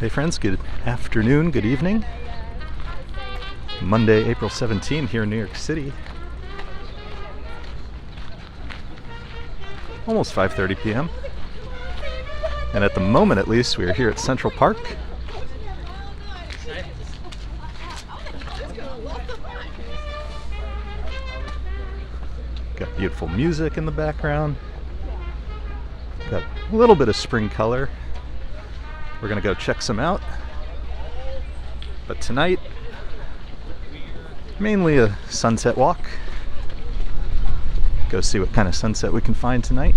Hey friends, good afternoon, good evening. Monday, April 17th here in New York City. Almost 5:30 p.m. And at the moment at least, we are here at Central Park. Got beautiful music in the background. Got a little bit of spring color. We're gonna go check some out. But tonight, mainly a sunset walk. Go see what kind of sunset we can find tonight.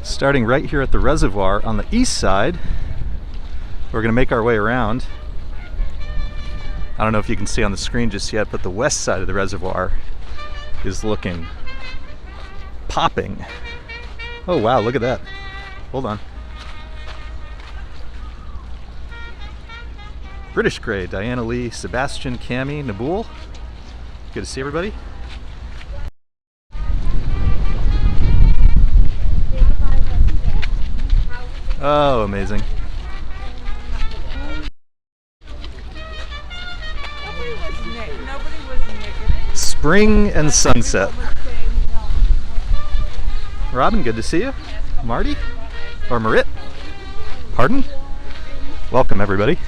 Starting right here at the reservoir on the east side, we're gonna make our way around. I don't know if you can see on the screen just yet, but the west side of the reservoir is looking popping. Oh wow, look at that. Hold on. British Grey, Diana Lee, Sebastian, Cami, Naboul. Good to see everybody. Oh, amazing. Spring and sunset. Robin, good to see you. Marty? Or Marit? Pardon? Welcome, everybody.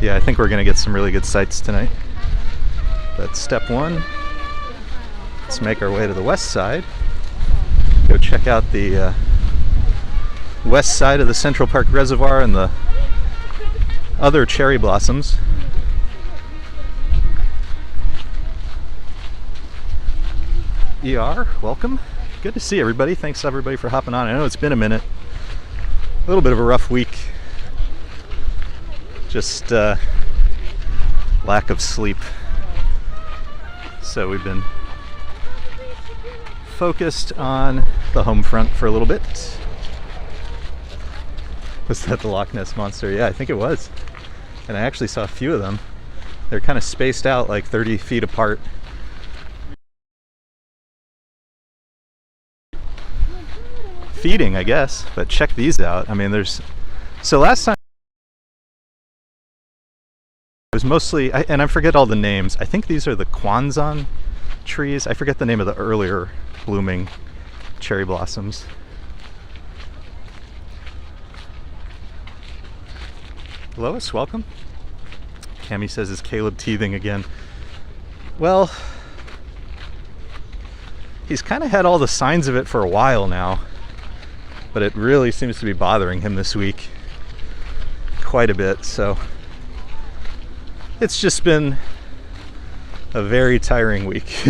Yeah, I think we're going to get some really good sights tonight. That's step one. Let's make our way to the west side. Go check out the west side of the Central Park Reservoir and the other cherry blossoms. ER, welcome. Good to see everybody. Thanks everybody for hopping on. I know it's been a minute. A little bit of a rough week. Just lack of sleep. So we've been focused on the home front for a little bit. Was that the Loch Ness Monster? Yeah, I think it was. And I actually saw a few of them. They're kind of spaced out like 30 feet apart. Feeding, I guess, but check these out. I mean, so last time it was mostly, and I forget all the names. I think these are the Kwanzan trees. I forget the name of the earlier blooming cherry blossoms. Lois, welcome. Cami says, is Caleb teething again? Well, he's kind of had all the signs of it for a while now, but it really seems to be bothering him this week quite a bit. So it's just been a very tiring week.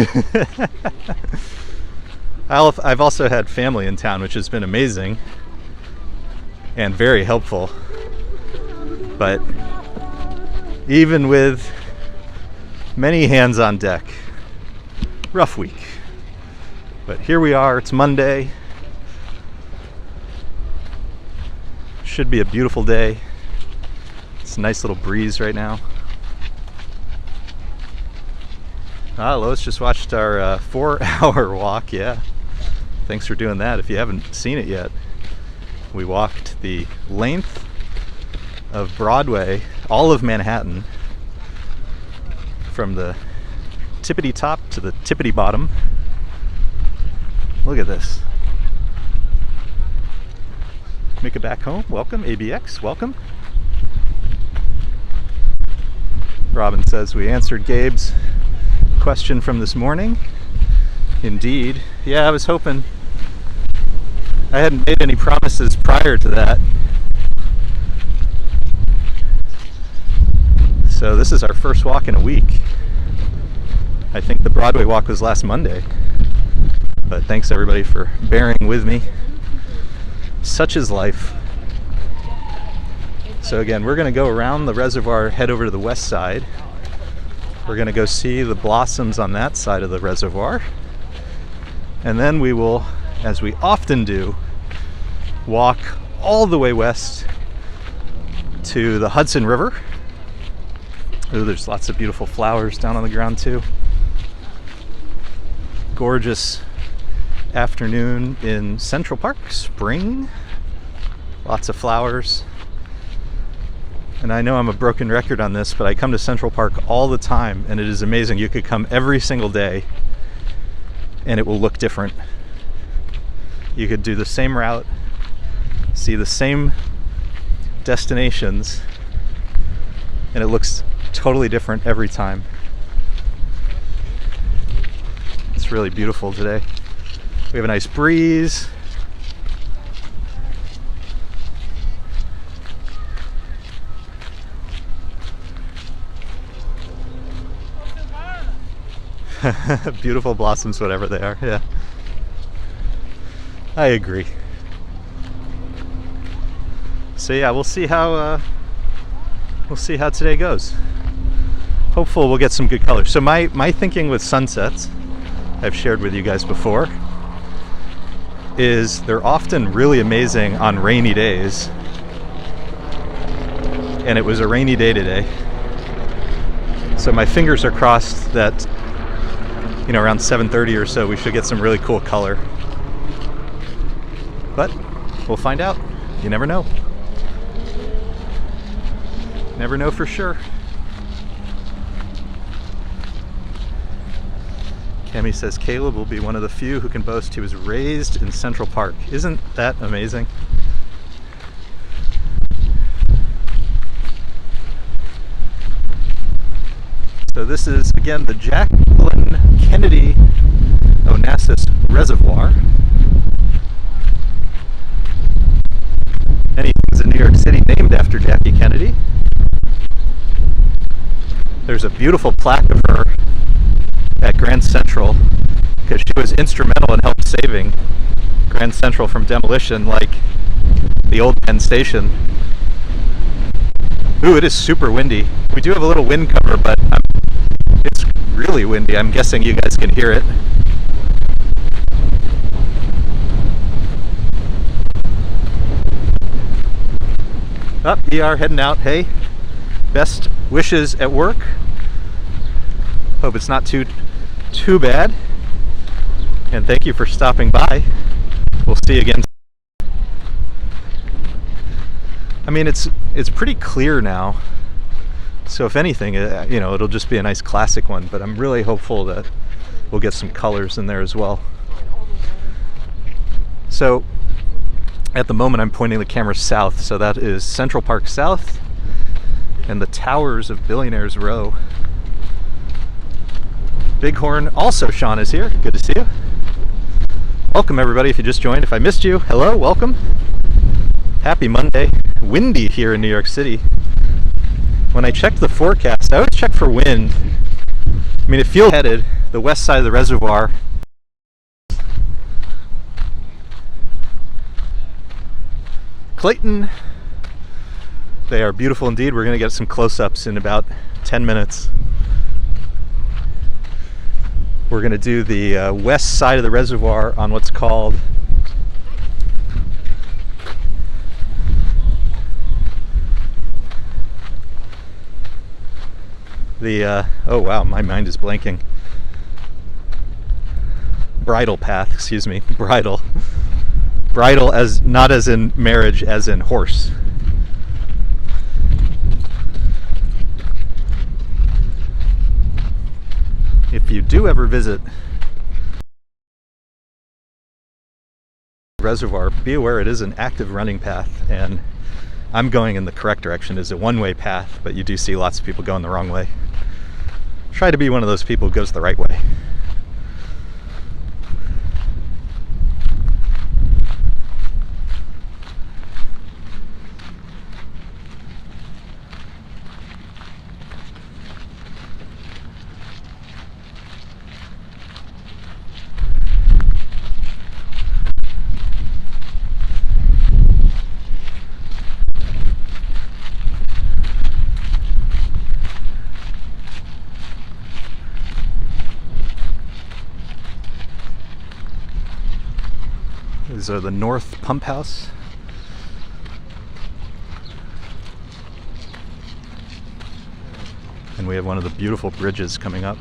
I've also had family in town, which has been amazing and very helpful. But even with many hands on deck, rough week. But here we are, it's Monday. Should be a beautiful day. It's a nice little breeze right now. Lois just watched our 4-hour walk, yeah. Thanks for doing that if you haven't seen it yet. We walked the length of Broadway, all of Manhattan, from the tippity top to the tippity bottom. Look at this. Make it back home, welcome. ABX, welcome. Robin says we answered Gabe's question from this morning. Indeed. Yeah, I was hoping. I hadn't made any promises prior to that. So this is our first walk in a week. I think the Broadway walk was last Monday. But thanks everybody for bearing with me. Such is life. So again, we're going to go around the reservoir, head over to the west side. We're going to go see the blossoms on that side of the reservoir. And then we will, as we often do, walk all the way west to the Hudson River Ooh, there's lots of beautiful flowers down on the ground too. Gorgeous afternoon in Central Park, spring. Lots of flowers. And I know I'm a broken record on this, but I come to Central Park all the time, and it is amazing. You could come every single day and it will look different. You could do the same route, see the same destinations, and it looks totally different every time. It's really beautiful today. We have a nice breeze. Beautiful blossoms, whatever they are. Yeah, I agree. So yeah, we'll see how today goes. Hopefully we'll get some good colors. So my thinking with sunsets, I've shared with you guys before, is they're often really amazing on rainy days. And it was a rainy day today. So my fingers are crossed that, you know, around 7:30 or so, we should get some really cool color. But we'll find out. You never know. Never know for sure. Cami says Caleb will be one of the few who can boast he was raised in Central Park. Isn't that amazing? So this is, again, the Jacqueline Kennedy Onassis Reservoir. Many things in New York City named after Jackie Kennedy. There's a beautiful plaque of her at Grand Central because she was instrumental in helping saving Grand Central from demolition, like the old Penn Station. Ooh, it is super windy. We do have a little wind cover, but it's really windy. I'm guessing you guys can hear it. Up, ER heading out. Hey, best wishes at work. Hope it's not too bad. And thank you for stopping by. We'll see you again. I mean, it's pretty clear now. So if anything, you know, it'll just be a nice classic one. But I'm really hopeful that we'll get some colors in there as well. So at the moment, I'm pointing the camera south. So that is Central Park South and the towers of Billionaires Row. Bighorn, also Sean is here. Good to see you. Welcome everybody if you just joined. If I missed you, hello, welcome. Happy Monday. Windy here in New York City. When I checked the forecast, I always check for wind. I mean, it feels headed the west side of the reservoir. Clayton. They are beautiful indeed. We're going to get some close-ups in about 10 minutes. We're going to do the west side of the reservoir on what's called the, oh wow, my mind is blanking. Bridle path, excuse me, bridle. Bridle as, not as in marriage, as in horse. If you do ever visit the reservoir, be aware it is an active running path, and I'm going in the correct direction. It's a one-way path, but you do see lots of people going the wrong way. Try to be one of those people who goes the right way. These are the North Pump House. And we have one of the beautiful bridges coming up.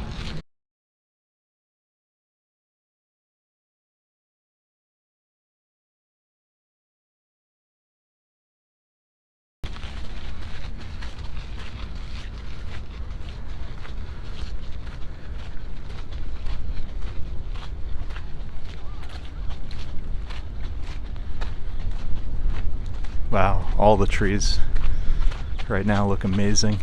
Wow, all the trees right now look amazing.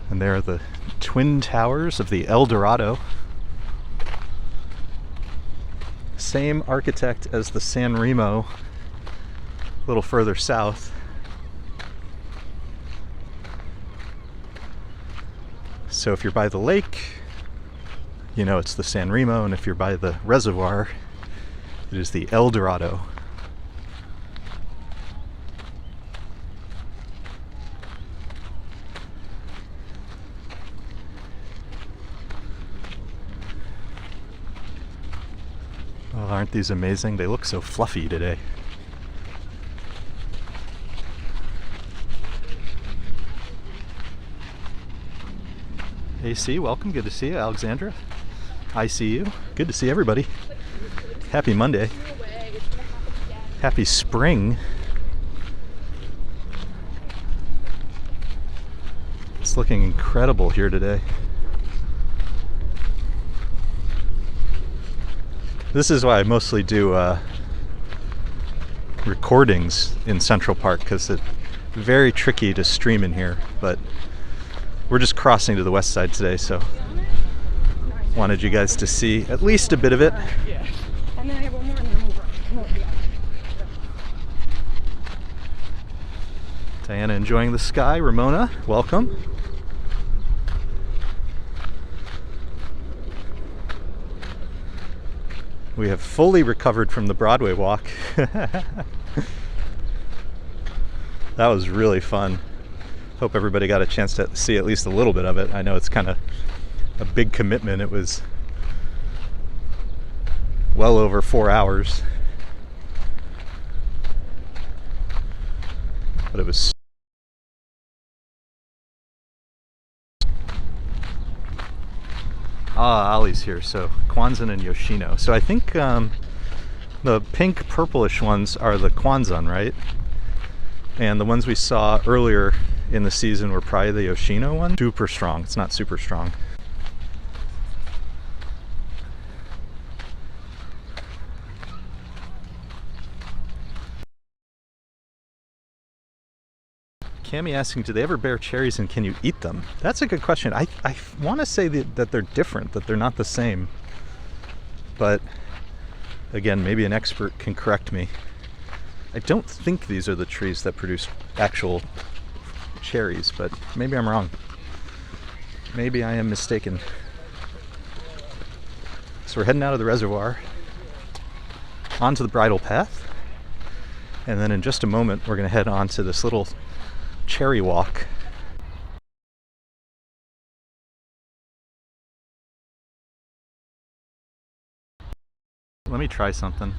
And there are the twin towers of the El Dorado. Same architect as the San Remo, a little further south. So if you're by the lake, you know it's the San Remo, and if you're by the reservoir, it is the El Dorado. Oh, aren't these amazing? They look so fluffy today. AC, welcome. Good to see you, Alexandra. I see you. Good to see everybody. Happy Monday. Happy spring. It's looking incredible here today. This is why I mostly do recordings in Central Park, because it's very tricky to stream in here, but we're just crossing to the west side today, so wanted you guys to see at least a bit of it. Yeah. And then I have one more and then we'll go. Diana enjoying the sky. Ramona, welcome. We have fully recovered from the Broadway walk. That was really fun. Hope everybody got a chance to see at least a little bit of it. I know it's kind of a big commitment. It was well over 4 hours. But it was... Ah, Ali's here. So Kwanzan and Yoshino. So I think the pink purplish ones are the Kwanzan, right? And the ones we saw earlier in the season were probably the Yoshino one. Super strong. It's not super strong. Cami asking, do they ever bear cherries and can you eat them? That's a good question. I want to say that they're different, that they're not the same. But again, maybe an expert can correct me. I don't think these are the trees that produce actual cherries, but maybe I'm wrong. Maybe I am mistaken. So we're heading out of the reservoir onto the bridle path, and then in just a moment we're going to head on to this little cherry walk. Let me try something.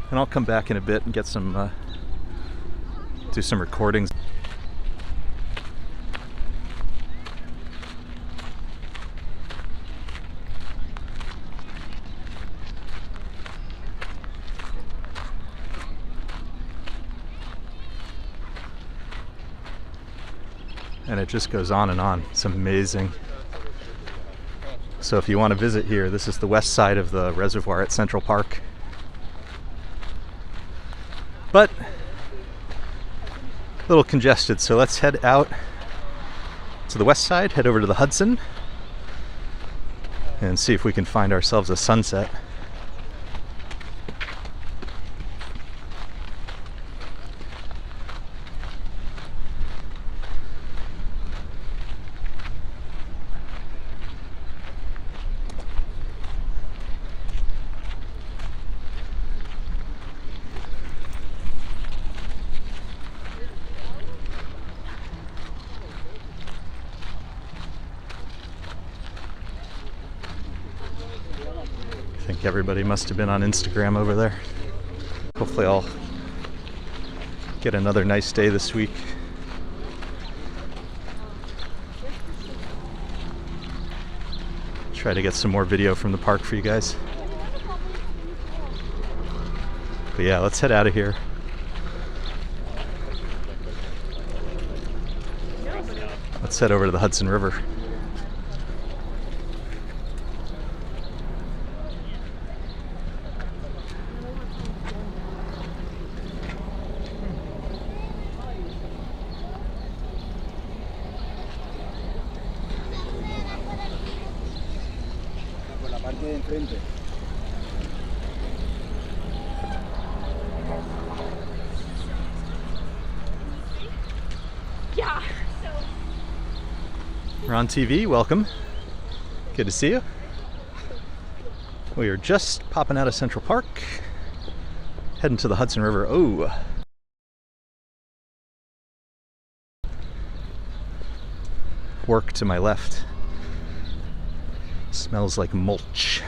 And I'll come back in a bit and get some, do some recordings. And it just goes on and on. It's amazing. So if you want to visit here, this is the west side of the reservoir at Central Park. But a little congested, so let's head out to the west side, head over to the Hudson, and see if we can find ourselves a sunset. I think everybody must have been on Instagram over there. Hopefully I'll get another nice day this week. Try to get some more video from the park for you guys. But yeah, let's head out of here. Let's head over to the Hudson River. Yeah. We're on TV, welcome. Good to see you. We are just popping out of Central Park, heading to the Hudson River. Oh. Work to my left. Smells like mulch.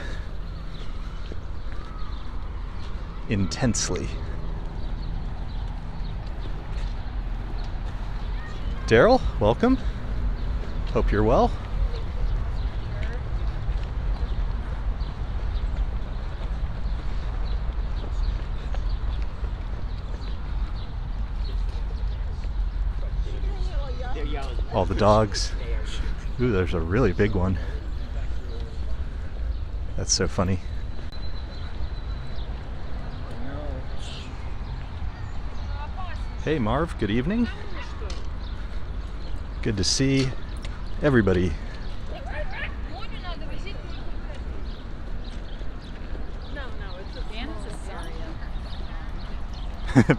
Intensely. Daryl, welcome. Hope you're well. All the dogs. Ooh, there's a really big one. That's so funny. Hey Marv, good evening. Good to see everybody.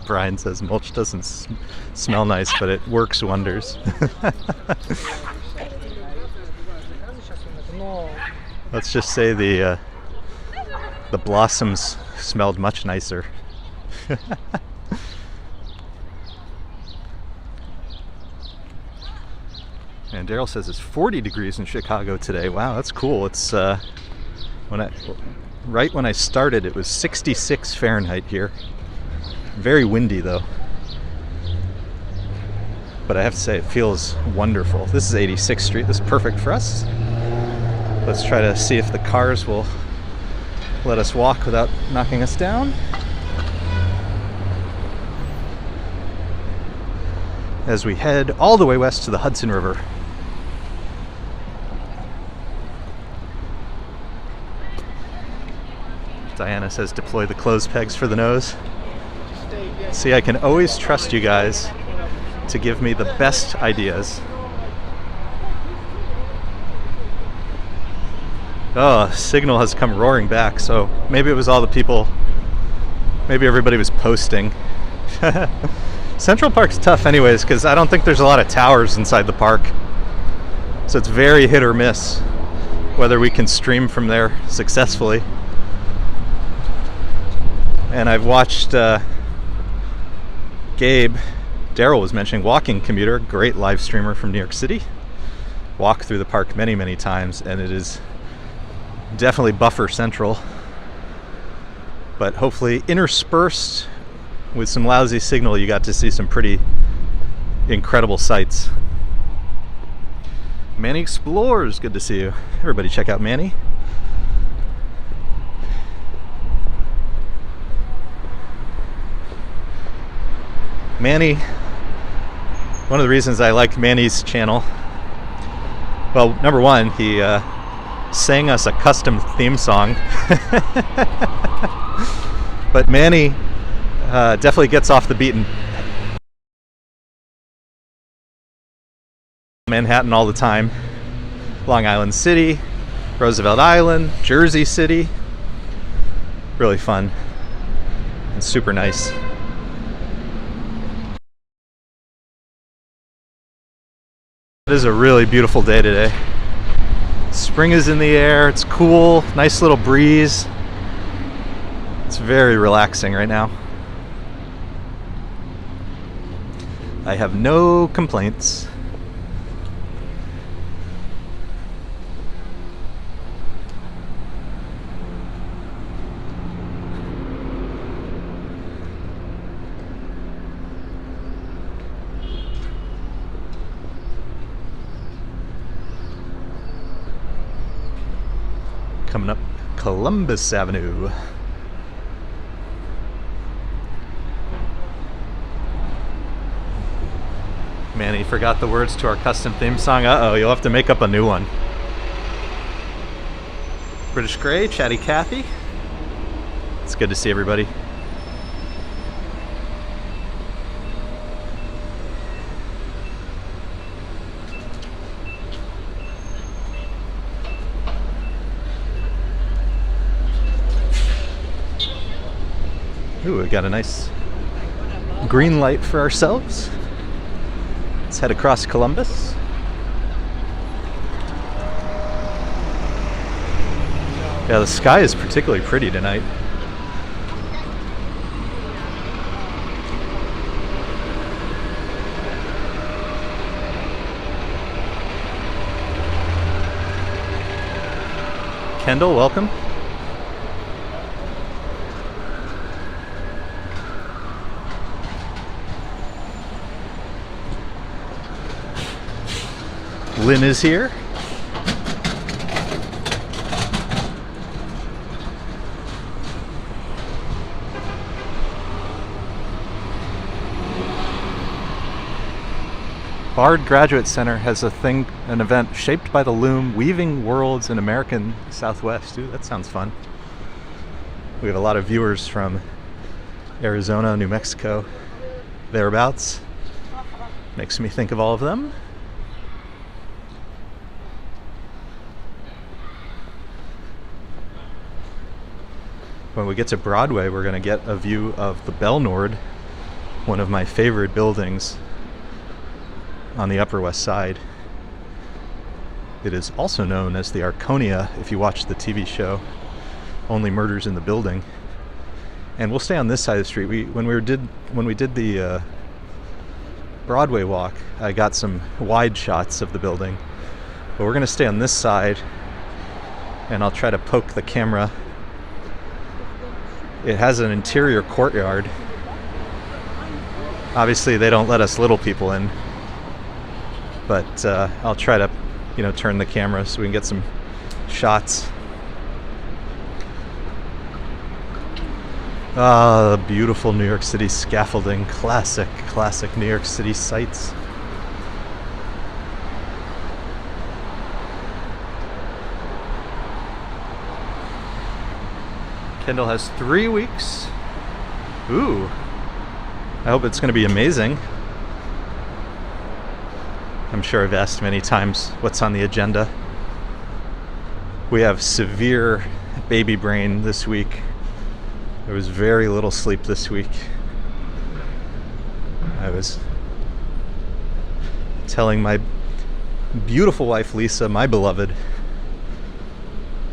Brian says mulch doesn't smell nice, but it works wonders. Let's just say the blossoms smelled much nicer. And Daryl says it's 40 degrees in Chicago today. Wow, that's cool. It's right when I started, it was 66 Fahrenheit here. Very windy though. But I have to say, it feels wonderful. This is 86th Street. This is perfect for us. Let's try to see if the cars will let us walk without knocking us down. As we head all the way west to the Hudson River. Diana says deploy the clothes pegs for the nose. See, I can always trust you guys to give me the best ideas. Oh, signal has come roaring back, so maybe it was all the people, maybe everybody was posting. Central Park's tough anyways, because I don't think there's a lot of towers inside the park. So it's very hit or miss whether we can stream from there successfully. And I've watched Gabe, Daryl was mentioning, Walking Commuter, great live streamer from New York City. Walked through the park many, many times, and it is definitely buffer central. But hopefully interspersed with some lousy signal, you got to see some pretty incredible sights. Manny Explores, good to see you. Everybody check out Manny. Manny, one of the reasons I like Manny's channel, well, number one, he sang us a custom theme song. But Manny definitely gets off the beaten Manhattan all the time, Long Island City, Roosevelt Island, Jersey City. Really fun and super nice. It is a really beautiful day today. Spring is in the air, it's cool, nice little breeze. It's very relaxing right now. I have no complaints. Coming up Columbus Avenue. Manny forgot the words to our custom theme song. Uh-oh, you'll have to make up a new one. British Grey, Chatty Cathy. It's good to see everybody. Ooh, we got a nice green light for ourselves. Let's head across Columbus. Yeah, the sky is particularly pretty tonight. Kendall, welcome. Lynn is here. Bard Graduate Center has an event shaped by the loom, weaving worlds in American Southwest. Ooh, that sounds fun. We have a lot of viewers from Arizona, New Mexico, thereabouts. Makes me think of all of them. When we get to Broadway, we're going to get a view of the Belnord, one of my favorite buildings on the Upper West Side. It is also known as the Arconia if you watch the TV show Only Murders in the Building. And we'll stay on this side of the street. When we did the Broadway walk, I got some wide shots of the building, but we're going to stay on this side, and I'll try to poke the camera. It has an interior courtyard. Obviously they don't let us little people in, but I'll try to, turn the camera so we can get some shots. Ah, the beautiful New York City scaffolding. Classic New York City sights. Kendall has 3 weeks. Ooh. I hope it's going to be amazing. I'm sure I've asked many times what's on the agenda. We have severe baby brain this week. There was very little sleep this week. I was telling my beautiful wife Lisa, my beloved,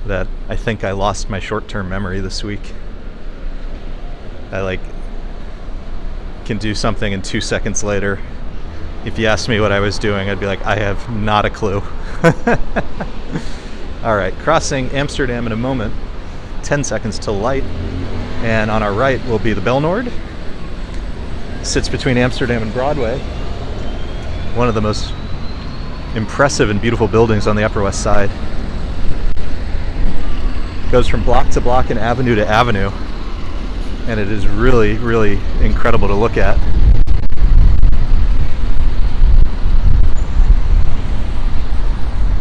that I think I lost my short-term memory this week. I can do something and 2 seconds later, if you asked me what I was doing, I'd be like, I have not a clue. All right, crossing Amsterdam in a moment. 10 seconds till light. And on our right will be the Belnord. Sits between Amsterdam and Broadway. One of the most impressive and beautiful buildings on the Upper West Side. Goes from block to block and avenue to avenue, and it is really, really incredible to look at.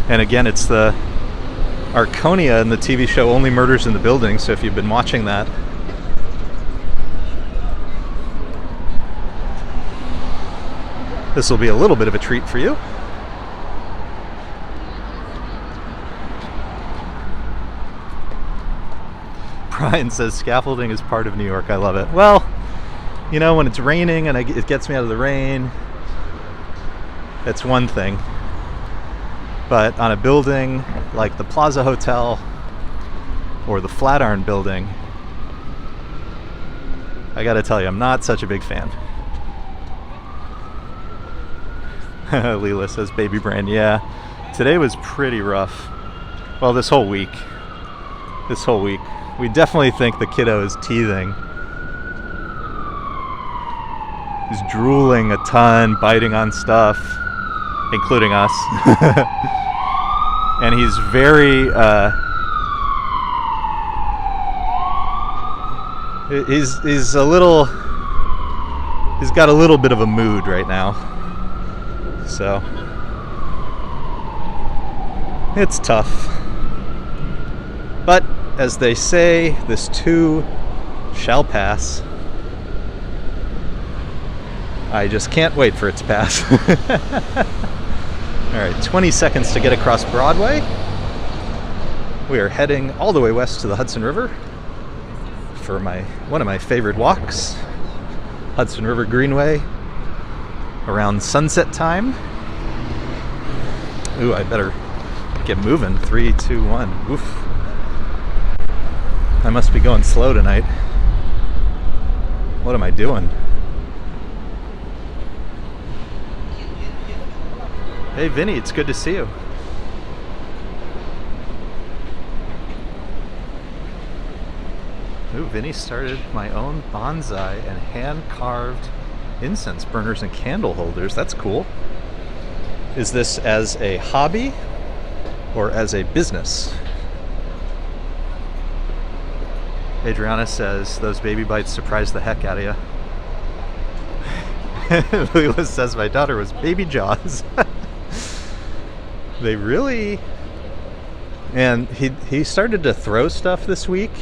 And again, it's the Arconia in the TV show Only Murders in the Building, so if you've been watching that, this will be a little bit of a treat for you. Brian says scaffolding is part of New York. I love it. Well, you know, when it's raining and it gets me out of the rain, it's one thing. But on a building like the Plaza Hotel or the Flatiron building, I gotta tell you, I'm not such a big fan. Leela says baby brain. Yeah, today was pretty rough. Well, this whole week. We definitely think the kiddo is teething. He's drooling a ton, biting on stuff, including us. And he's very, he's got a little bit of a mood right now. So, it's tough. But, as they say, this too shall pass. I just can't wait for it to pass. Alright, 20 seconds to get across Broadway. We are heading all the way west to the Hudson River for one of my favorite walks, Hudson River Greenway, around sunset time. Ooh, I better get moving. 3, 2, 1. Oof. I must be going slow tonight. What am I doing? Hey Vinny, it's good to see you. Ooh, Vinny started my own bonsai and hand-carved incense burners and candle holders. That's cool. Is this as a hobby or as a business? Adriana says those baby bites surprised the heck out of you. Leela says my daughter was baby jaws. They really... And he started to throw stuff this week,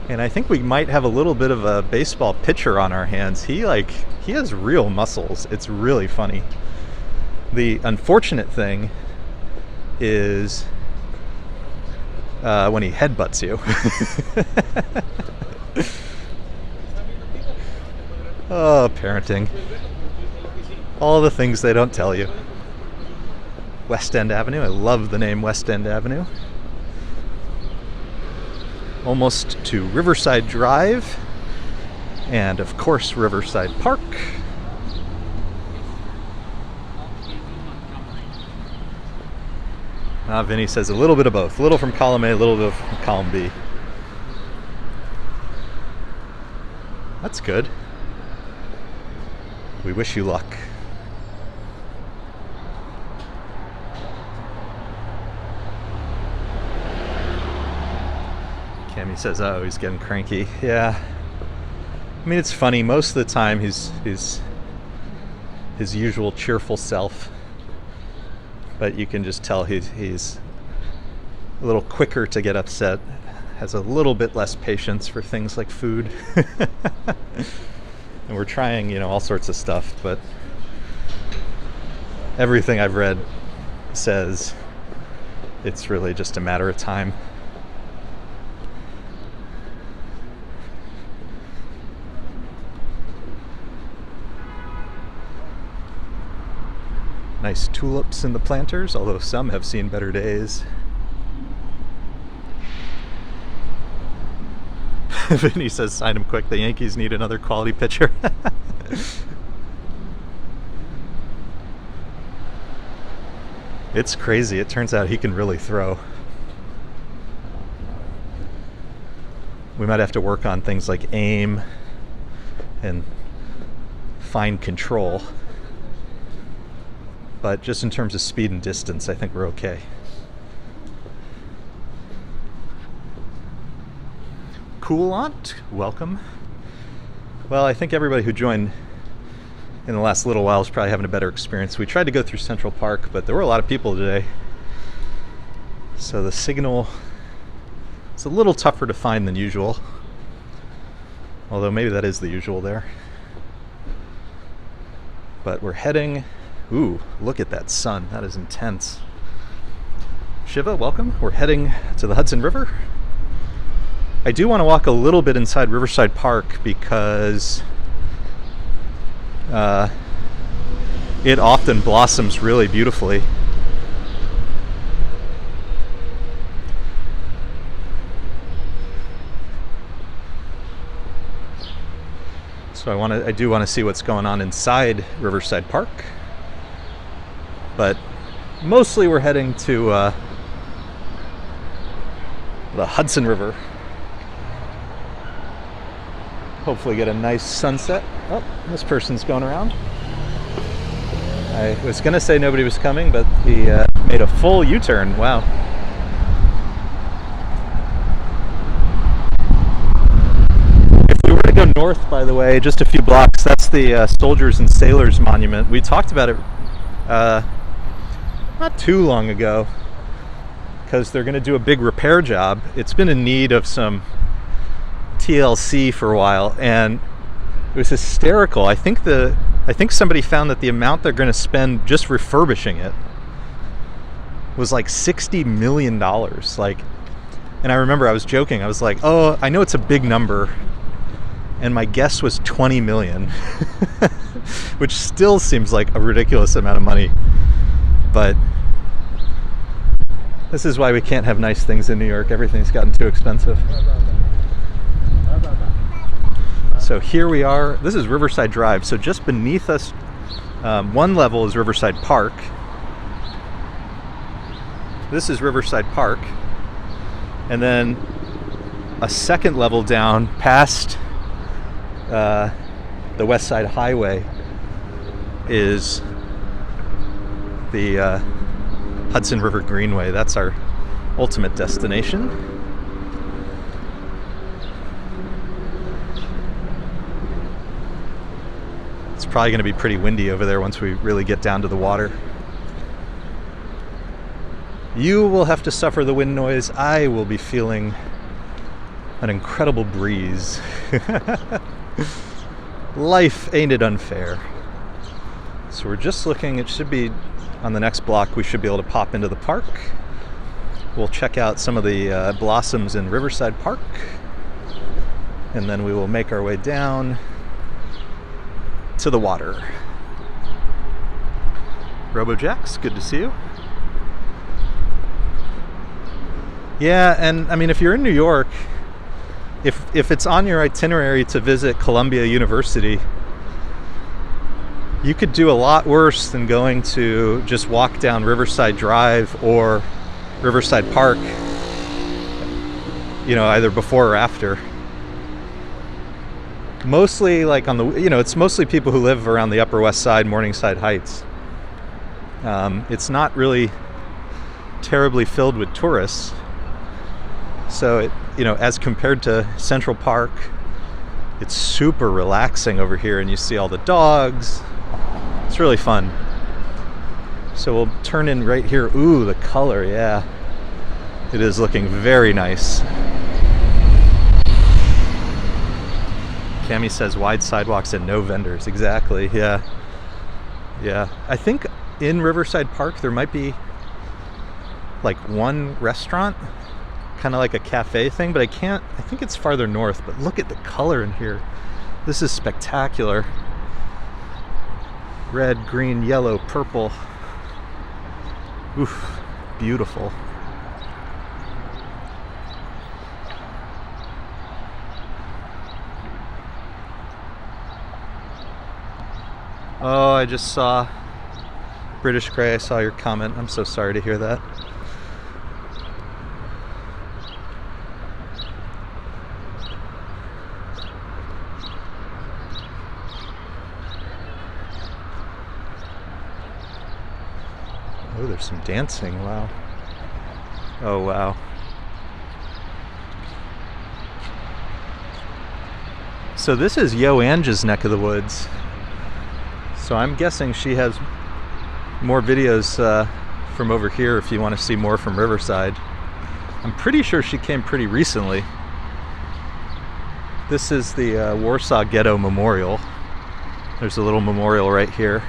and I think we might have a little bit of a baseball pitcher on our hands. He has real muscles. It's really funny. The unfortunate thing is when he headbutts you. Oh, parenting. All the things they don't tell you. West End Avenue. I love the name West End Avenue. Almost to Riverside Drive. And of course, Riverside Park. Vinny says a little bit of both. A little from column A, a little bit from column B. That's good. We wish you luck. Cammy says, oh, he's getting cranky. Yeah. I mean, it's funny. Most of the time, he's his usual cheerful self. But you can just tell he's a little quicker to get upset, has a little bit less patience for things like food. And we're trying, all sorts of stuff, but everything I've read says it's really just a matter of time. Nice tulips in the planters, although some have seen better days. Vinny says, sign him quick. The Yankees need another quality pitcher. It's crazy. It turns out he can really throw. We might have to work on things like aim and fine control. But just in terms of speed and distance, I think we're okay. Coolant, welcome. Well, I think everybody who joined in the last little while is probably having a better experience. We tried to go through Central Park, but there were a lot of people today. So the signal is a little tougher to find than usual. Although maybe that is the usual there. But we're heading... Ooh, look at that sun. That is intense. Shiva, welcome. We're heading to the Hudson River. I do want to walk a little bit inside Riverside Park because it often blossoms really beautifully. So I do want to see what's going on inside Riverside Park, but mostly we're heading to the Hudson River. Hopefully get a nice sunset. Oh, this person's going around. I was gonna say nobody was coming, but he made a full U-turn. Wow. Go north, by the way, just a few blocks. That's the Soldiers and Sailors Monument. We talked about it not too long ago because they're going to do a big repair job. It's been in need of some TLC for a while, and it was hysterical. I think somebody found that the amount they're going to spend just refurbishing it was like $60 million. Like, and I remember I was joking. I was like, "Oh, I know it's a big number." And my guess was 20 million, which still seems like a ridiculous amount of money. But this is why we can't have nice things in New York. Everything's gotten too expensive. So here we are. This is Riverside Drive. So just beneath us, one level is Riverside Park. This is Riverside Park. And then a second level down past the West Side Highway is the Hudson River Greenway. That's our ultimate destination. It's probably going to be pretty windy over there once we really get down to the water. You will have to suffer the wind noise. I will be feeling an incredible breeze. Life, ain't it unfair? So we're just looking, it should be on the next block, we should be able to pop into the park. We'll check out some of the blossoms in Riverside Park, and then we will make our way down to the water. RoboJax, good to see you. Yeah, and I mean, if you're in New York, if it's on your itinerary to visit Columbia University, you could do a lot worse than going to just walk down Riverside Drive or Riverside Park, you know, either before or after. Mostly like on the, you know, it's mostly people who live around the Upper West Side, Morningside Heights. It's not really terribly filled with tourists. So it, you know, as compared to Central Park, it's super relaxing over here, and you see all the dogs. It's really fun. So we'll turn in right here. Ooh, the color, yeah. It is looking very nice. Cami says wide sidewalks and no vendors. Exactly, yeah. Yeah, I think in Riverside Park there might be like one restaurant, kind of like a cafe thing, but I think it's farther north. But look at the color in here. This is spectacular. Red, green, yellow, purple. Oof, beautiful. Oh, I just saw British Gray. I saw your comment. I'm so sorry to hear that. Oh, there's some dancing. Wow. Oh, wow. So this is Yo Ange's neck of the woods. So I'm guessing she has more videos from over here if you want to see more from Riverside. I'm pretty sure she came pretty recently. This is the Warsaw Ghetto Memorial. There's a little memorial right here.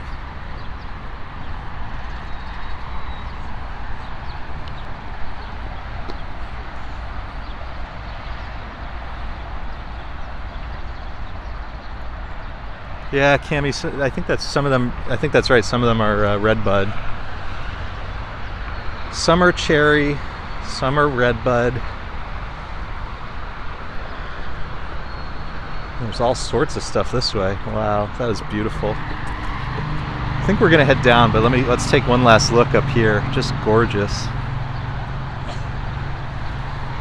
Yeah, Cammy, I think that's some of them. I think that's right. Some of them are redbud. Some are cherry, some are redbud. There's all sorts of stuff this way. Wow, that is beautiful. I think we're gonna head down, but let's take one last look up here. Just gorgeous.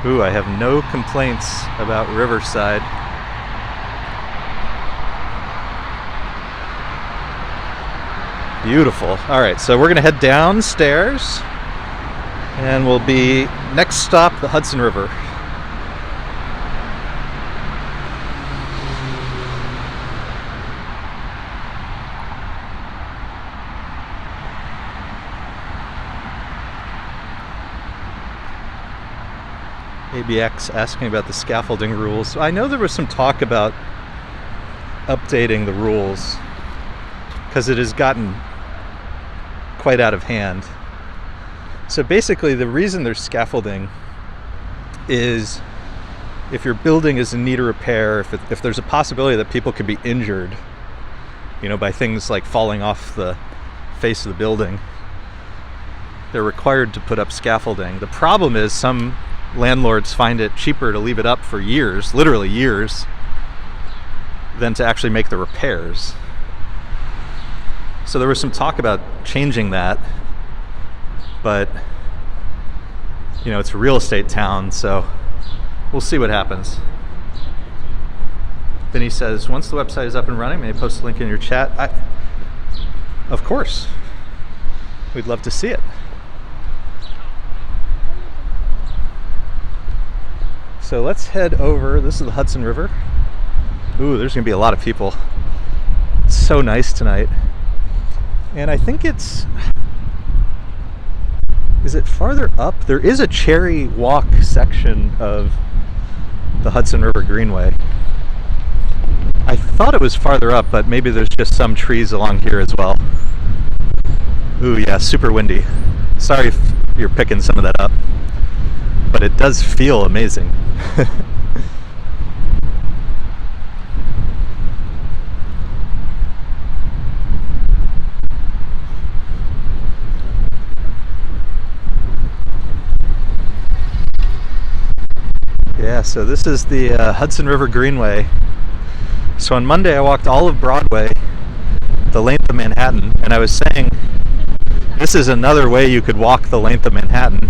Ooh, I have no complaints about Riverside. Beautiful. All right, so we're gonna head downstairs, and we'll be next stop the Hudson River. ABX asking about the scaffolding rules. So I know there was some talk about updating the rules because it has gotten quite out of hand. So basically the reason there's scaffolding is if your building is in need of repair, if there's a possibility that people could be injured, by things like falling off the face of the building, they're required to put up scaffolding. The problem is some landlords find it cheaper to leave it up for years, literally years, than to actually make the repairs. So there was some talk about changing that, but it's a real estate town, so we'll see what happens. Then he says, once the website is up and running, may I post a link in your chat? Of course. We'd love to see it. So let's head over. This is the Hudson River. Ooh, there's gonna be a lot of people. It's so nice tonight. And I think is it farther up? There is a cherry walk section of the Hudson River Greenway. I thought it was farther up, but maybe there's just some trees along here as well. Ooh, yeah, super windy. Sorry if you're picking some of that up, but it does feel amazing. Yeah, so this is the Hudson River Greenway. So on Monday I walked all of Broadway, the length of Manhattan, and I was saying this is another way you could walk the length of Manhattan.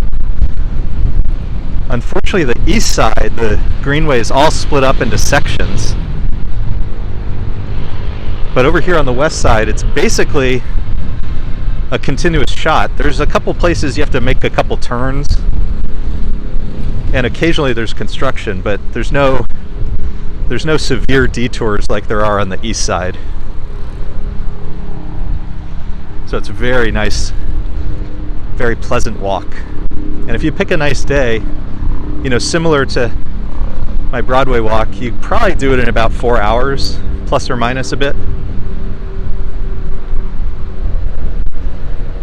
Unfortunately, the east side, the Greenway, is all split up into sections. But over here on the west side, it's basically a continuous shot. There's a couple places you have to make a couple turns, and occasionally there's construction, but there's no severe detours like there are on the east side. So it's a very nice, very pleasant walk. And if you pick a nice day, similar to my Broadway walk, you probably do it in about 4 hours, plus or minus a bit.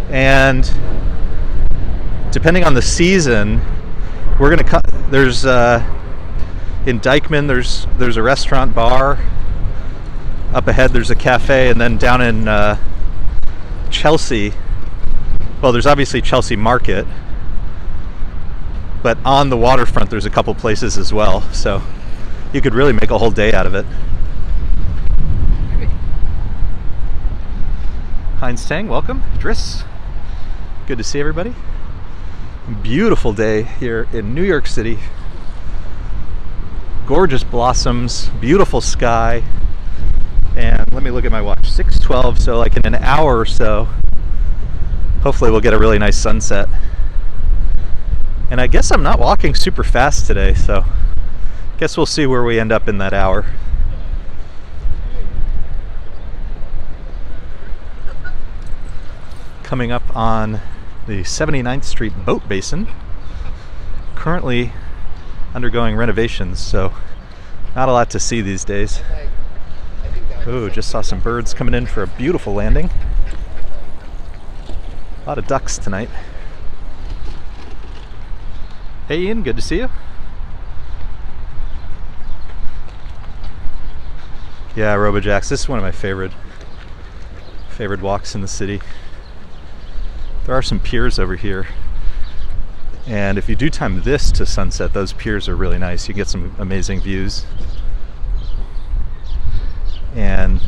And depending on the season, we're gonna cut. There's in Dykeman, there's a restaurant bar. Up ahead, there's a cafe, and then down in Chelsea, well, there's obviously Chelsea Market, but on the waterfront there's a couple places as well, so you could really make a whole day out of it. Heinz Tang, welcome. Driss, good to see everybody. Beautiful day here in New York City. Gorgeous blossoms, beautiful sky, and let me look at my watch, 6:12, so like in an hour or so, hopefully we'll get a really nice sunset. And I guess I'm not walking super fast today, so I guess we'll see where we end up in that hour. Coming up on the 79th Street Boat Basin, currently undergoing renovations, so not a lot to see these days. Ooh, just saw some birds coming in for a beautiful landing. A lot of ducks tonight. Hey Ian, good to see you. Yeah, Robojacks. This is one of my favorite walks in the city. There are some piers over here, and if you do time this to sunset, those piers are really nice. You get some amazing views. And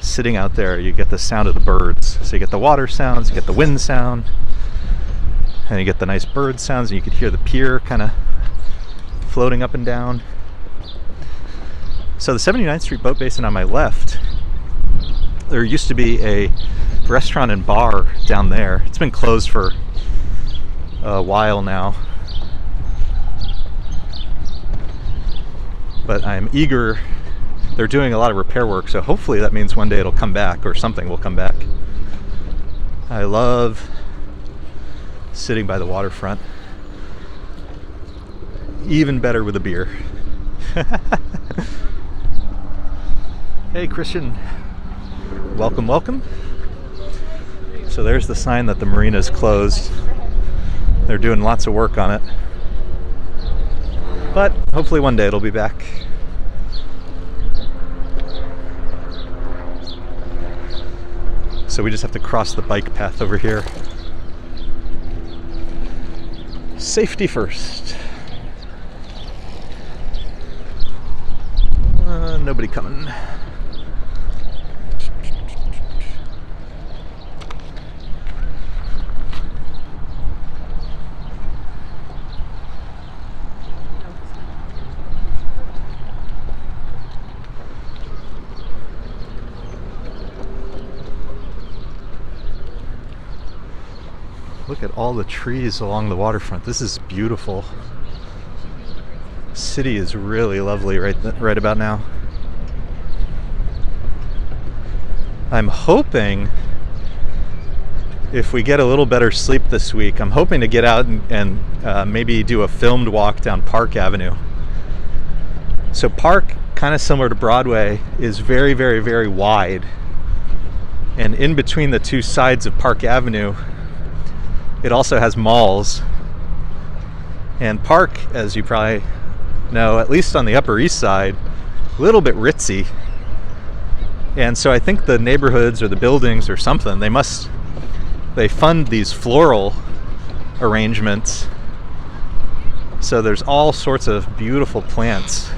sitting out there, you get the sound of the birds. So you get the water sounds, you get the wind sound, and you get the nice bird sounds, and you can hear the pier kind of floating up and down. So the 79th Street Boat Basin on my left, there used to be a restaurant and bar down there. It's been closed for a while now, but I'm eager. They're doing a lot of repair work, so hopefully that means one day it'll come back, or something will come back. I love sitting by the waterfront. Even better with a beer. Hey Christian, welcome, welcome. So there's the sign that the marina's closed. They're doing lots of work on it, but hopefully one day it'll be back. So we just have to cross the bike path over here. Safety first. Nobody coming. Look at all the trees along the waterfront. This is beautiful. City is really lovely right about now. I'm hoping, if we get a little better sleep this week, I'm hoping to get out and maybe do a filmed walk down Park Avenue. So Park, kind of similar to Broadway, is very, very, very wide. And in between the two sides of Park Avenue, it also has malls. And Park, as you probably know, at least on the Upper East Side, a little bit ritzy. And so I think the neighborhoods or the buildings or something, they fund these floral arrangements. So there's all sorts of beautiful plants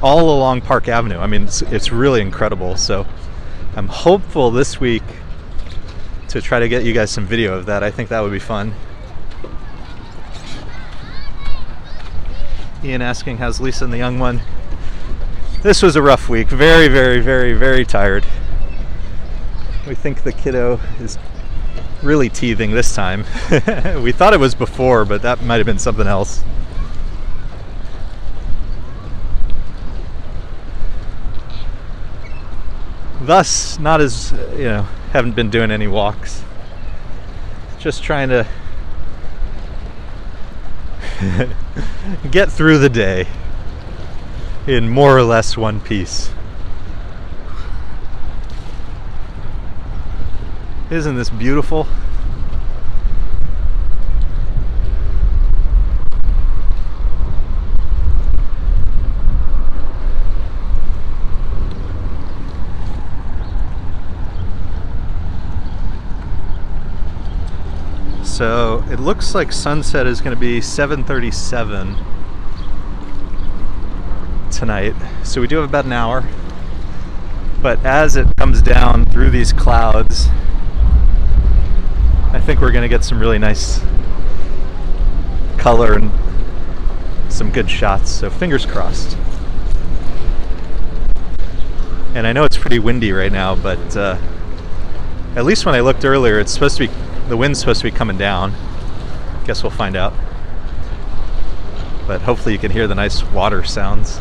all along Park Avenue. I mean, it's really incredible. So I'm hopeful this week to try to get you guys some video of that. I think that would be fun. Ian asking, how's Lisa and the young one? This was a rough week. Very, very, very, very tired. We think the kiddo is really teething this time. We thought it was before, but that might have been something else. Thus, not as, haven't been doing any walks. Just trying to get through the day in more or less one piece. Isn't this beautiful? So it looks like sunset is going to be 7:37 tonight. So we do have about an hour. But as it comes down through these clouds, I think we're going to get some really nice color and some good shots. So fingers crossed. And I know it's pretty windy right now, but at least when I looked earlier, it's supposed to be, the wind's supposed to be coming down. Guess we'll find out. But hopefully you can hear the nice water sounds.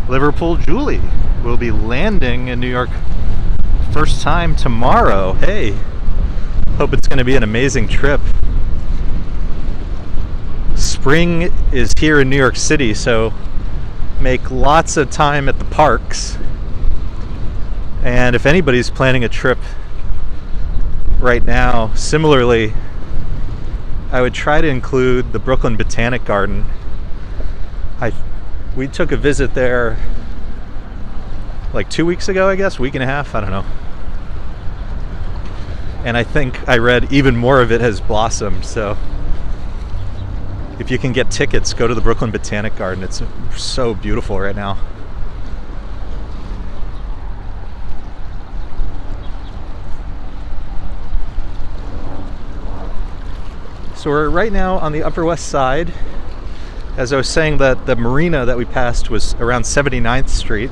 Liverpool Julie will be landing in New York first time tomorrow. Hey, hope it's going to be an amazing trip. Spring is here in New York City, so make lots of time at the parks. And if anybody's planning a trip right now, similarly I would try to include the Brooklyn Botanic Garden. We took a visit there like 2 weeks ago, I guess, week and a half, I don't know. And I think I read even more of it has blossomed, so if you can get tickets, go to the Brooklyn Botanic Garden. It's so beautiful right now. So we're right now on the Upper West Side. As I was saying, that the marina that we passed was around 79th Street.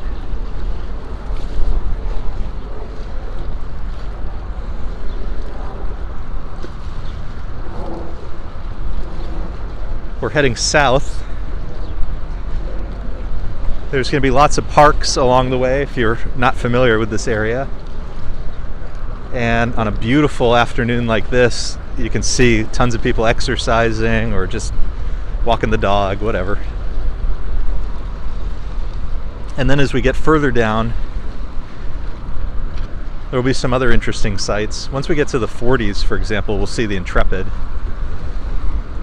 We're heading south. There's going to be lots of parks along the way if you're not familiar with this area. And on a beautiful afternoon like this, you can see tons of people exercising or just walking the dog, whatever. And then as we get further down, there will be some other interesting sights. Once we get to the 40s, for example, we'll see the Intrepid,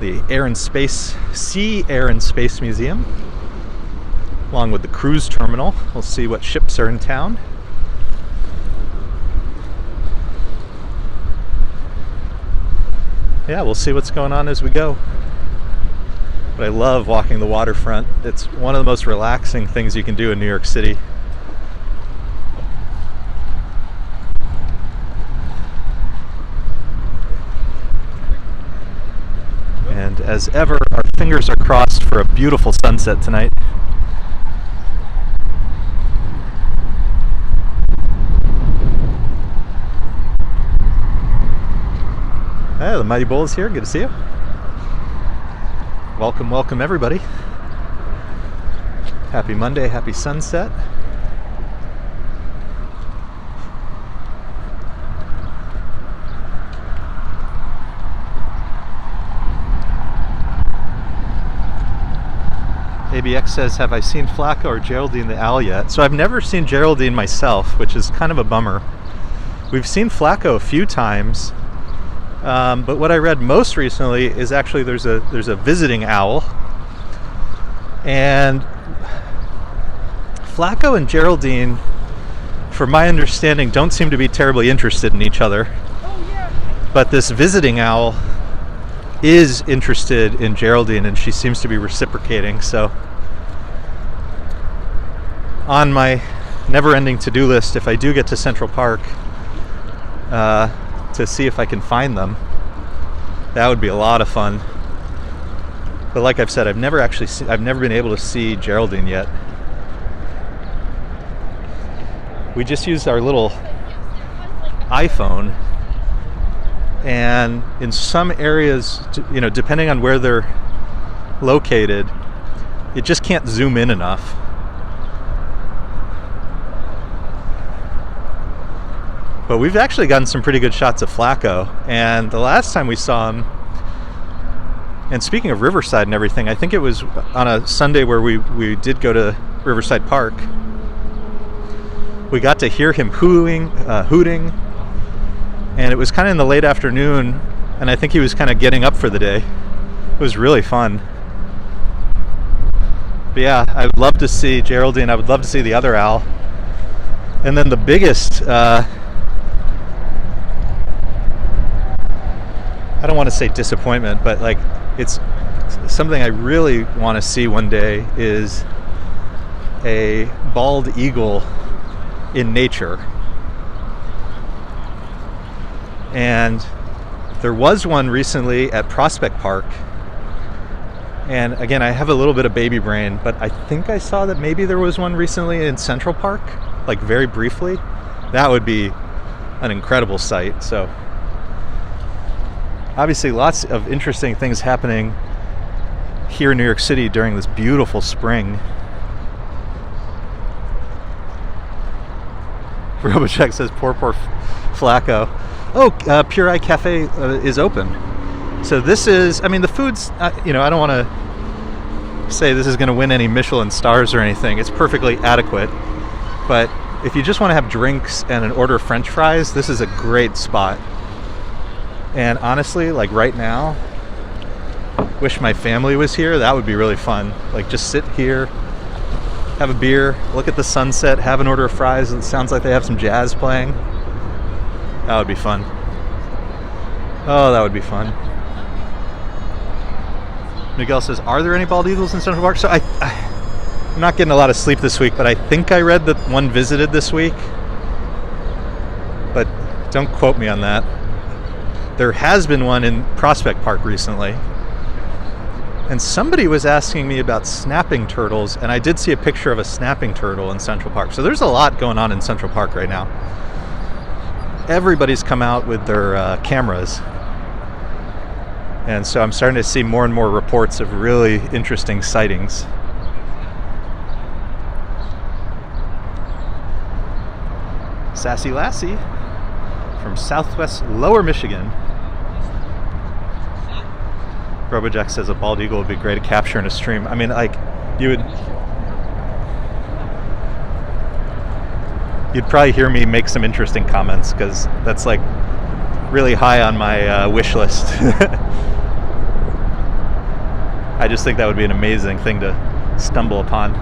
the Sea, Air and Space Museum, along with the cruise terminal. We'll see what ships are in town. Yeah, we'll see what's going on as we go. But I love walking the waterfront. It's one of the most relaxing things you can do in New York City. And as ever, our fingers are crossed for a beautiful sunset tonight. Hey, the Mighty Bull is here. Good to see you. Welcome, welcome everybody. Happy Monday, happy sunset. ABX says, have I seen Flacco or Geraldine the Owl yet? So I've never seen Geraldine myself, which is kind of a bummer. We've seen Flacco a few times. But what I read most recently is actually there's a visiting owl, and Flacco and Geraldine, from my understanding, don't seem to be terribly interested in each other. But this visiting owl is interested in Geraldine, and she seems to be reciprocating. So on my never-ending to-do list, if I do get to Central Park, to see if I can find them. That would be a lot of fun. But like I've said, I've never been able to see Geraldine yet. We just used our little iPhone, and in some areas, depending on where they're located, it just can't zoom in enough. But we've actually gotten some pretty good shots of Flacco, and the last time we saw him, and speaking of Riverside and everything, I think it was on a Sunday where we did go to Riverside Park. We got to hear him hooting, and it was kind of in the late afternoon, and I think he was kind of getting up for the day. It was really fun. But yeah, I would love to see Geraldine. I would love to see the other owl. And then the biggest... I don't want to say disappointment, but like it's something I really want to see one day is a bald eagle in nature. And there was one recently at Prospect Park. And again, I have a little bit of baby brain, but I think I saw that maybe there was one recently in Central Park, like very briefly. That would be an incredible sight. So obviously lots of interesting things happening here in New York City during this beautiful spring. Robocheck says, poor Flacco. Oh, Pure Eye Cafe is open. So this is, the food's, I don't want to say this is going to win any Michelin stars or anything. It's perfectly adequate. But if you just want to have drinks and an order of French fries, this is a great spot. And honestly, like right now, Wish my family was here. That would be really fun. Like just sit here, have a beer, look at the sunset, have an order of fries. It sounds like they have some jazz playing. That would be fun. Oh, that would be fun. Miguel says, are there any bald eagles in Central Park? So I'm not getting a lot of sleep this week, but I think I read that one visited this week. But don't quote me on that. There has been one in Prospect Park recently. And somebody was asking me about snapping turtles, and I did see a picture of a snapping turtle in Central Park. So there's a lot going on in Central Park right now. Everybody's come out with their cameras. And so I'm starting to see more and more reports of really interesting sightings. Sassy Lassie from Southwest Lower Michigan. RoboJack says a bald eagle would be great to capture in a stream. I mean, like, you'd probably hear me make some interesting comments, because that's like really high on my wish list. I just think that would be an amazing thing to stumble upon.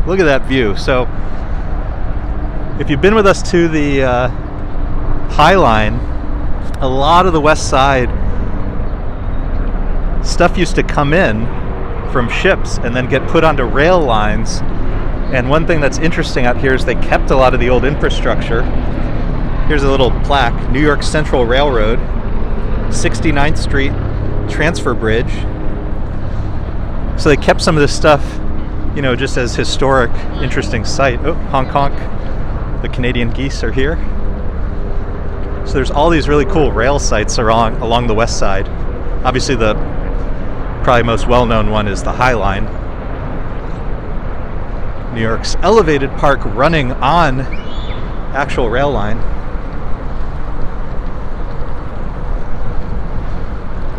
Look at that view. So if you've been with us to the High Line, a lot of the west side stuff used to come in from ships and then get put onto rail lines. And one thing that's interesting out here is they kept a lot of the old infrastructure. Here's a little plaque, New York Central Railroad, 69th Street Transfer Bridge. So they kept some of this stuff, you know, just as historic, interesting site. Oh, honk honk. The Canadian geese are here. So there's all these really cool rail sites along the west side. Obviously the probably most well-known one is the High Line. New York's elevated park running on actual rail line.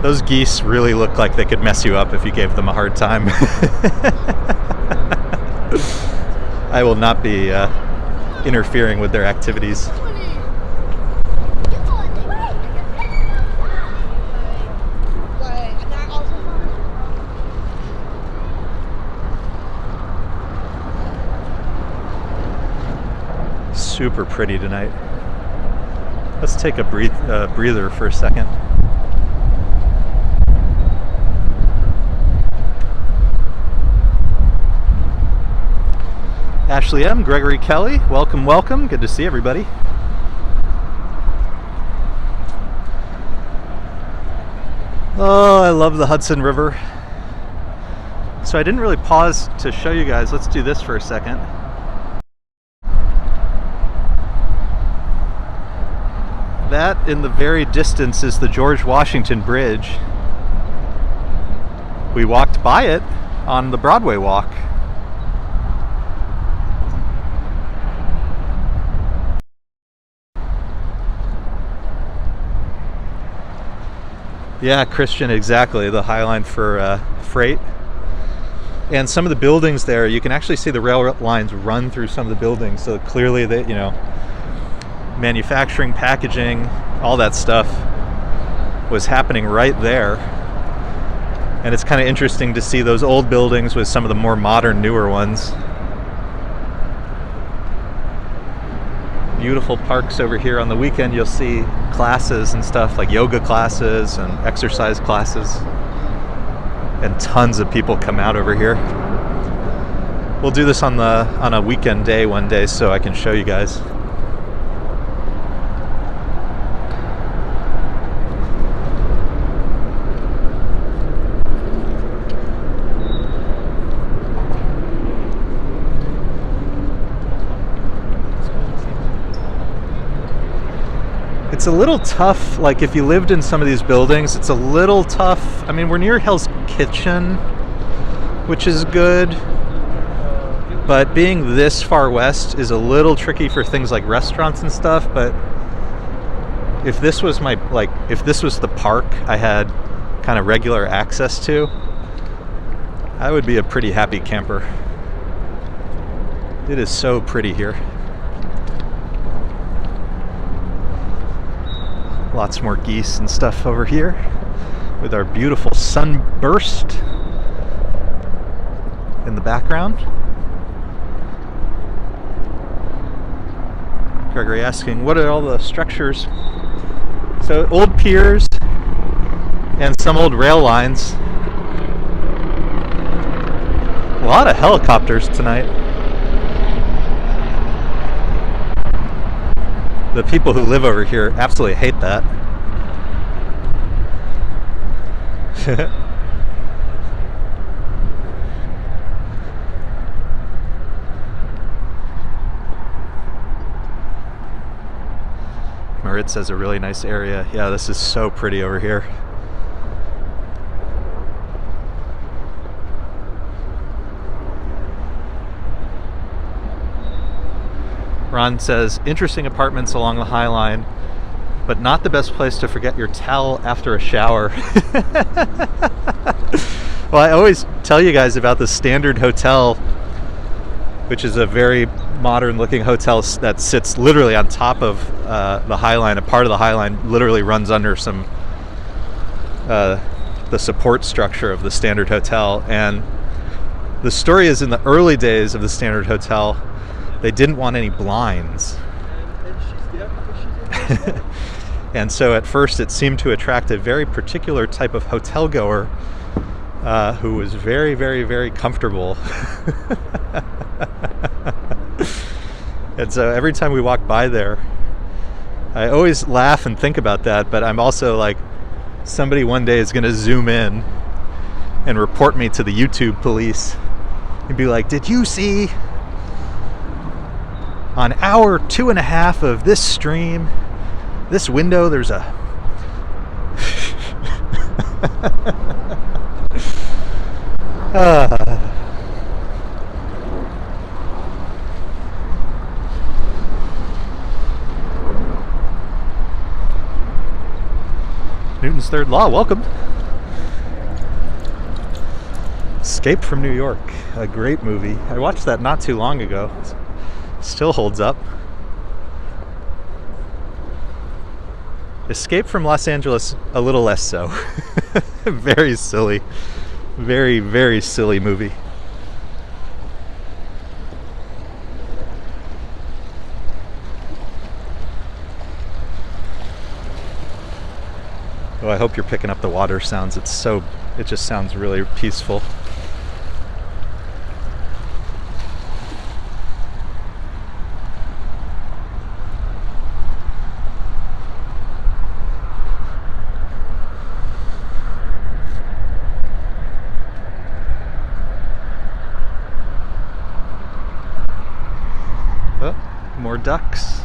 Those geese really look like they could mess you up if you gave them a hard time. I will not be interfering with their activities. Super pretty tonight. Let's take a breather for a second. Ashley M, Gregory Kelly, welcome, welcome. Good to see everybody. Oh, I love the Hudson River. So I didn't really pause to show you guys. Let's do this for a second. That in the very distance is the George Washington Bridge. We walked by it on the Broadway walk. Yeah, Christian, exactly. The High Line for freight. And some of the buildings there, you can actually see the rail lines run through some of the buildings. So clearly that, you know, manufacturing, packaging, all that stuff was happening right there. And it's kind of interesting to see those old buildings with some of the more modern, newer ones. Beautiful parks over here. On the weekend you'll see classes and stuff like yoga classes and exercise classes, and tons of people come out over here. We'll do this on a weekend day one day so I can show you guys. It's a little tough, like if you lived in some of these buildings, it's a little tough. I mean, we're near Hell's Kitchen, which is good, but being this far west is a little tricky for things like restaurants and stuff. But if this was if this was the park I had kind of regular access to, I would be a pretty happy camper. It is so pretty here. Lots more geese and stuff over here. with our beautiful sunburst in the background. Gregory asking, what are all the structures? So old piers and some old rail lines. A lot of helicopters tonight. The people who live over here absolutely hate that. Marit says a really nice area. Yeah, this is so pretty over here. Ron says, interesting apartments along the High Line, but not the best place to forget your towel after a shower. Well, I always tell you guys about the Standard Hotel, which is a very modern looking hotel that sits literally on top of the High Line. A part of the High Line literally runs under some the support structure of the Standard Hotel. And the story is, in the early days of the Standard Hotel, they didn't want any blinds. And so at first it seemed to attract a very particular type of hotel goer who was very, very, very comfortable. And so every time we walk by there, I always laugh and think about that, but I'm also like, somebody one day is going to zoom in and report me to the YouTube police and be like, did you see on hour 2.5 of this stream, this window, there's a Newton's Third Law, welcome. Escape from New York, a great movie. I watched that not too long ago. Still holds up. Escape from Los Angeles, a little less so. Very silly. Very, very silly movie. Oh, I hope you're picking up the water sounds. It just sounds really peaceful. Oh, more ducks.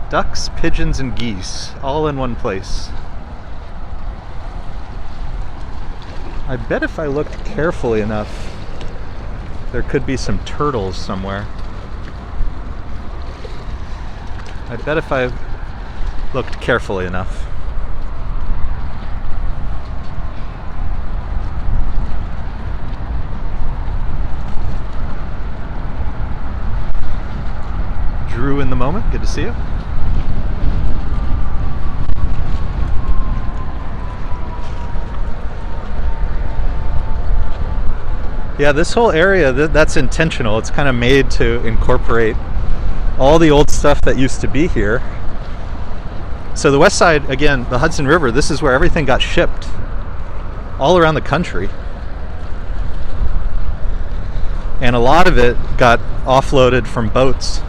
Ducks, pigeons, and geese, all in one place. I bet if I looked carefully enough, there could be some turtles somewhere. I bet if I looked carefully enough. Drew in the moment, good to see you. Yeah, this whole area, that's intentional. It's kind of made to incorporate all the old stuff that used to be here. So the west side, again, the Hudson River, this is where everything got shipped all around the country. And a lot of it got offloaded from boats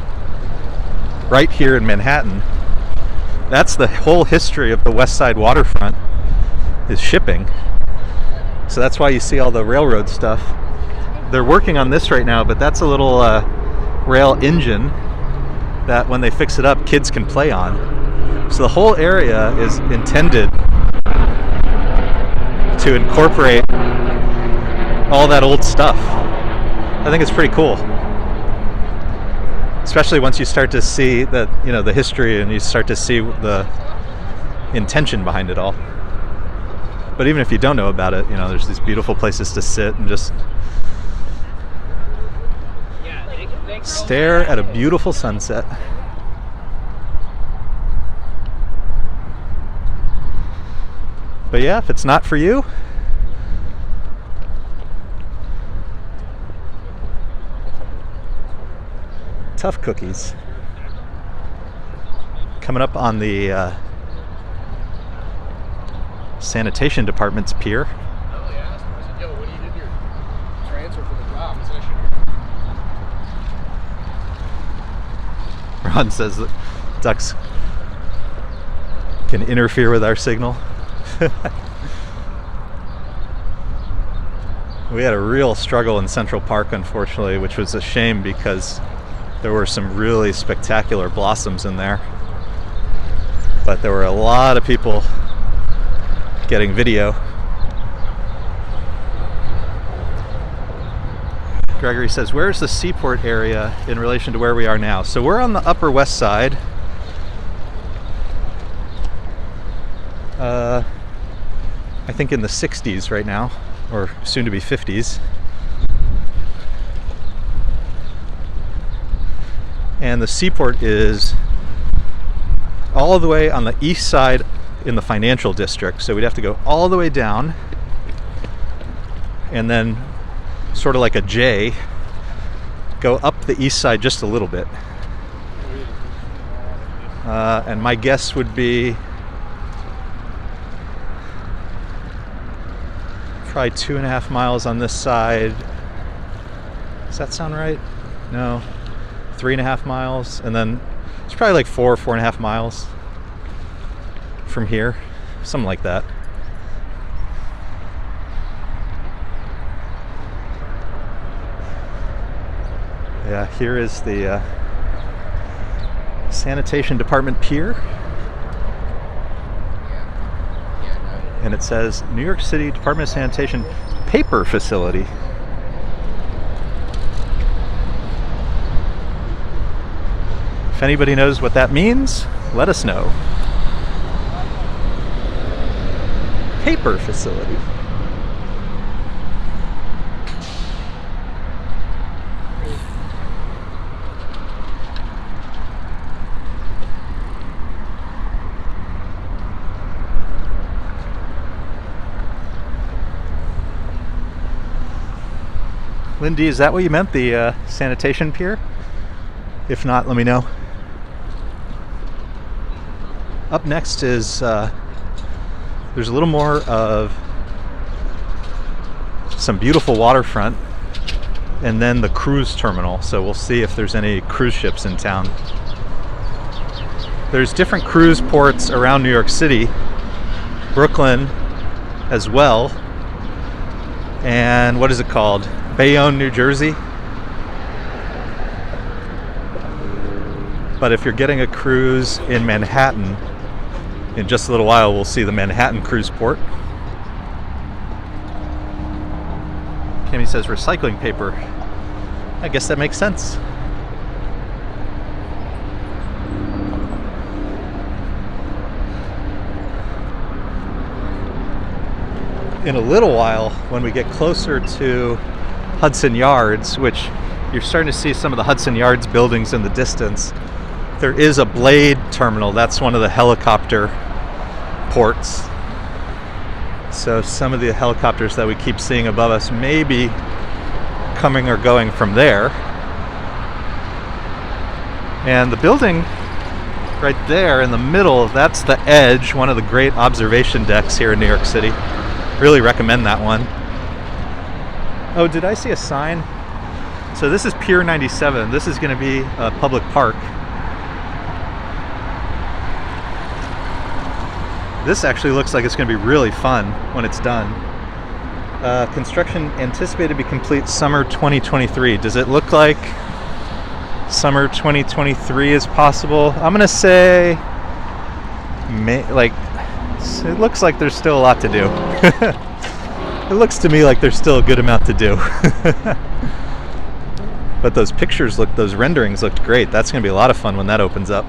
right here in Manhattan. That's the whole history of the west side waterfront, is shipping. So that's why you see all the railroad stuff. They're working on this right now, but that's a little rail engine that when they fix it up, kids can play on. So the whole area is intended to incorporate all that old stuff. I think it's pretty cool. Especially once you start to see that, you know, the history, and you start to see the intention behind it all. But even if you don't know about it, you know, there's these beautiful places to sit and just stare at a beautiful sunset. But yeah, if it's not for you, tough cookies. Coming up on the sanitation department's pier. Oh, yeah. I said, yo, when you did your transfer for the job, I said I should. Ron says that ducks can interfere with our signal. We had a real struggle in Central Park, unfortunately, which was a shame because there were some really spectacular blossoms in there. But there were a lot of people getting video. Gregory says, where's the seaport area in relation to where we are now? So we're on the Upper West Side. I think in the 60s right now, or soon to be 50s. And the seaport is all the way on the east side in the financial district. So we'd have to go all the way down and then sort of like a J, go up the east side just a little bit. And my guess would be probably 2.5 miles on this side. Does that sound right? No. 3.5 miles, and then it's probably like 4.5 miles from here, something like that. Yeah, here is the sanitation department pier, and it says New York City Department of Sanitation paper facility. If anybody knows what that means, let us know. Paper facility. Lindy, is that what you meant, the sanitation pier? If not, let me know. Up next is, there's a little more of some beautiful waterfront and then the cruise terminal. So we'll see if there's any cruise ships in town. There's different cruise ports around New York City, Brooklyn as well, and what is it called? Bayonne, New Jersey. But if you're getting a cruise in Manhattan, in just a little while we'll see the Manhattan cruise port. Kimmy says recycling paper. I guess that makes sense. In a little while, when we get closer to Hudson Yards, which you're starting to see some of the Hudson Yards buildings in the distance, there is a Blade terminal. That's one of the helicopter ports. So some of the helicopters that we keep seeing above us may be coming or going from there. And the building right there in the middle, that's the Edge, one of the great observation decks here in New York City. Really recommend that one. Oh, did I see a sign? So this is Pier 97. This is going to be a public park. This actually looks like it's going to be really fun when it's done. Construction anticipated to be complete summer 2023. Does it look like summer 2023 is possible? I'm going to say, it looks like there's still a lot to do. It looks to me like there's still a good amount to do. But those pictures those renderings looked great. That's going to be a lot of fun when that opens up.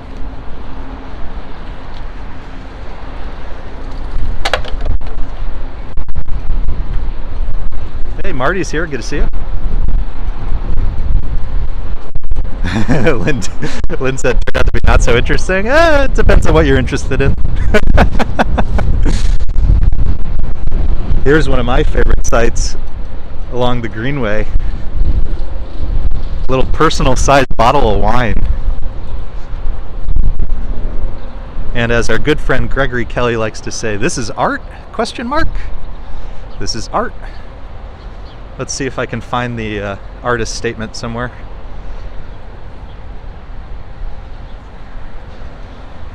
Hey, Marty's here. Good to see you. Lynn said turned out to be not so interesting. It depends on what you're interested in. Here's one of my favorite sites along the Greenway. A little personal sized bottle of wine. And as our good friend Gregory Kelly likes to say, this is art? Question mark? This is art. Let's see if I can find the artist statement somewhere.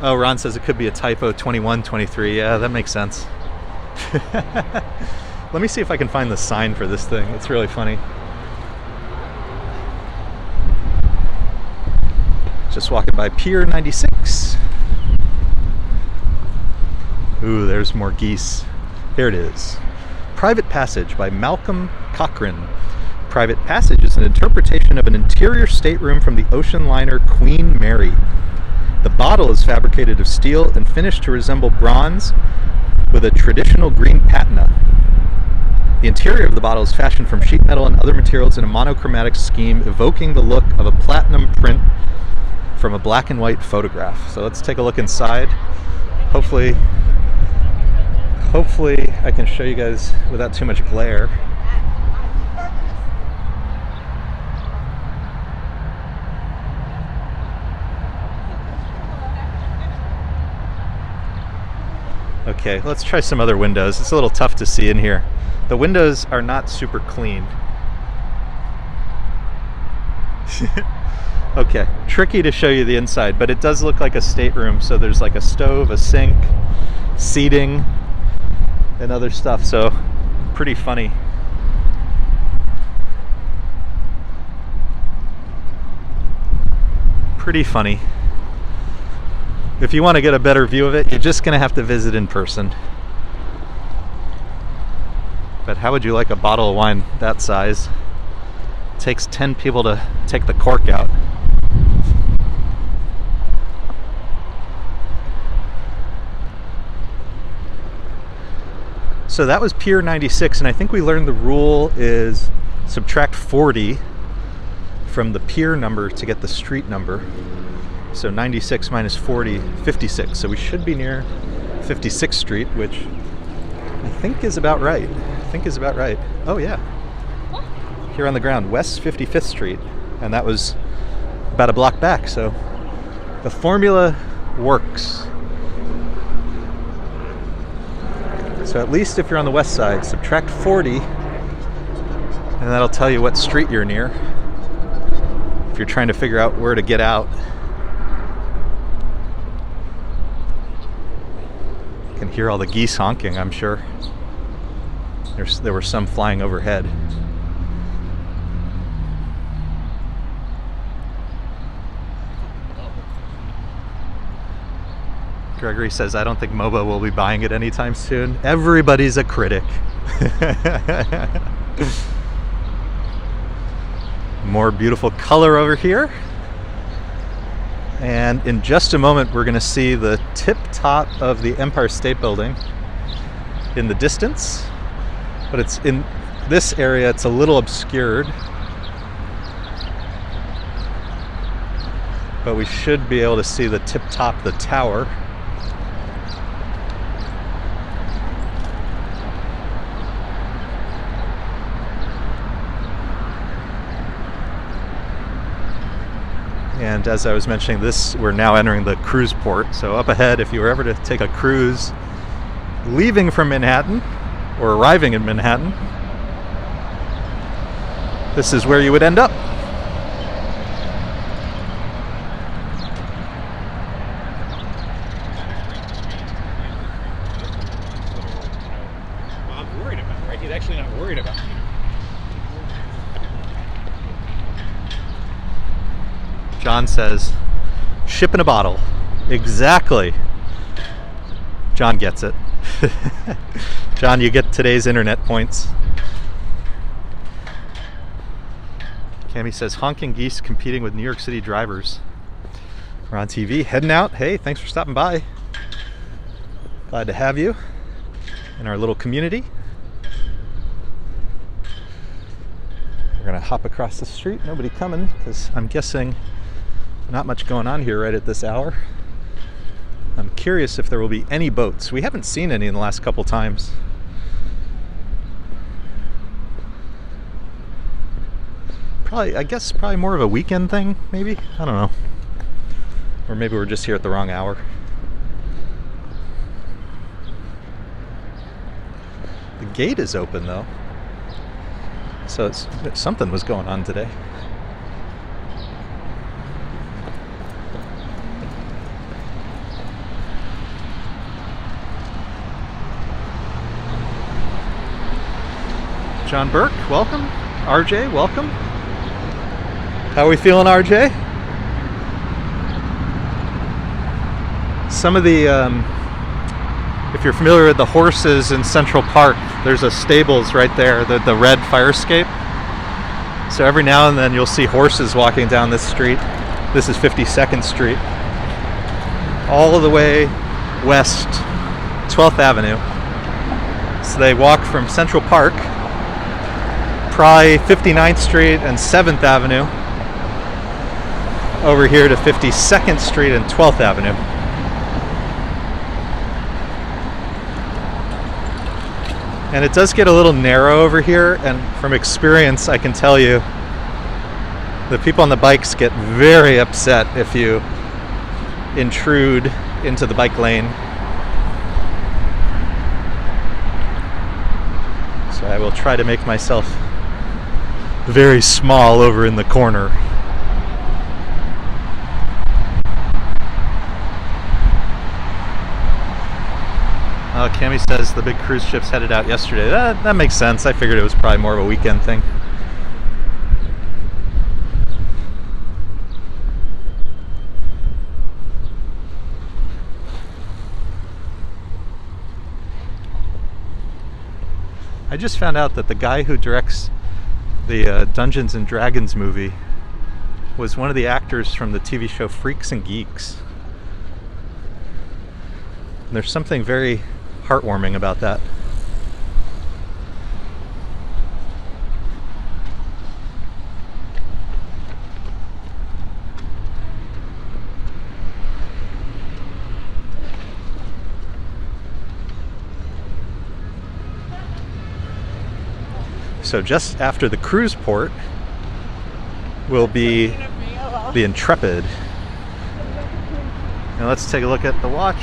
Oh, Ron says it could be a typo, 21, 23. Yeah, that makes sense. Let me see if I can find the sign for this thing. It's really funny. Just walking by Pier 96. Ooh, there's more geese. Here it is. Private Passage by Malcolm Cochrane. Private Passage is an interpretation of an interior stateroom from the ocean liner Queen Mary. The bottle is fabricated of steel and finished to resemble bronze with a traditional green patina. The interior of the bottle is fashioned from sheet metal and other materials in a monochromatic scheme, evoking the look of a platinum print from a black and white photograph. So let's take a look inside. Hopefully I can show you guys without too much glare. Okay, let's try some other windows. It's a little tough to see in here. The windows are not super clean. Okay, tricky to show you the inside, but it does look like a stateroom. So there's like a stove, a sink, seating, and other stuff. So pretty funny. Pretty funny. If you want to get a better view of it, you're just going to have to visit in person. But how would you like a bottle of wine that size? It takes 10 people to take the cork out. So that was Pier 96, and I think we learned the rule is subtract 40 from the pier number to get the street number. So 96 minus 40, 56. So we should be near 56th Street, which I think is about right. Oh yeah. Here on the ground, West 55th Street. And that was about a block back. So the formula works. So at least if you're on the west side, subtract 40, and that'll tell you what street you're near. If you're trying to figure out where to get out. You can hear all the geese honking, I'm sure. There were some flying overhead. Gregory says, I don't think MOBA will be buying it anytime soon. Everybody's a critic. More beautiful color over here. And in just a moment, we're going to see the tip top of the Empire State Building in the distance. But it's in this area, it's a little obscured. But we should be able to see the tip top of the tower. And as I was mentioning, we're now entering the cruise port. So up ahead, if you were ever to take a cruise leaving from Manhattan or arriving in Manhattan, this is where you would end up. Well, I'm worried about it, right? He's actually not worried about me. John says, ship in a bottle. Exactly. John gets it. John, you get today's internet points. Cami says, honking geese competing with New York City drivers. We're on TV, heading out. Hey, thanks for stopping by. Glad to have you in our little community. We're gonna hop across the street. Nobody coming, because I'm guessing not much going on here right at this hour. I'm curious if there will be any boats. We haven't seen any in the last couple times. I guess probably more of a weekend thing, maybe? I don't know. Or maybe we're just here at the wrong hour. The gate is open though. So something was going on today. John Burke, welcome. RJ, welcome. How are we feeling, RJ? Some of the, if you're familiar with the horses in Central Park, there's a stables right there, the red fire escape. So every now and then you'll see horses walking down this street. This is 52nd Street. All the way west, 12th Avenue. So they walk from Central Park, probably 59th Street and 7th Avenue, over here to 52nd Street and 12th Avenue. And it does get a little narrow over here, and from experience I can tell you the people on the bikes get very upset if you intrude into the bike lane. So I will try to make myself very small over in the corner. Cami says the big cruise ships headed out yesterday. That makes sense. I figured it was probably more of a weekend thing. I just found out that the guy who directs the Dungeons and Dragons movie was one of the actors from the TV show Freaks and Geeks. And there's something very heartwarming about that. So just after the cruise port will be the Intrepid. Now let's take a look at the watch.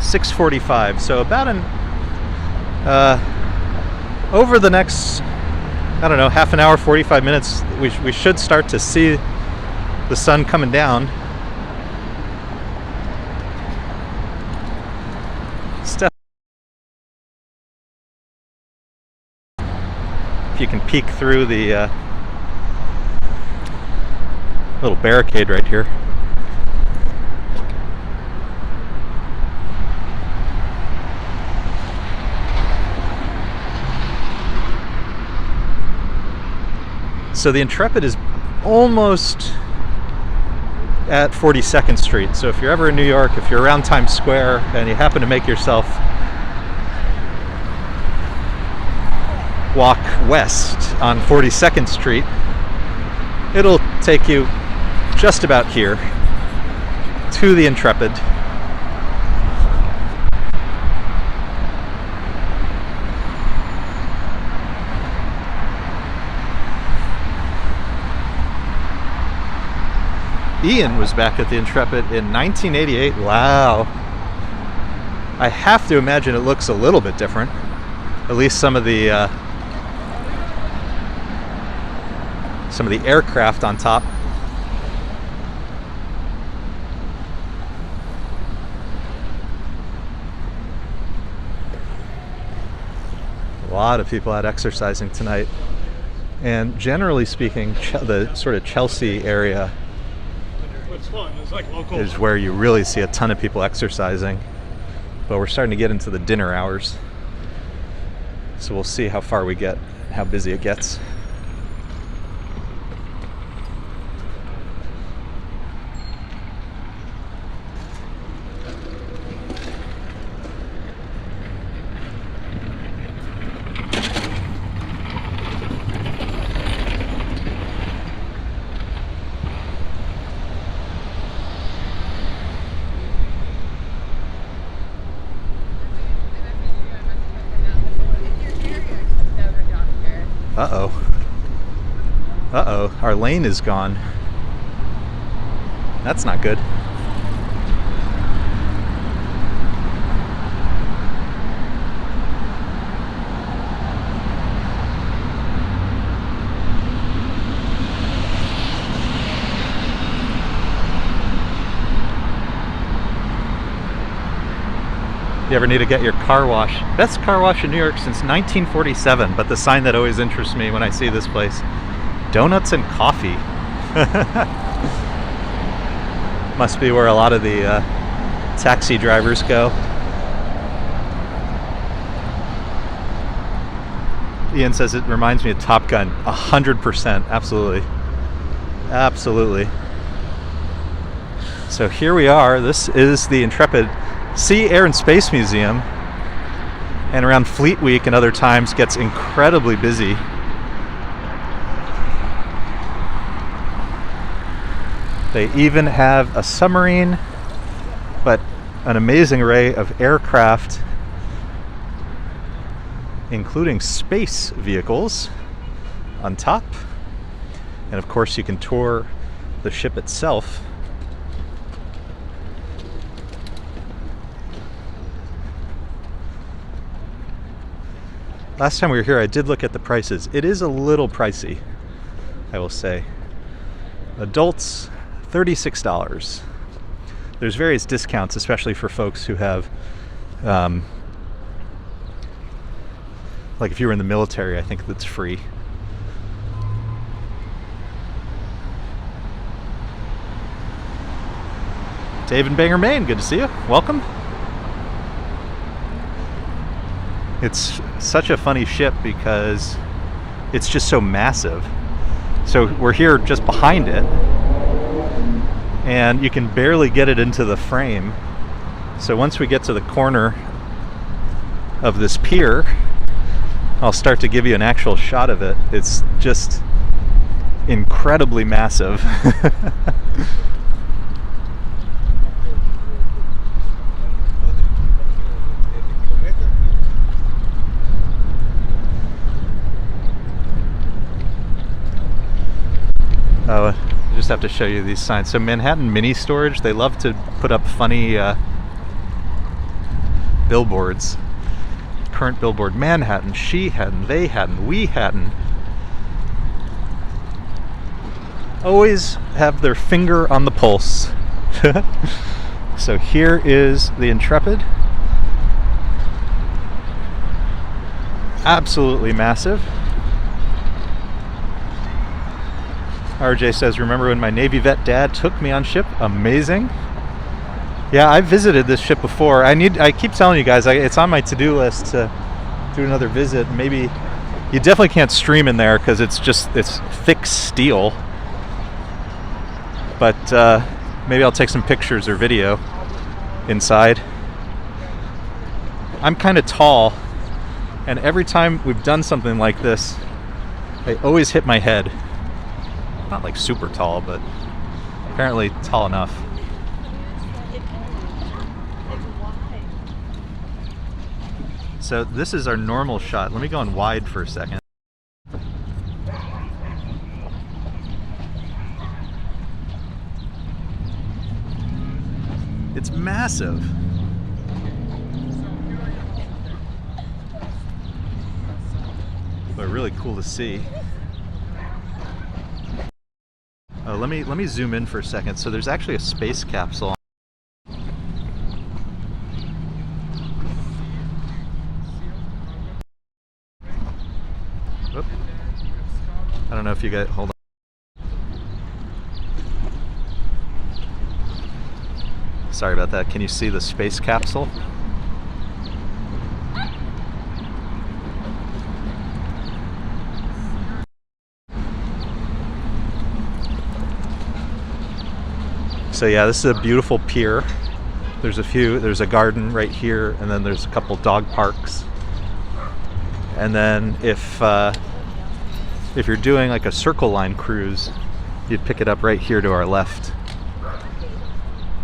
6:45. So about over the next, I don't know, half an hour, 45 minutes, we should start to see the sun coming down. If you can peek through the little barricade right here. So the Intrepid is almost at 42nd Street. So if you're ever in New York, if you're around Times Square and you happen to make yourself walk west on 42nd Street, it'll take you just about here to the Intrepid. Ian was back at the Intrepid in 1988. Wow. I have to imagine it looks a little bit different. At least some of the aircraft on top. A lot of people out exercising tonight. And generally speaking, the sort of Chelsea area is where you really see a ton of people exercising. But we're starting to get into the dinner hours. So we'll see how far we get, how busy it gets. Uh-oh. Uh-oh. our lane is gone. That's not good. You ever need to get your car wash? Best car wash in New York since 1947, but the sign that always interests me when I see this place, donuts and coffee. Must be where a lot of the taxi drivers go. Ian says it reminds me of Top Gun. 100%, absolutely. Absolutely. So here we are. This is the Intrepid Sea, Air, and Space Museum, and around Fleet Week and other times gets incredibly busy. They even have a submarine, but an amazing array of aircraft, including space vehicles on top. And of course you can tour the ship itself. Last time we were here, I did look at the prices. It is a little pricey, I will say. Adults, $36. There's various discounts, especially for folks who have, like if you were in the military, I think that's free. Dave in Bangor, Maine, good to see you. Welcome. It's such a funny ship because it's just so massive. So we're here just behind it, and you can barely get it into the frame. So once we get to the corner of this pier, I'll start to give you an actual shot of it. It's just incredibly massive. Oh, I just have to show you these signs. So Manhattan Mini Storage, they love to put up funny billboards. Current billboard, Manhattan, she hadn't, they hadn't, we hadn't. Always have their finger on the pulse. So here is the Intrepid. Absolutely massive. RJ says, remember when my Navy vet dad took me on ship? Amazing. Yeah, I've visited this ship before. I keep telling you guys, it's on my to-do list to do another visit. Maybe you definitely can't stream in there because it's thick steel. But maybe I'll take some pictures or video inside. I'm kind of tall, and every time we've done something like this, I always hit my head. Not like super tall, but apparently tall enough. So this is our normal shot. Let me go on wide for a second. It's massive. But really cool to see. Oh, let me zoom in for a second. So there's actually a space capsule. Oop. I don't know if you guys, hold on. Sorry about that. Can you see the space capsule? So yeah, this is a beautiful pier. There's a garden right here, and then there's a couple dog parks. And then if you're doing like a Circle Line cruise, you'd pick it up right here to our left.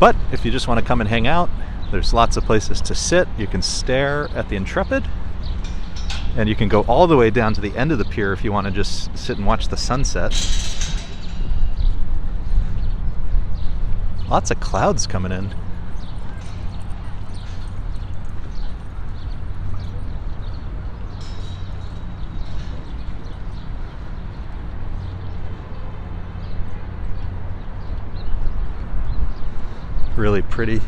But if you just want to come and hang out, there's lots of places to sit. You can stare at the Intrepid, and you can go all the way down to the end of the pier if you want to just sit and watch the sunset. Lots of clouds coming in. Really pretty.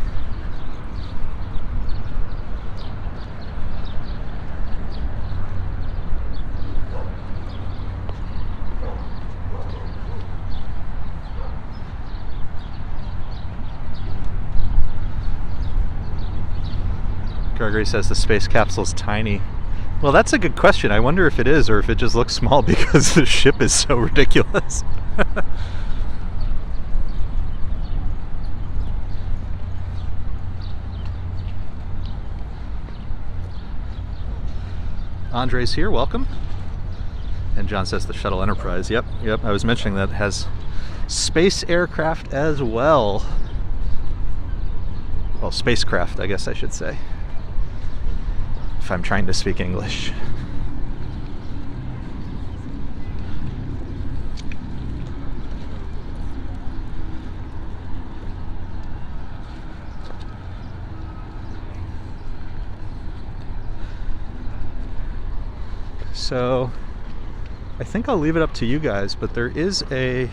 Gregory says the space capsule's tiny. Well, that's a good question. I wonder if it is, or if it just looks small because the ship is so ridiculous. Andre's here, welcome. And John says the Shuttle Enterprise. Yep, I was mentioning that it has space aircraft as well. Well, spacecraft, I guess I should say, if I'm trying to speak English. So I think I'll leave it up to you guys, but there is a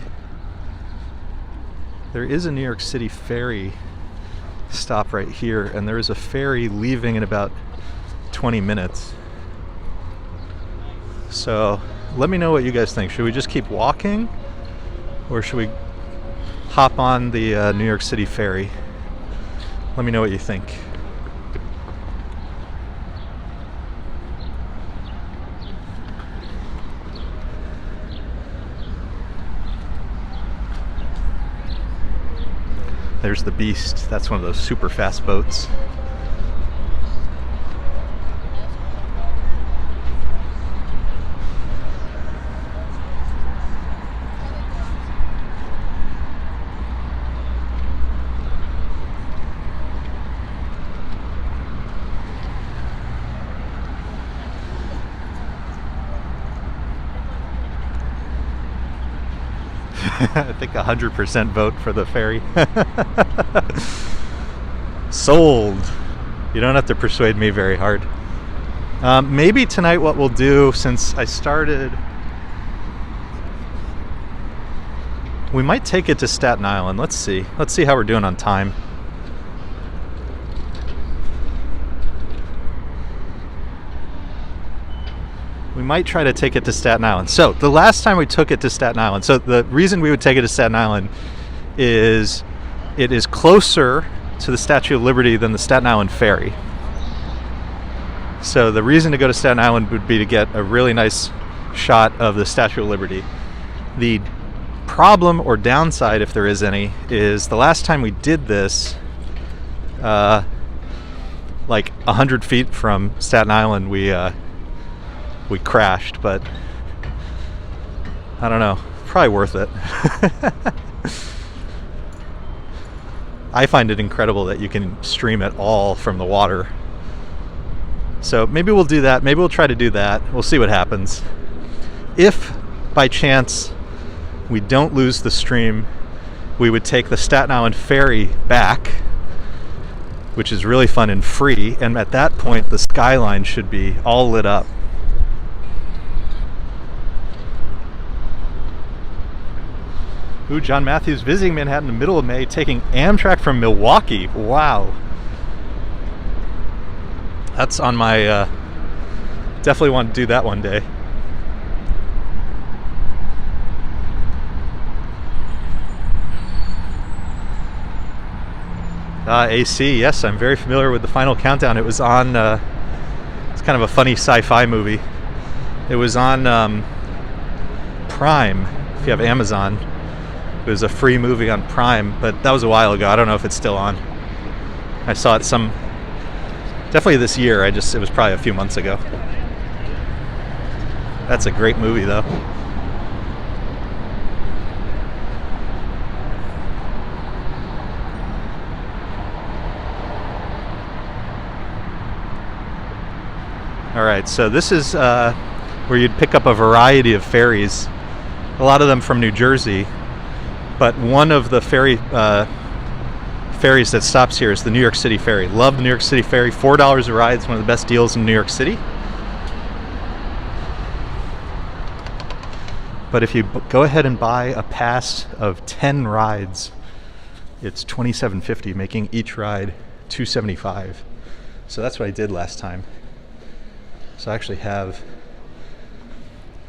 New York City ferry stop right here, and there is a ferry leaving in about 20 minutes. So let me know what you guys think. Should we just keep walking, or should we hop on the New York City ferry? Let me know what you think. There's the Beast. That's one of those super fast boats. I think 100% vote for the ferry. Sold. You don't have to persuade me very hard. Maybe tonight what we'll do, since I started, we might take it to Staten Island. Let's see how we're doing on time. We might try to take it to Staten Island. So the last time we took it to Staten Island, so the reason we would take it to Staten Island is it is closer to the Statue of Liberty than the Staten Island Ferry. So the reason to go to Staten Island would be to get a really nice shot of the Statue of Liberty. The problem or downside, if there is any, is the last time we did this, like 100 feet from Staten Island, we crashed, but I don't know, probably worth it. I find it incredible that you can stream it all from the water. So maybe we'll do that. Maybe we'll try to do that. We'll see what happens. If by chance we don't lose the stream, we would take the Staten Island ferry back, which is really fun and free, and at that point the Skyline should be all lit up. Ooh, John Matthews visiting Manhattan in the middle of May, taking Amtrak from Milwaukee. Wow. That's on my, definitely want to do that one day. AC, yes, I'm very familiar with The Final Countdown. It was on, it's kind of a funny sci-fi movie. It was on Prime, if you have Amazon. It was a free movie on Prime, but that was a while ago. I don't know if it's still on. I saw it definitely this year. It was probably a few months ago. That's a great movie, though. All right, so this is where you'd pick up a variety of ferries, a lot of them from New Jersey. But one of the ferry ferries that stops here is the New York City Ferry. Love the New York City Ferry. $4 a ride. It's one of the best deals in New York City. But if you go ahead and buy a pass of 10 rides, it's $27.50, making each ride $275. So that's what I did last time. So I actually have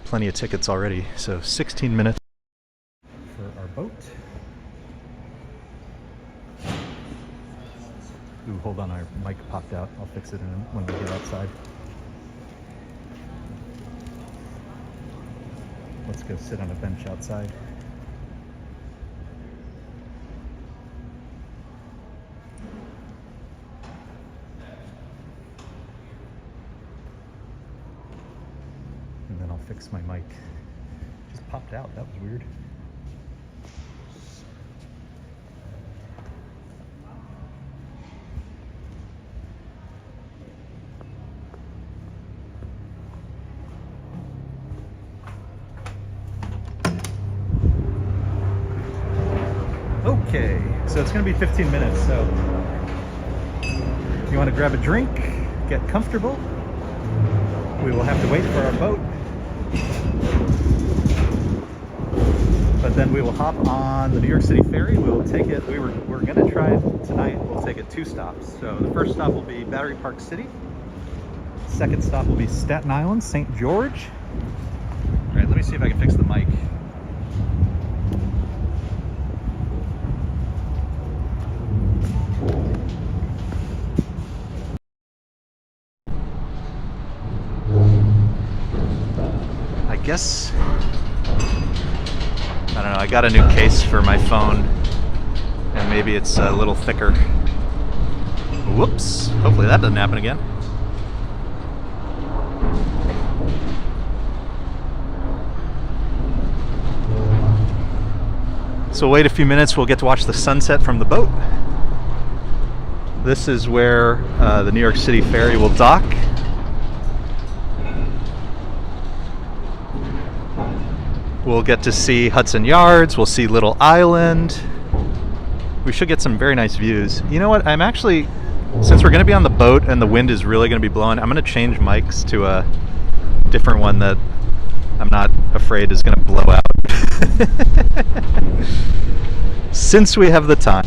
plenty of tickets already. So 16 minutes for our boat. Ooh, hold on, our mic popped out. I'll fix it when we get outside. Let's go sit on a bench outside. And then I'll fix my mic. Just popped out, that was weird. Okay, so it's going to be 15 minutes, so if you want to grab a drink, get comfortable, we will have to wait for our boat, but then we will hop on the New York City Ferry. We will take it, we're going to try it tonight. We'll take it 2 stops. So the first stop will be Battery Park City. Second stop will be Staten Island, St. George. All right, let me see if I can fix the mic. I guess, I don't know, I got a new case for my phone and maybe it's a little thicker. Whoops, hopefully that doesn't happen again. So wait a few minutes, we'll get to watch the sunset from the boat. This is where the New York City Ferry will dock. We'll get to see Hudson Yards, we'll see Little Island. We should get some very nice views. You know what, I'm actually, since we're gonna be on the boat and the wind is really gonna be blowing, I'm gonna change mics to a different one that I'm not afraid is gonna blow out. Since we have the time.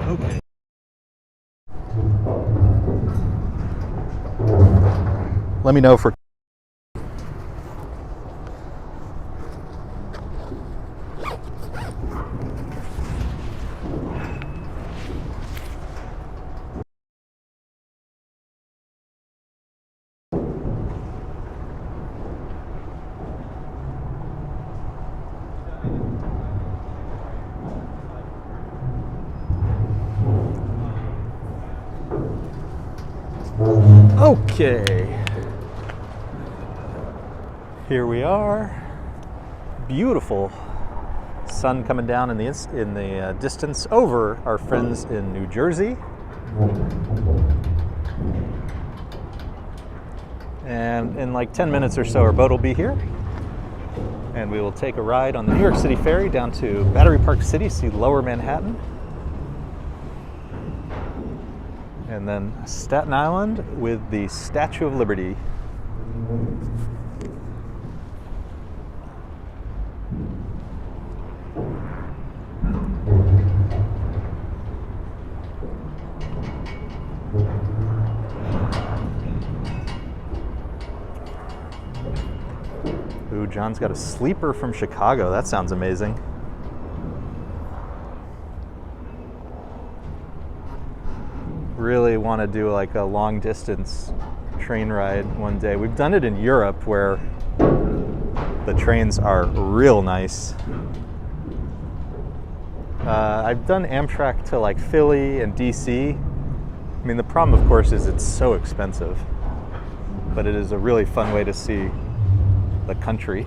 Okay. Let me know if we're okay. Here we are. Beautiful sun coming down in the distance over our friends in New Jersey. And in like 10 minutes or so, our boat will be here. And we will take a ride on the New York City Ferry down to Battery Park City, see Lower Manhattan. And then Staten Island with the Statue of Liberty. Ooh, John's got a sleeper from Chicago. That sounds amazing. Really want to do like a long distance train ride one day. We've done it in Europe where the trains are real nice. I've done Amtrak to like Philly and DC. I mean, the problem, of course, is it's so expensive, but it is a really fun way to see the country.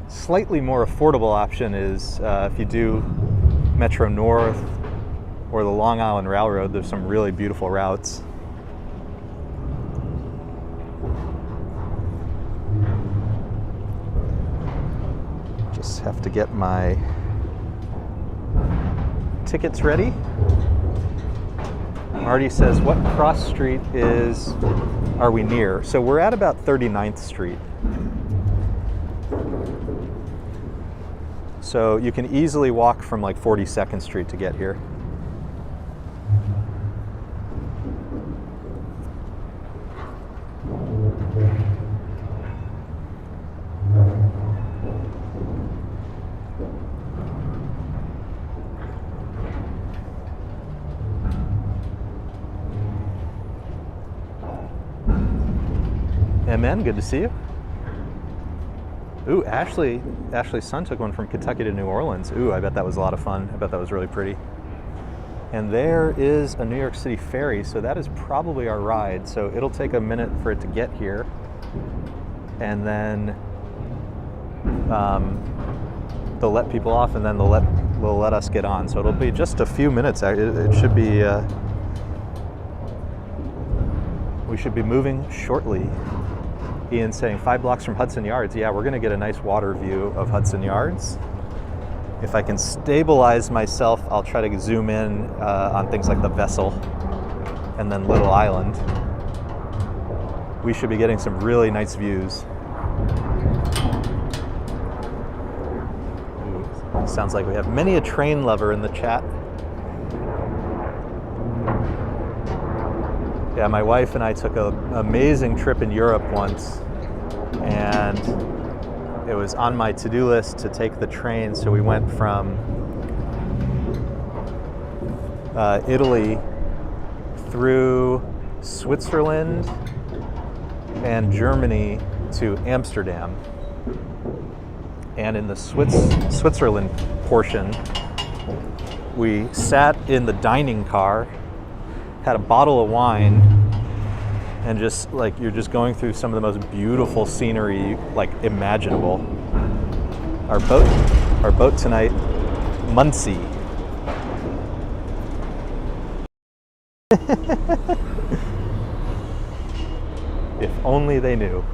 Slightly more affordable option is if you do Metro North or the Long Island Railroad. There's some really beautiful routes. Just have to get my tickets ready. Marty says, what cross street are we near? So we're at about 39th Street. So you can easily walk from like 42nd Street to get here. MN, good to see you. Ooh, Ashley's son took one from Kentucky to New Orleans. Ooh, I bet that was a lot of fun. I bet that was really pretty. And there is a New York City ferry, so that is probably our ride. So it'll take a minute for it to get here. And then they'll let people off, and then they'll let us get on. So it'll be just a few minutes. It should be, we should be moving shortly. Ian's saying 5 blocks from Hudson Yards. Yeah, we're gonna get a nice water view of Hudson Yards. If I can stabilize myself, I'll try to zoom in on things like the Vessel and then Little Island. We should be getting some really nice views. Ooh, sounds like we have many a train lover in the chat. Yeah, my wife and I took an amazing trip in Europe once, and it was on my to-do list to take the train. So we went from Italy through Switzerland and Germany to Amsterdam. And in the Switzerland portion, we sat in the dining car, had a bottle of wine, and just like you're just going through some of the most beautiful scenery like imaginable. Our boat tonight, Muncie. If only they knew.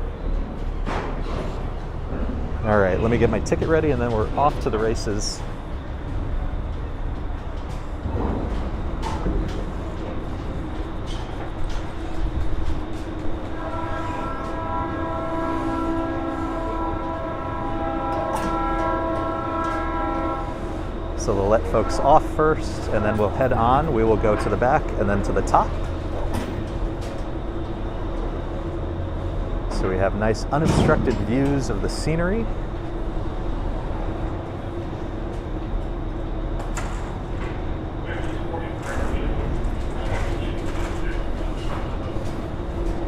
All right, let me get my ticket ready and then we're off to the races. So we'll let folks off first, and then we'll head on. We will go to the back and then to the top. So we have nice unobstructed views of the scenery.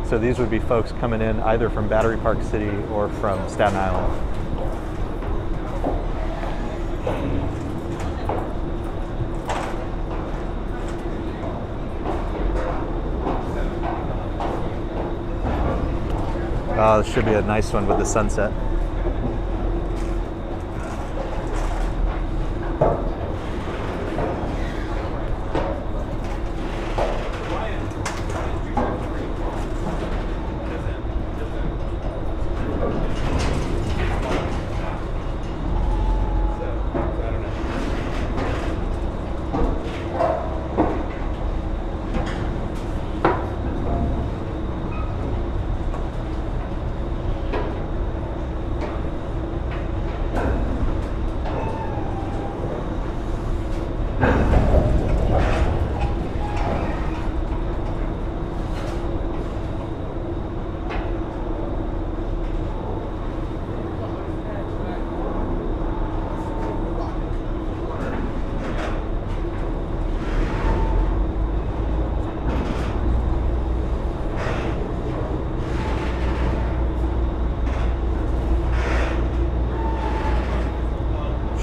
So these would be folks coming in either from Battery Park City or from Staten Island. Oh, this should be a nice one with the sunset.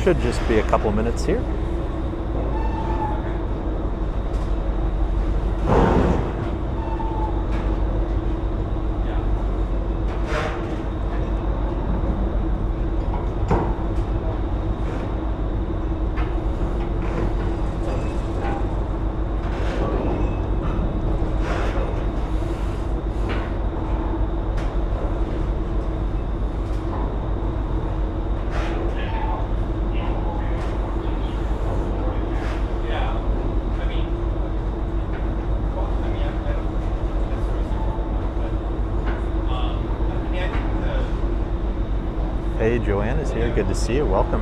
Should just be a couple minutes here. Hey, Joanne is here. Good to see you. Welcome.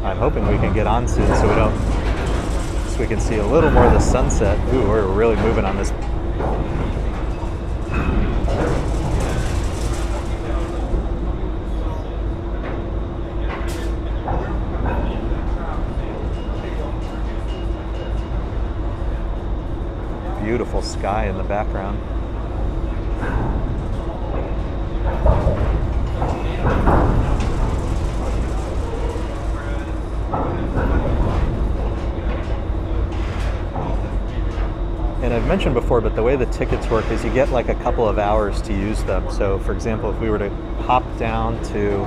I'm hoping we can get on soon so we can see a little more of the sunset. Ooh, we're really moving on this. Beautiful sky in the background. And I've mentioned before, but the way the tickets work is you get like a couple of hours to use them. So for example, if we were to hop down to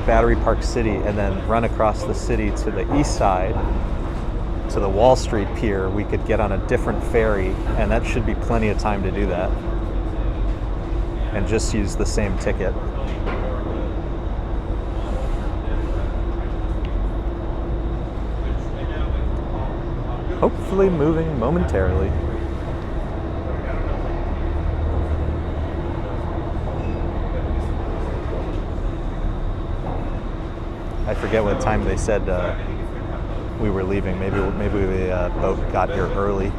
Battery Park City and then run across the city to the east side, to the Wall Street Pier, we could get on a different ferry, and that should be plenty of time to do that, and just use the same ticket. Hopefully moving momentarily. I forget what time they said we were leaving. Maybe the boat got here early.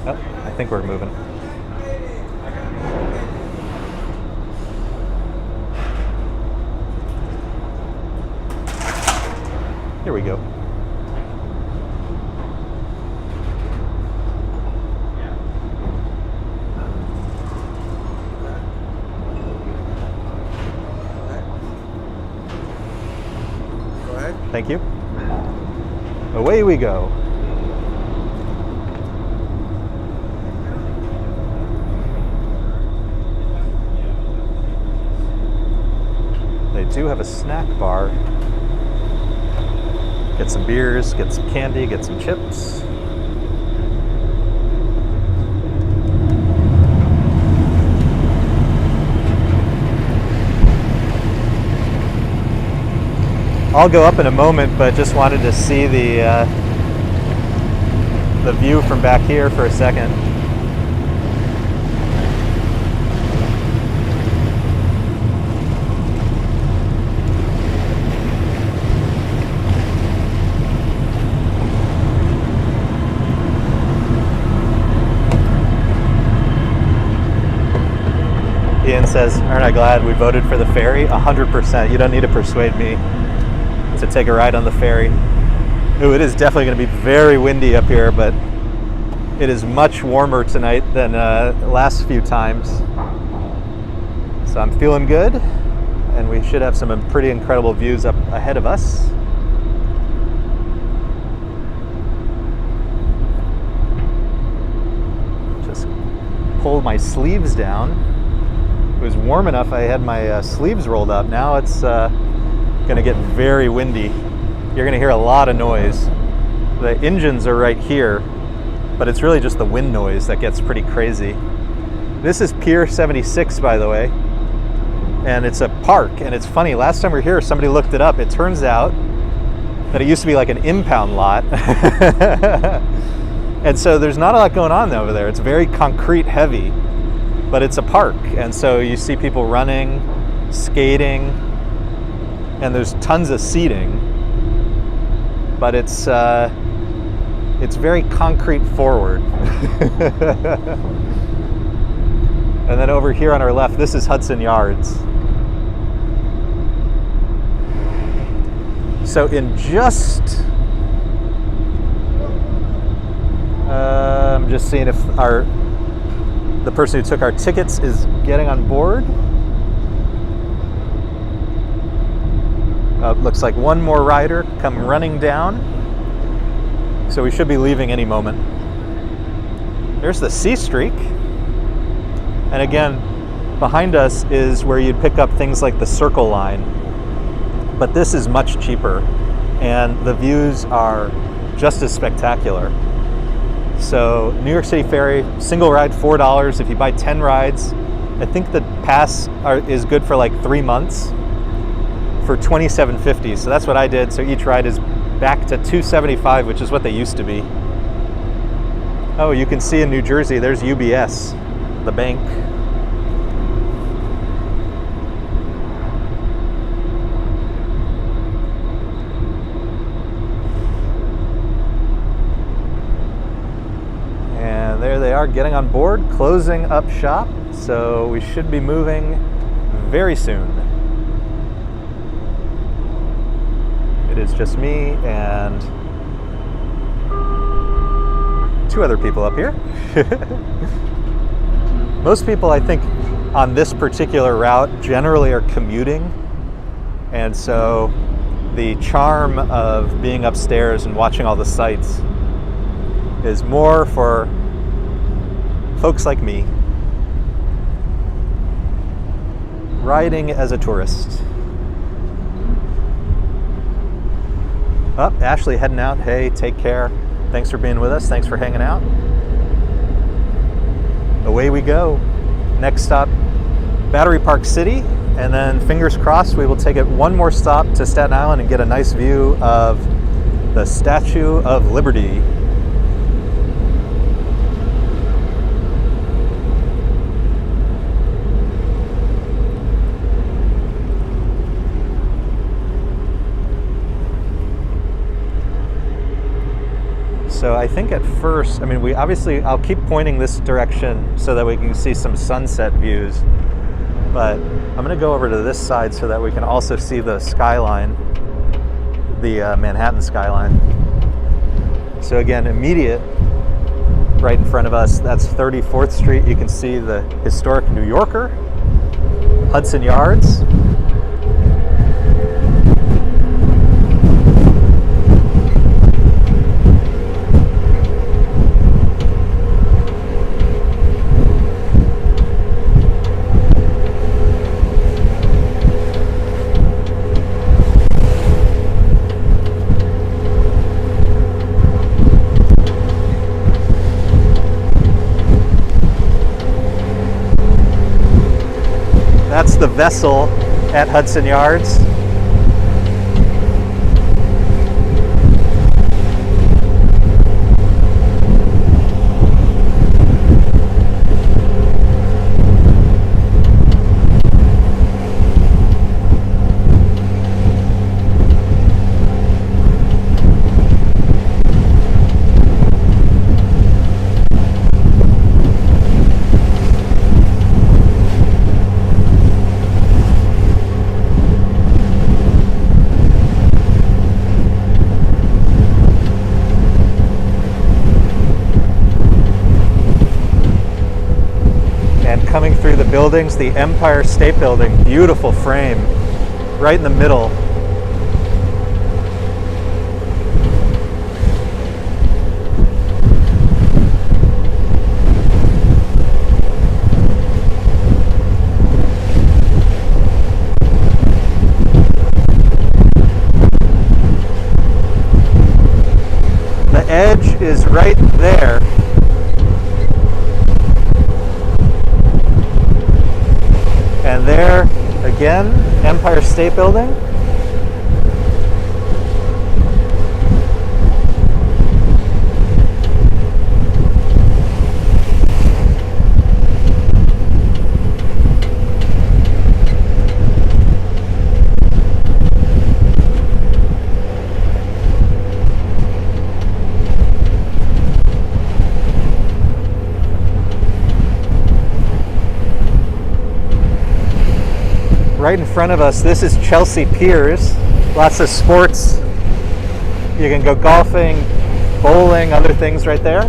Oh, I think we're moving. Here we go. Thank you. Away we go. They do have a snack bar. Get some beers, get some candy, get some chips. I'll go up in a moment, but just wanted to see the view from back here for a second. Ian says, aren't I glad we voted for the ferry? 100%. You don't need to persuade me to take a ride on the ferry. Ooh, it is definitely going to be very windy up here, but it is much warmer tonight than the last few times. So I'm feeling good, and we should have some pretty incredible views up ahead of us. Just pull my sleeves down. It was warm enough I had my sleeves rolled up. Now it's going to get very windy. You're going to hear a lot of noise. The engines are right here, but it's really just the wind noise that gets pretty crazy. This is Pier 76, by the way, and it's a park. And it's funny, last time we were here, somebody looked it up. It turns out that it used to be like an impound lot. And so there's not a lot going on over there. It's very concrete heavy, but it's a park. And so you see people running, skating, and there's tons of seating, but it's very concrete forward. And then over here on our left, this is Hudson Yards. So in just, I'm just seeing if the person who took our tickets is getting on board. Looks like one more rider come running down. So we should be leaving any moment. There's the C Streak. And again, behind us is where you'd pick up things like the Circle Line. But this is much cheaper, and the views are just as spectacular. So New York City Ferry, single ride $4. If you buy 10 rides, I think the pass is good for like 3 months for $27.50. So that's what I did. So each ride is back to $275, which is what they used to be. Oh, you can see in New Jersey, there's UBS, the bank. And there they are getting on board, closing up shop. So we should be moving very soon. It is just me and 2 other people up here. Most people, I think, on this particular route generally are commuting, and so the charm of being upstairs and watching all the sights is more for folks like me, riding as a tourist. Oh, Ashley heading out. Hey, take care. Thanks for being with us. Thanks for hanging out. Away we go. Next stop, Battery Park City, and then fingers crossed we will take it one more stop to Staten Island and get a nice view of the Statue of Liberty. So I think at first, I mean, I'll keep pointing this direction so that we can see some sunset views, but I'm gonna go over to this side so that we can also see the skyline, the Manhattan skyline. So again, immediate right in front of us, that's 34th Street. You can see the historic New Yorker, Hudson Yards. That's the vessel at Hudson Yards. Coming through the buildings, the Empire State Building, beautiful frame, right in the middle. The edge is right there. And there, again, Empire State Building. Right in front of us, this is Chelsea Piers. Lots of sports. You can go golfing, bowling, other things right there.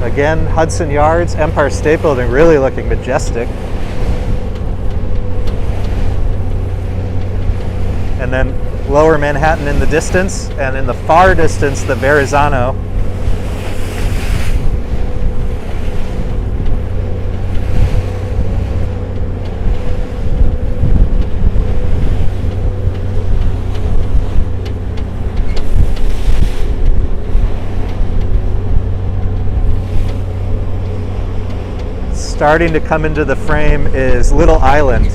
Again, Hudson Yards, Empire State Building, really looking majestic. And then Lower Manhattan in the distance, and in the far distance, the Verrazano. Starting to come into the frame is Little Island.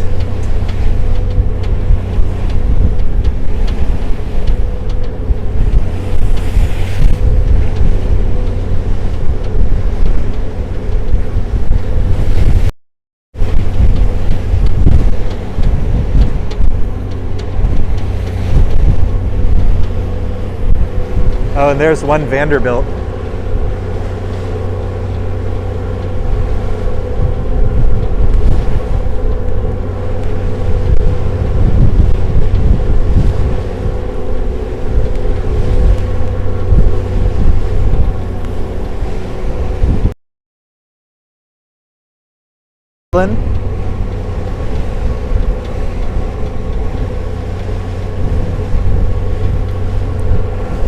Oh, and there's one Vanderbilt.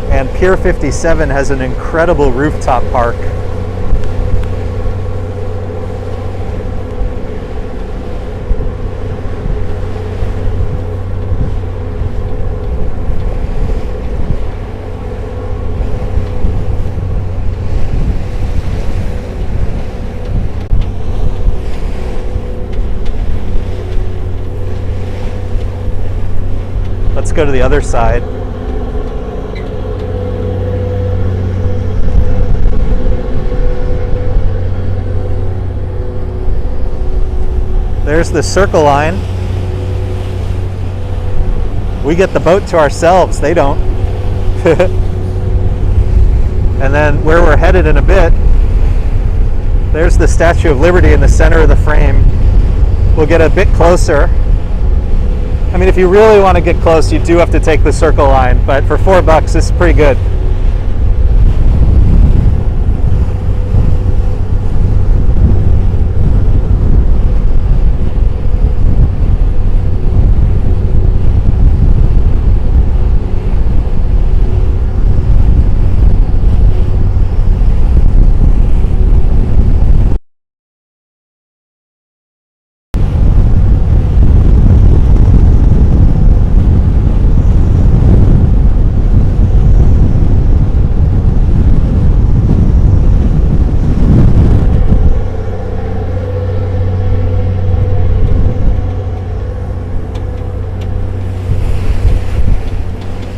And Pier 57 has an incredible rooftop park. Let's go to the other side. There's the Circle Line. We get the boat to ourselves, they don't. And then where we're headed in a bit, there's the Statue of Liberty in the center of the frame. We'll get a bit closer. I mean, if you really want to get close, you do have to take the Circle Line, but for $4, this is pretty good.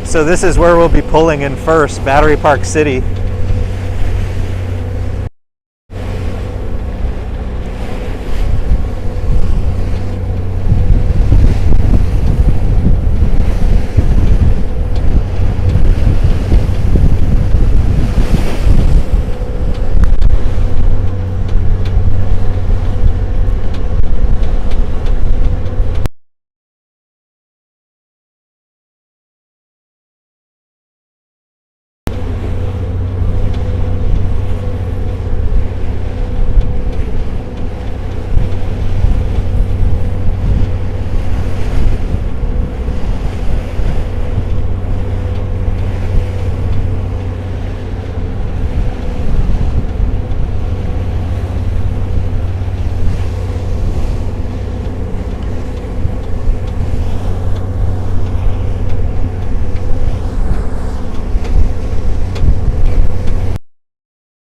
So this is where we'll be pulling in first, Battery Park City.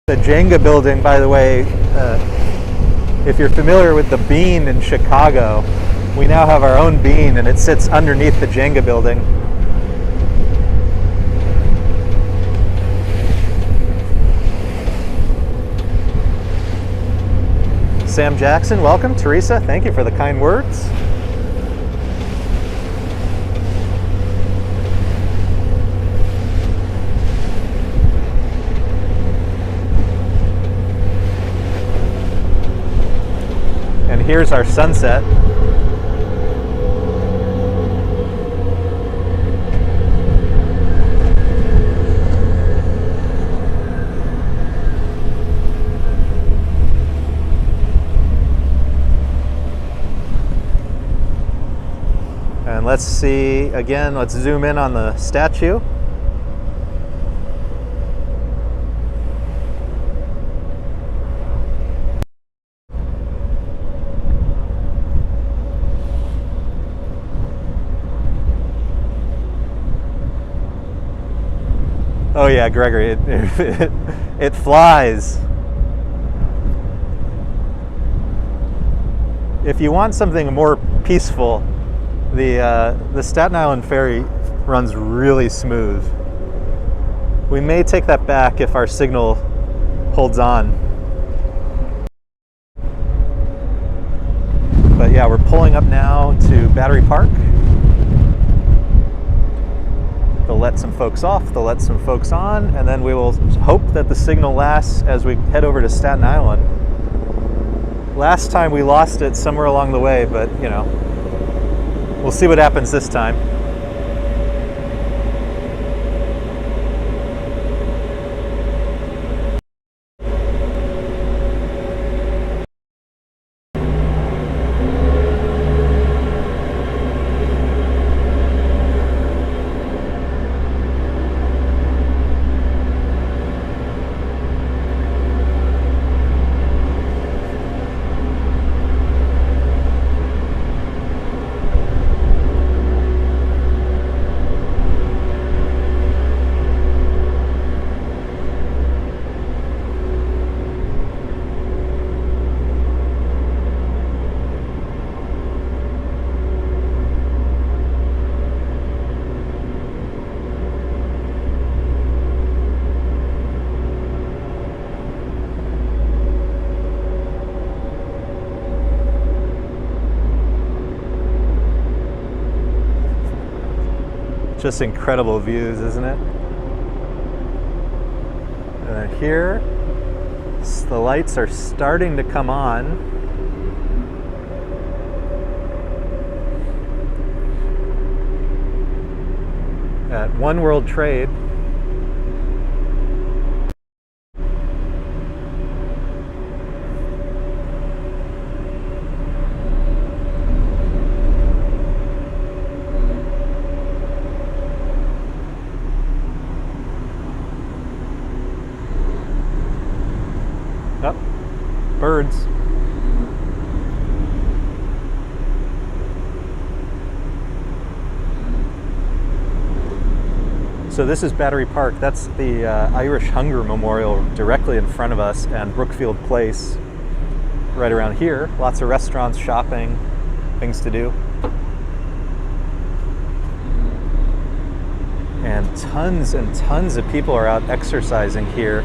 The Jenga building, by the way, if you're familiar with the Bean in Chicago, we now have our own Bean and it sits underneath the Jenga building. Sam Jackson, welcome. Teresa, thank you for the kind words. And here's our sunset. And let's see, again, let's zoom in on the statue. Oh yeah, Gregory, it flies. If you want something more peaceful, the Staten Island Ferry runs really smooth. We may take that back if our signal holds on. But yeah, we're pulling up now to Battery Park. They'll let some folks off, they'll let some folks on, and then we will hope that the signal lasts as we head over to Staten Island. Last time we lost it somewhere along the way, but you know, we'll see what happens this time. Just incredible views, isn't it? And then here, the lights are starting to come on. At One World Trade. Birds. So this is Battery Park. That's the Irish Hunger Memorial directly in front of us, and Brookfield Place right around here. Lots of restaurants, shopping, things to do. And tons of people are out exercising here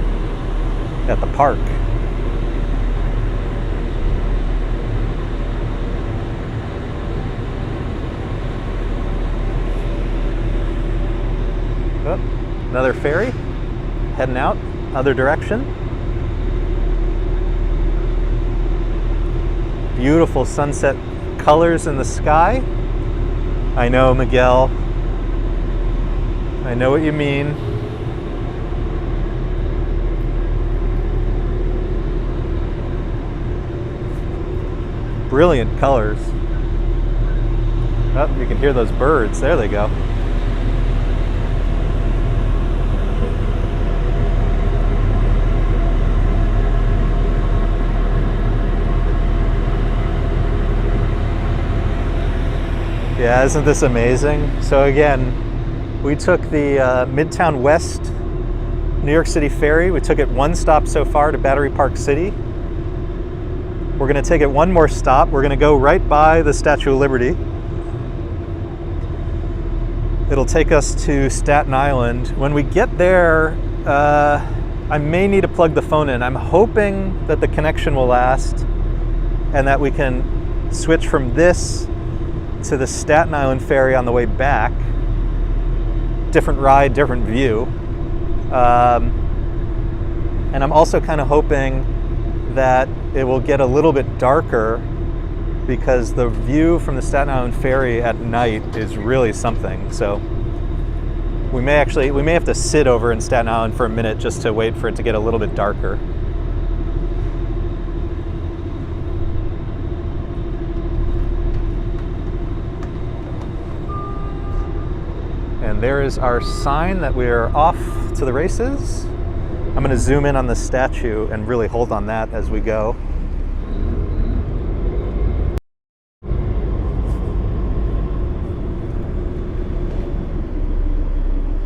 at the park. Oh, another ferry heading out, other direction. Beautiful sunset colors in the sky. I know, Miguel. I know what you mean. Brilliant colors. Oh, you can hear those birds. There they go. Yeah, isn't this amazing? So again, we took the Midtown West New York City ferry. We took it one stop so far to Battery Park City. We're going to take it one more stop. We're going to go right by the Statue of Liberty. It'll take us to Staten Island. When we get there, I may need to plug the phone in. I'm hoping that the connection will last and that we can switch from this to the Staten Island ferry on the way back. Different ride, different view. And I'm also kind of hoping that it will get a little bit darker because the view from the Staten Island ferry at night is really something. So we may have to sit over in Staten Island for a minute just to wait for it to get a little bit darker. there is our sign that we are off to the races. I'm going to zoom in on the statue and really hold on that as we go.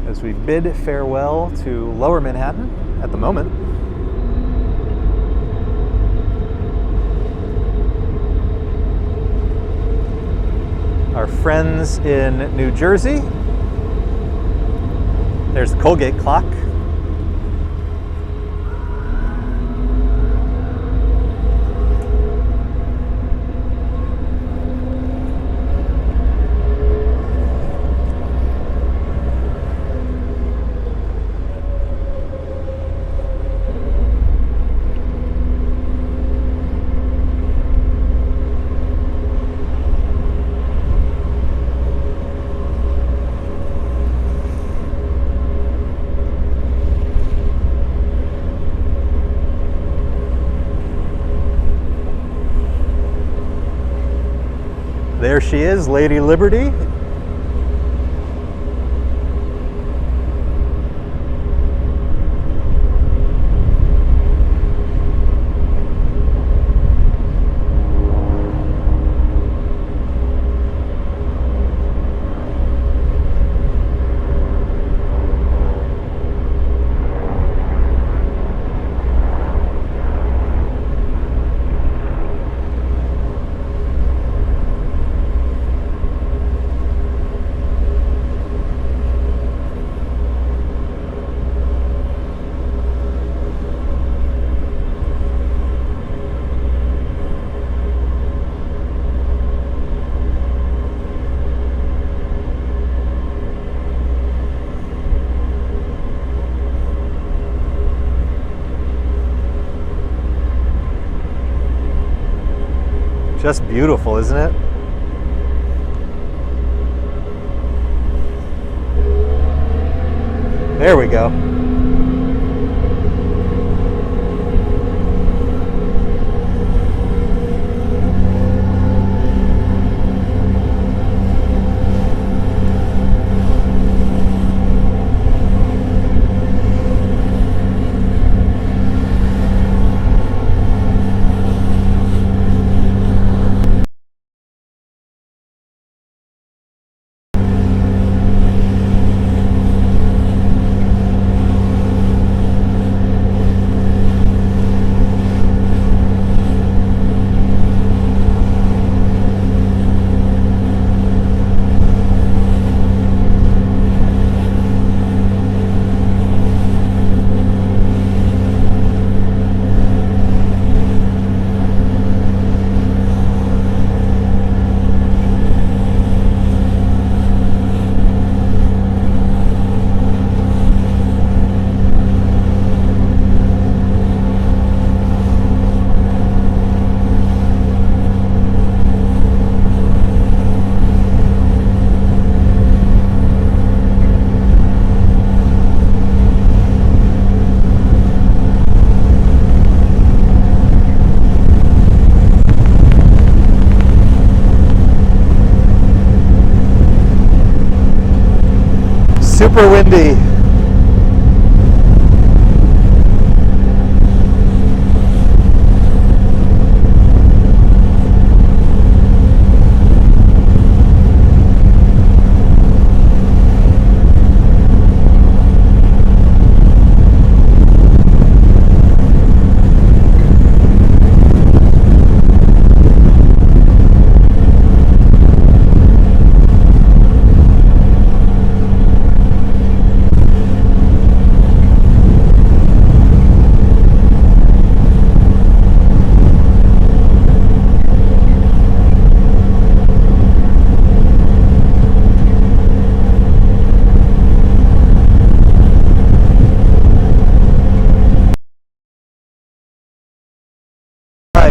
As we bid farewell to Lower Manhattan at the moment. Our friends in New Jersey. There's the Colgate clock. There she is, Lady Liberty. Just beautiful, isn't it? There we go. Super windy.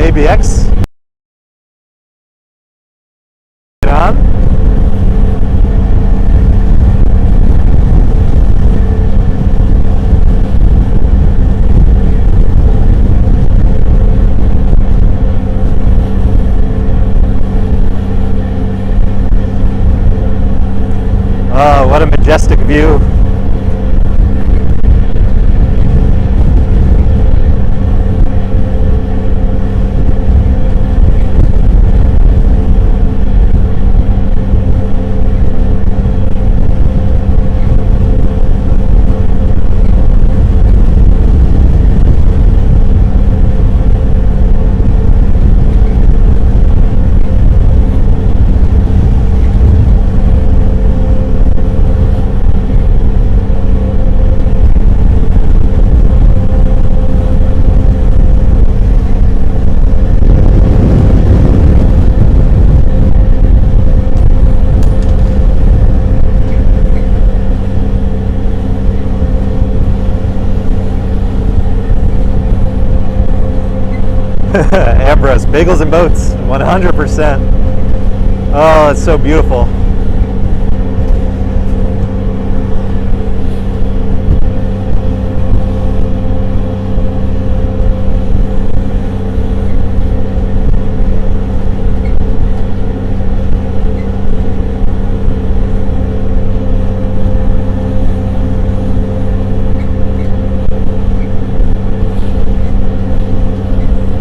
ABX. Get on. Oh, what a majestic view. Ambrose, bagels and boats, 100%. Oh, it's so beautiful.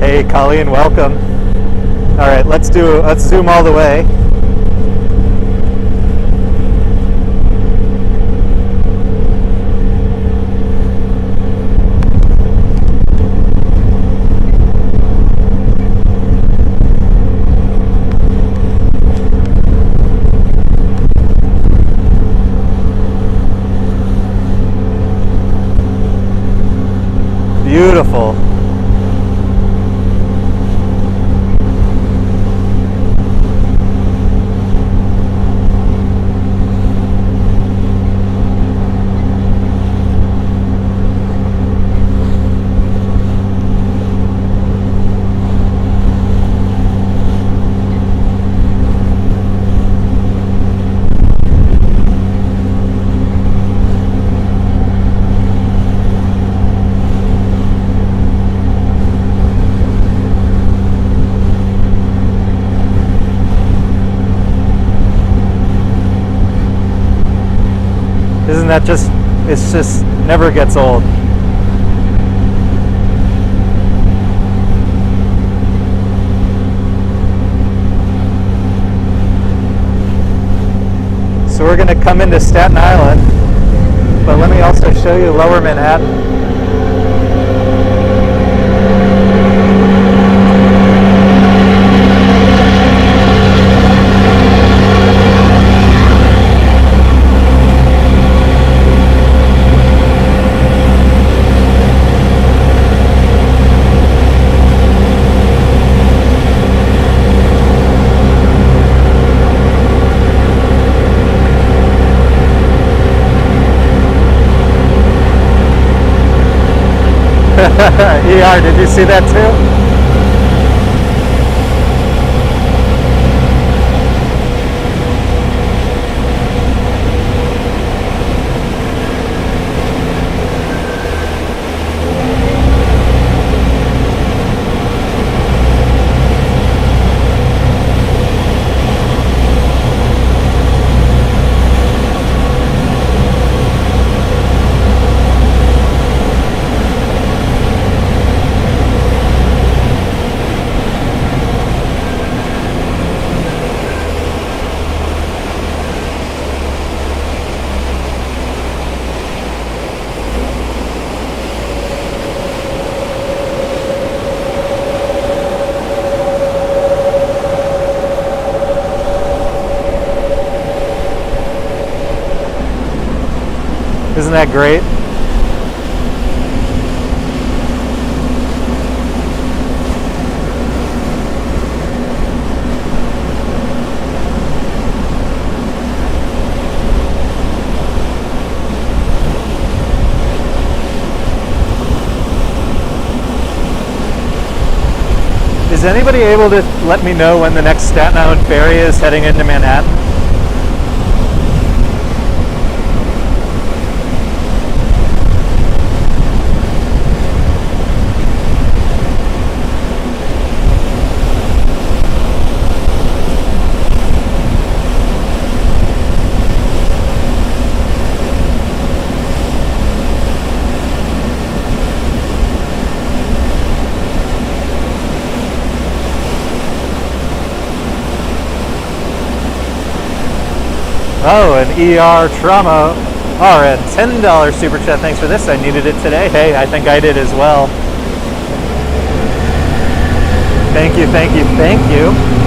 Hey Colleen, welcome. All right, let's zoom all the way. Beautiful. Isn't that just, it's just never gets old. So we're going to come into Staten Island, but let me also show you Lower Manhattan. ER, did you see that too? Isn't that great? Is anybody able to let me know when the next Staten Island ferry is heading into Manhattan? Oh, an ER trauma RN, $10 super chat. Thanks for this. I needed it today. Hey, I think I did as well. Thank you, thank you, thank you.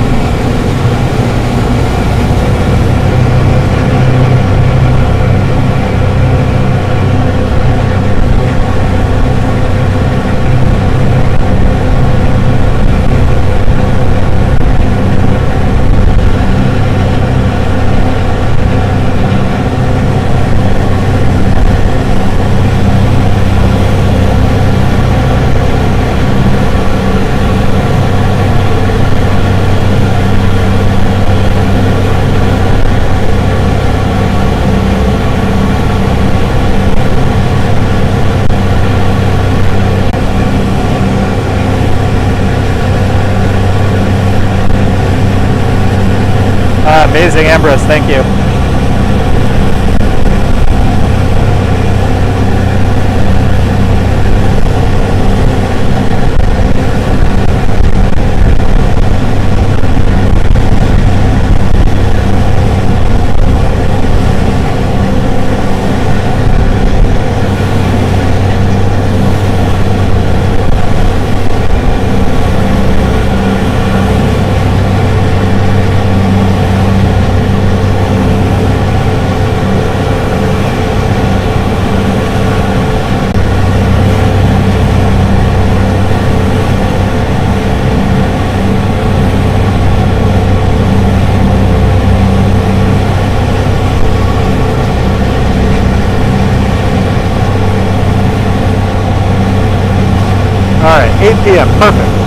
Amazing, Ambrose, thank you. All right, 8 p.m., perfect.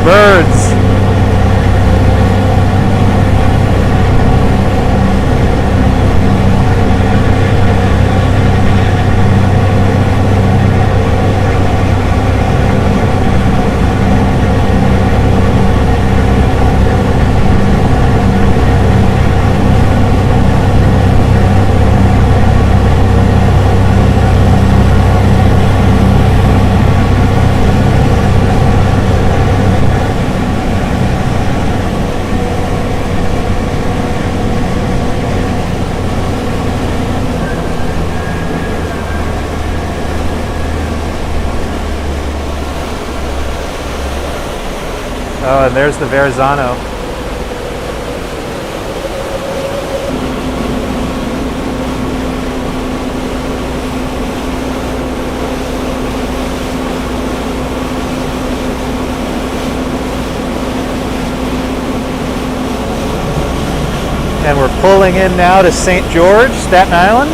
birds. Oh, and there's the Verrazano. And we're pulling in now to St. George, Staten Island.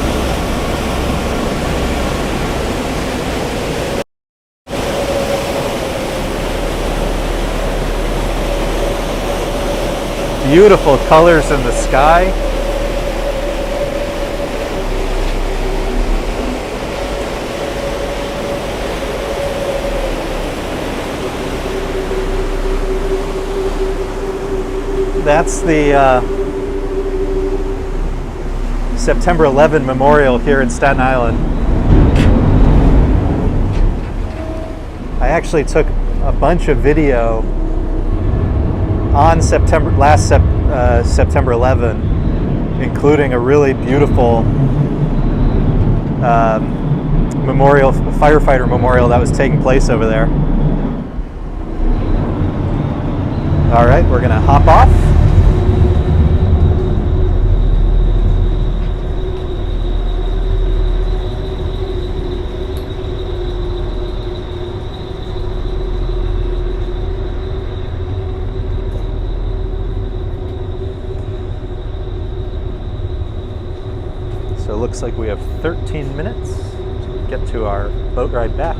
Beautiful colors in the sky. That's the September 11 memorial here in Staten Island. I actually took a bunch of video on September 11, including a really beautiful memorial, firefighter memorial that was taking place over there. All right, we're gonna hop off. So it looks like we have 13 minutes to get to our boat ride back.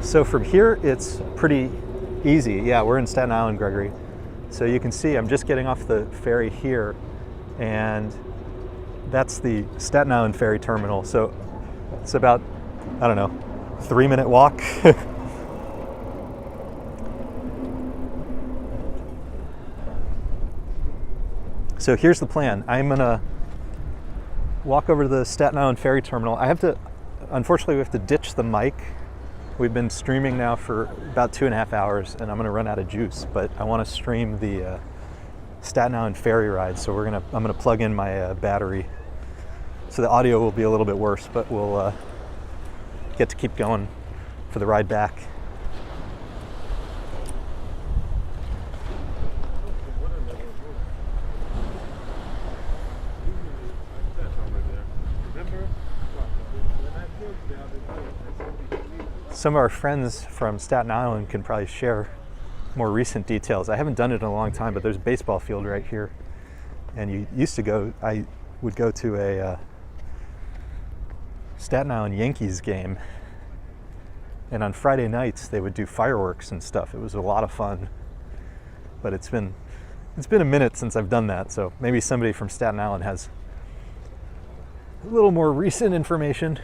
So from here, it's pretty easy. Yeah, we're in Staten Island, Gregory. So you can see I'm just getting off the ferry here, and that's the Staten Island ferry terminal. So it's about, I don't know, 3-minute walk. So here's the plan. I'm gonna walk over to the Staten Island ferry terminal. Unfortunately, we have to ditch the mic. We've been streaming now for about 2.5 hours, and I'm gonna run out of juice, but I wanna stream the Staten Island ferry ride, so I'm gonna plug in my battery. So the audio will be a little bit worse, but we'll get to keep going for the ride back. Some of our friends from Staten Island can probably share more recent details. I haven't done it in a long time, but there's a baseball field right here. And I would go to a Staten Island Yankees game. And on Friday nights, they would do fireworks and stuff. It was a lot of fun. But it's been a minute since I've done that, so maybe somebody from Staten Island has a little more recent information.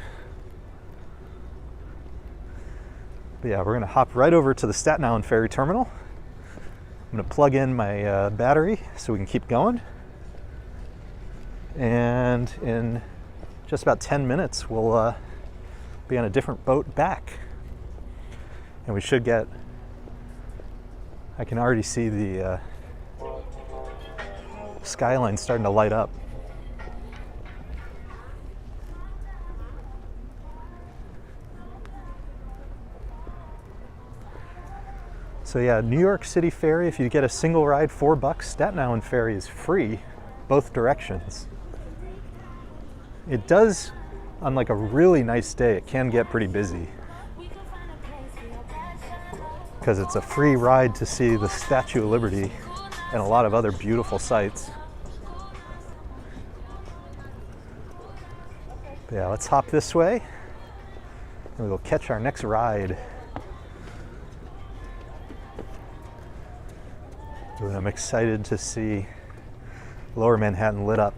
But yeah, we're gonna hop right over to the Staten Island ferry terminal. I'm gonna plug in my battery so we can keep going. And in just about 10 minutes, we'll be on a different boat back. And we should I can already see the Skyline starting to light up. So yeah, New York City ferry, if you get a single ride, $4. Staten Island ferry is free, both directions. It does, on like a really nice day, it can get pretty busy, because it's a free ride to see the Statue of Liberty and a lot of other beautiful sights. But yeah, let's hop this way and we'll catch our next ride. And I'm excited to see Lower Manhattan lit up.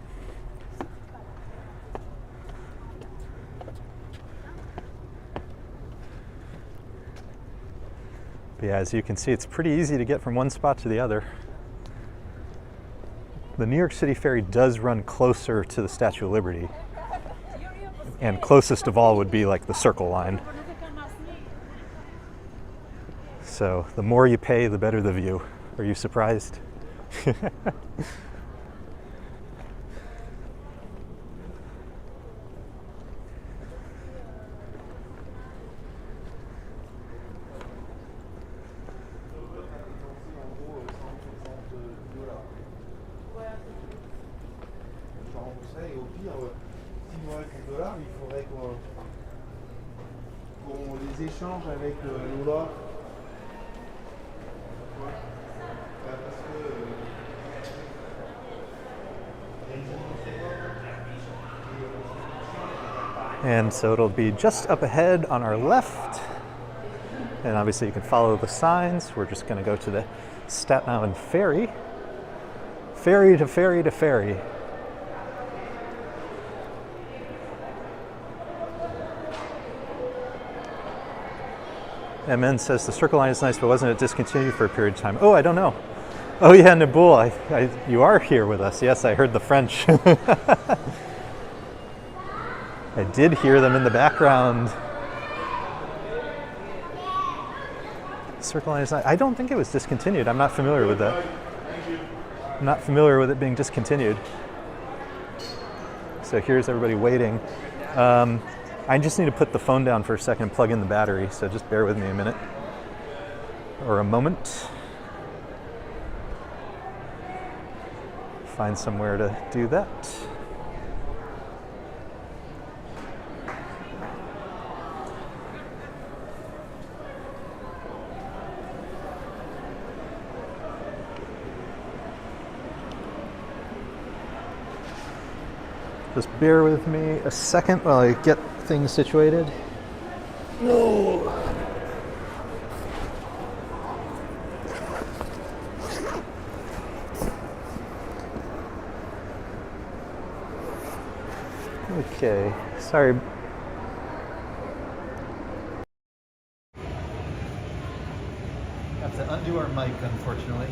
Yeah, as you can see, it's pretty easy to get from one spot to the other. The New York City Ferry does run closer to the Statue of Liberty. And closest of all would be like the Circle Line. So the more you pay, the better the view. Are you surprised? Il faudrait qu'on les échange avec l'Ola. Parce que and so it'll be just up ahead on our left. And obviously you can follow the signs. We're just going to go to the Staten Island Ferry. Ferry to ferry to ferry. MN says the Circle Line is nice, but wasn't it discontinued for a period of time? Oh, I don't know. Oh yeah, Nabul, you are here with us. Yes, I heard the French. I did hear them in the background. Circle Line is nice. I don't think it was discontinued. I'm not familiar with that. I'm not familiar with it being discontinued. So here's everybody waiting. I just need to put the phone down for a second and plug in the battery, so just bear with me a minute or a moment. Find somewhere to do that. Just bear with me a second while I get things situated. No. Okay, sorry. Have to undo our mic, unfortunately.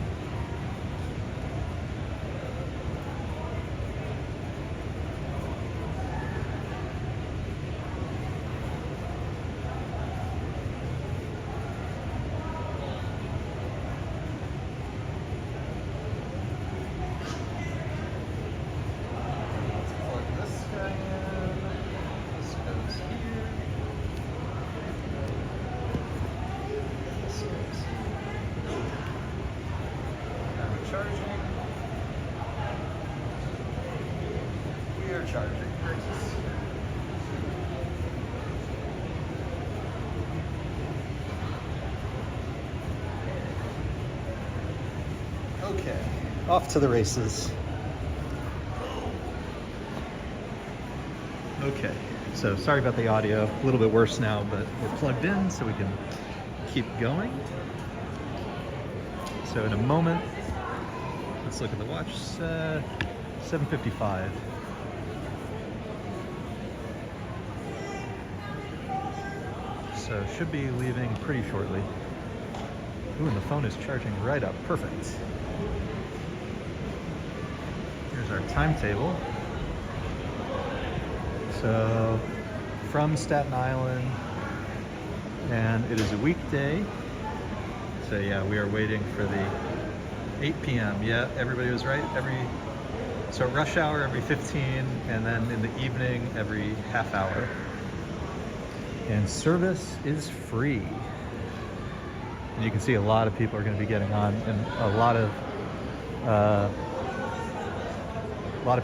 Okay, off to the races. Okay, so sorry about the audio, a little bit worse now, but we're plugged in so we can keep going. So in a moment, let's look at the watch, 7:55. So should be leaving pretty shortly. Ooh, and the phone is charging right up, perfect. Here's our timetable. So from Staten Island, and it is a weekday. So yeah, we are waiting for the 8 p.m. Yeah, everybody was right. So rush hour every 15, and then in the evening every half hour. And service is free. And you can see a lot of people are going to be getting on, and a lot of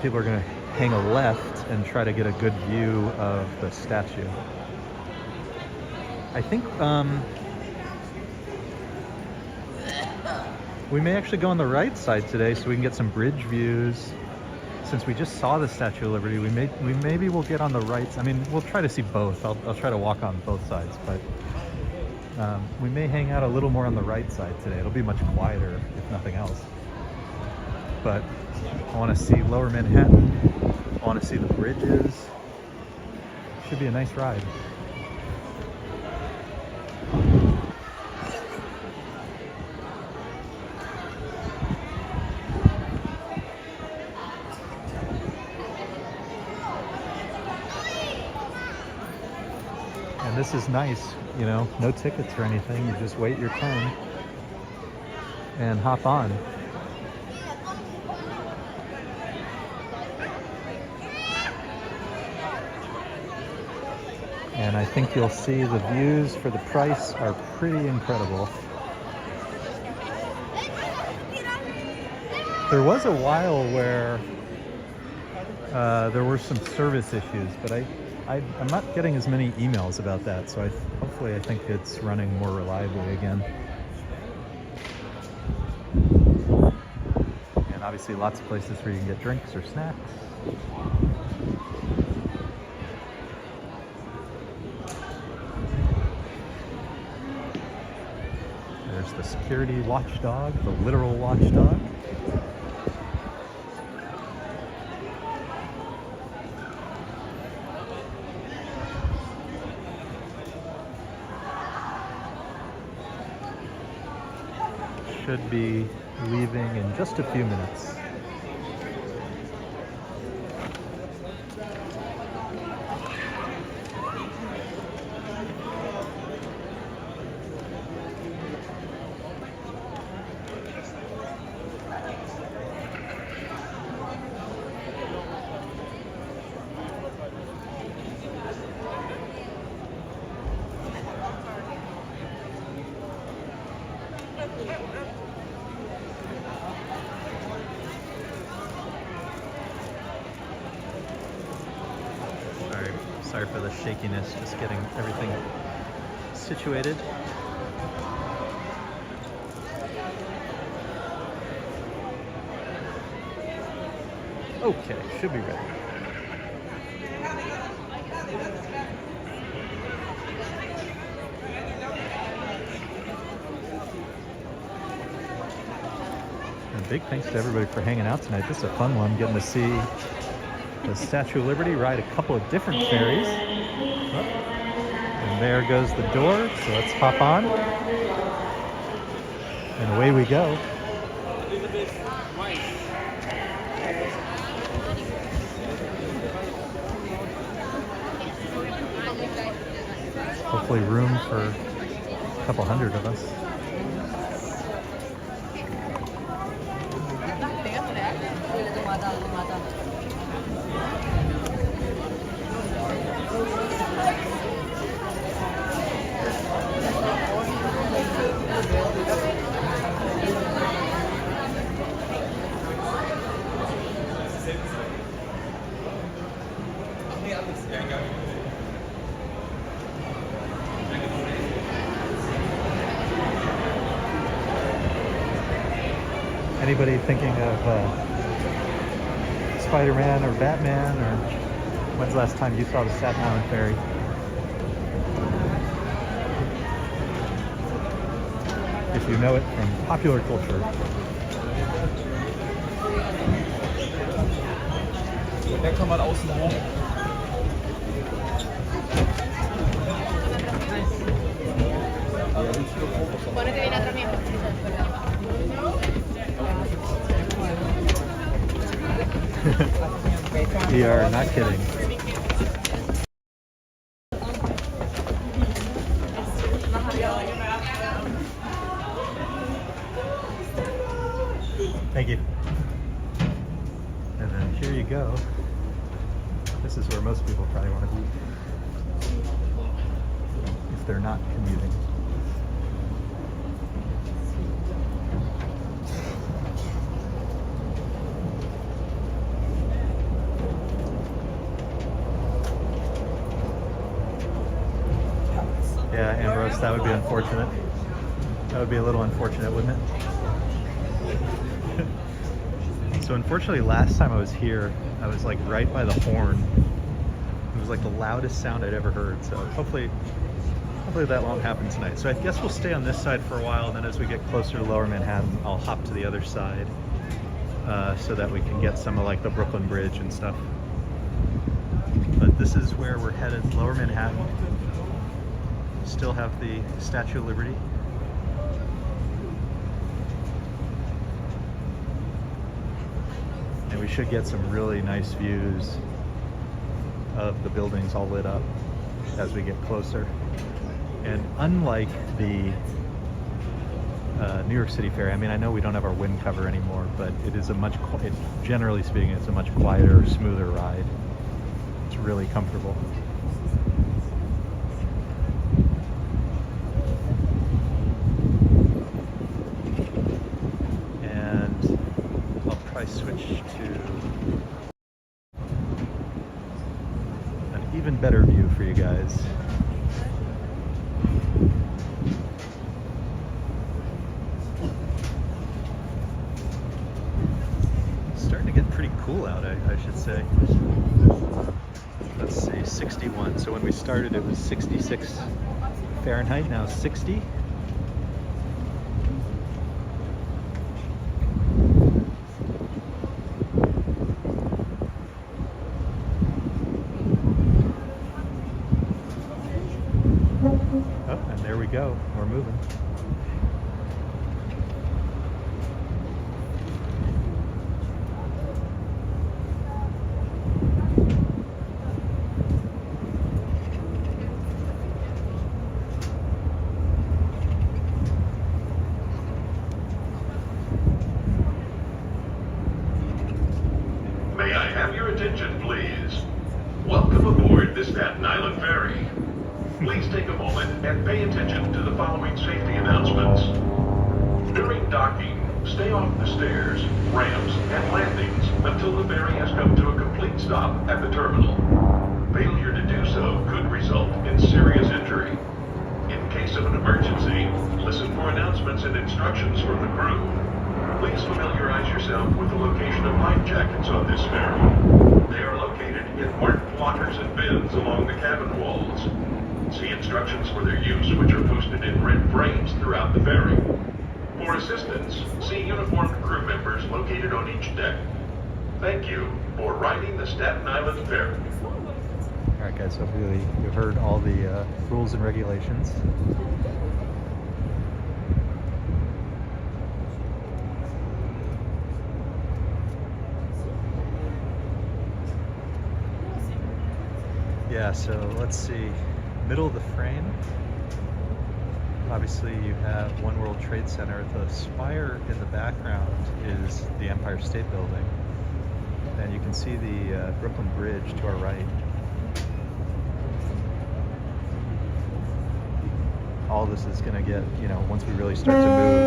people are going to hang a left and try to get a good view of the statue. I think we may actually go on the right side today so we can get some bridge views. Since we just saw the Statue of Liberty, maybe we'll get on the right. I mean, we'll try to see both. I'll try to walk on both sides, but we may hang out a little more on the right side today. It'll be much quieter, if nothing else. But I want to see Lower Manhattan. I want to see the bridges. Should be a nice ride. And this is nice, you know, no tickets or anything. You just wait your turn and hop on. And I think you'll see the views for the price are pretty incredible. There was a while where there were some service issues, but I'm not getting as many emails about that, so hopefully I think it's running more reliably again. And obviously lots of places where you can get drinks or snacks. There's the security watchdog, the literal watchdog. Should be leaving in just a few minutes. Sorry for the shakiness, just getting everything situated. Okay, should be ready. And big thanks to everybody for hanging out tonight. This is a fun one, getting to see the Statue of Liberty, ride a couple of different ferries. Oh, and there goes the door, so let's hop on. And away we go. Hopefully room for a couple hundred of us. Anybody thinking of Spider-Man or Batman, or when's the last time you saw the Staten Island Ferry? If you know it from popular culture. Der kann man außen rum. We are not kidding. Thank you. And then here you go. This is where most people probably want to be if they're not commuting. Yeah, Ambrose, that would be unfortunate. That would be a little unfortunate, wouldn't it? So unfortunately, last time I was here, I was like right by the horn. It was like the loudest sound I'd ever heard. So hopefully that won't happen tonight. So I guess we'll stay on this side for a while, and then as we get closer to Lower Manhattan, I'll hop to the other side so that we can get some of like the Brooklyn Bridge and stuff. But this is where we're headed, Lower Manhattan. Still have the Statue of Liberty. And we should get some really nice views of the buildings all lit up as we get closer. And unlike the New York City ferry, I mean, I know we don't have our wind cover anymore, but it is a much, generally speaking, it's a much quieter, smoother ride. It's really comfortable. And I'll probably switch to an even better view for you guys. Cool out, I should say. Let's see, 61. So when we started it was 66 Fahrenheit, now 60. Oh, and there we go. We're moving. May I have your attention, please? Welcome aboard the Staten Island Ferry. Please take a moment and pay attention to the following safety announcements. During docking, stay off the stairs, ramps, and landings until the ferry has come to a complete stop at the terminal. Failure to do so could result in serious injury. In case of an emergency, listen for announcements and instructions from the crew. Please familiarize yourself with the location of life jackets on this ferry. They are located in marked lockers and bins along the cabin walls. See instructions for their use, which are posted in red frames throughout the ferry. For assistance, see uniformed crew members located on each deck. Thank you for riding the Staten Island Ferry. Alright guys, so you've heard all the rules and regulations. Yeah, so let's see, middle of the frame, obviously you have One World Trade Center. The spire in the background is the Empire State Building, and you can see the Brooklyn Bridge to our right. All this is going to get, once we really start to move.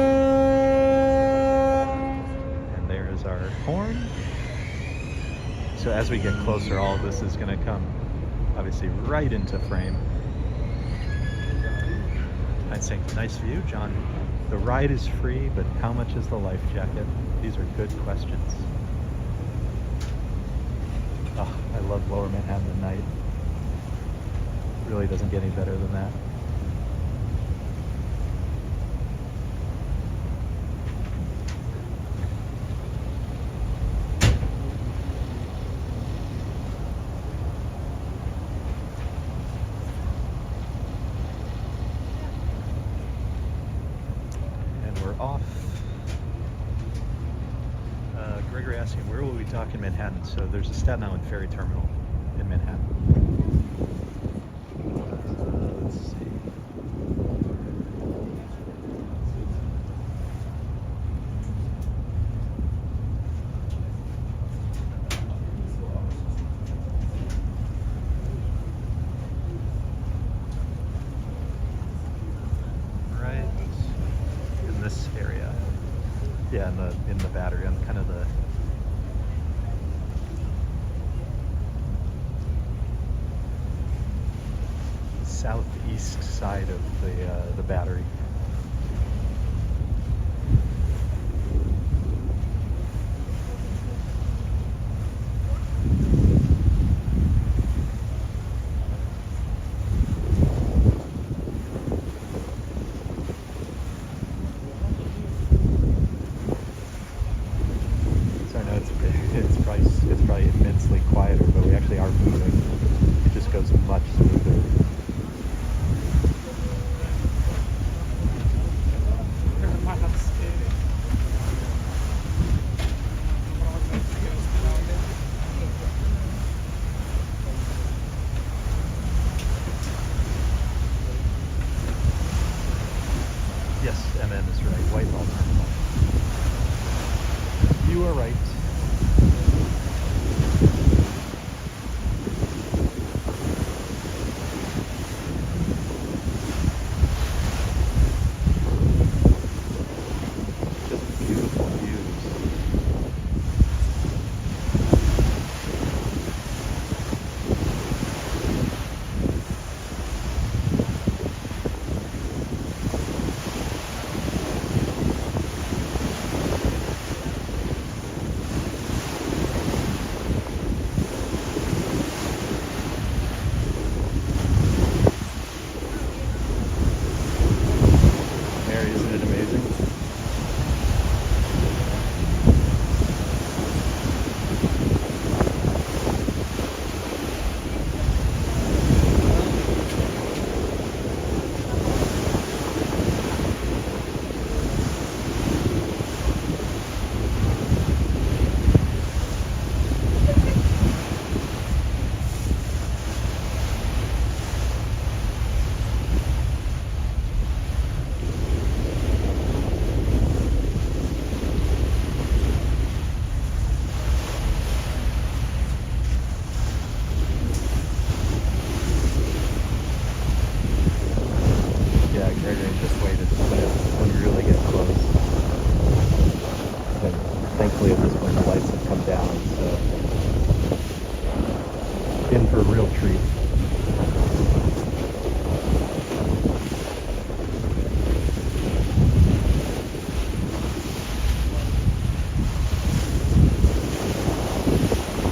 And there is our horn. So as we get closer, all of this is going to come obviously right into frame. I'd say nice view, John. The ride is free, but how much is the life jacket? These are good questions. Oh, I love Lower Manhattan at night. It really doesn't get any better than that. Off. Gregory asking, where will we dock in Manhattan? So there's a Staten Island Ferry terminal in Manhattan. Let's see. This area, yeah, in the battery, on kind of the southeast side of the battery. It's probably immensely quieter, but we actually are moving. It just goes much smoother. in for a real treat.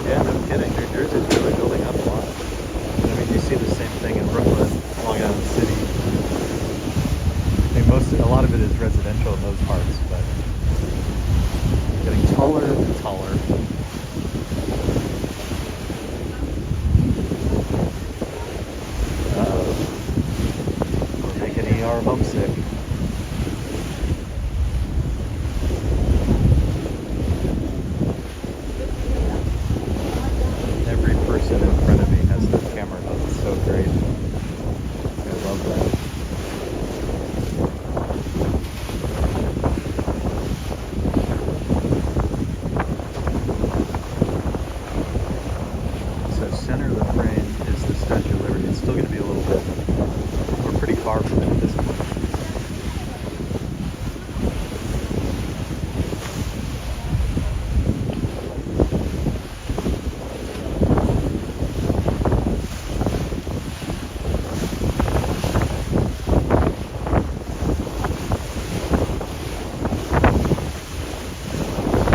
Yeah, no kidding. New Jersey's really building up a lot. I mean, you see the same thing in Brooklyn, Long Island City. I mean, a lot of it is residential in those parts, but getting taller and taller. We're making ER homesick. Every person in front of me has their camera up. It's so great. I love that. So center of the frame is the Statue of Liberty. It's still going to be a little bit. We're pretty far from it at this point.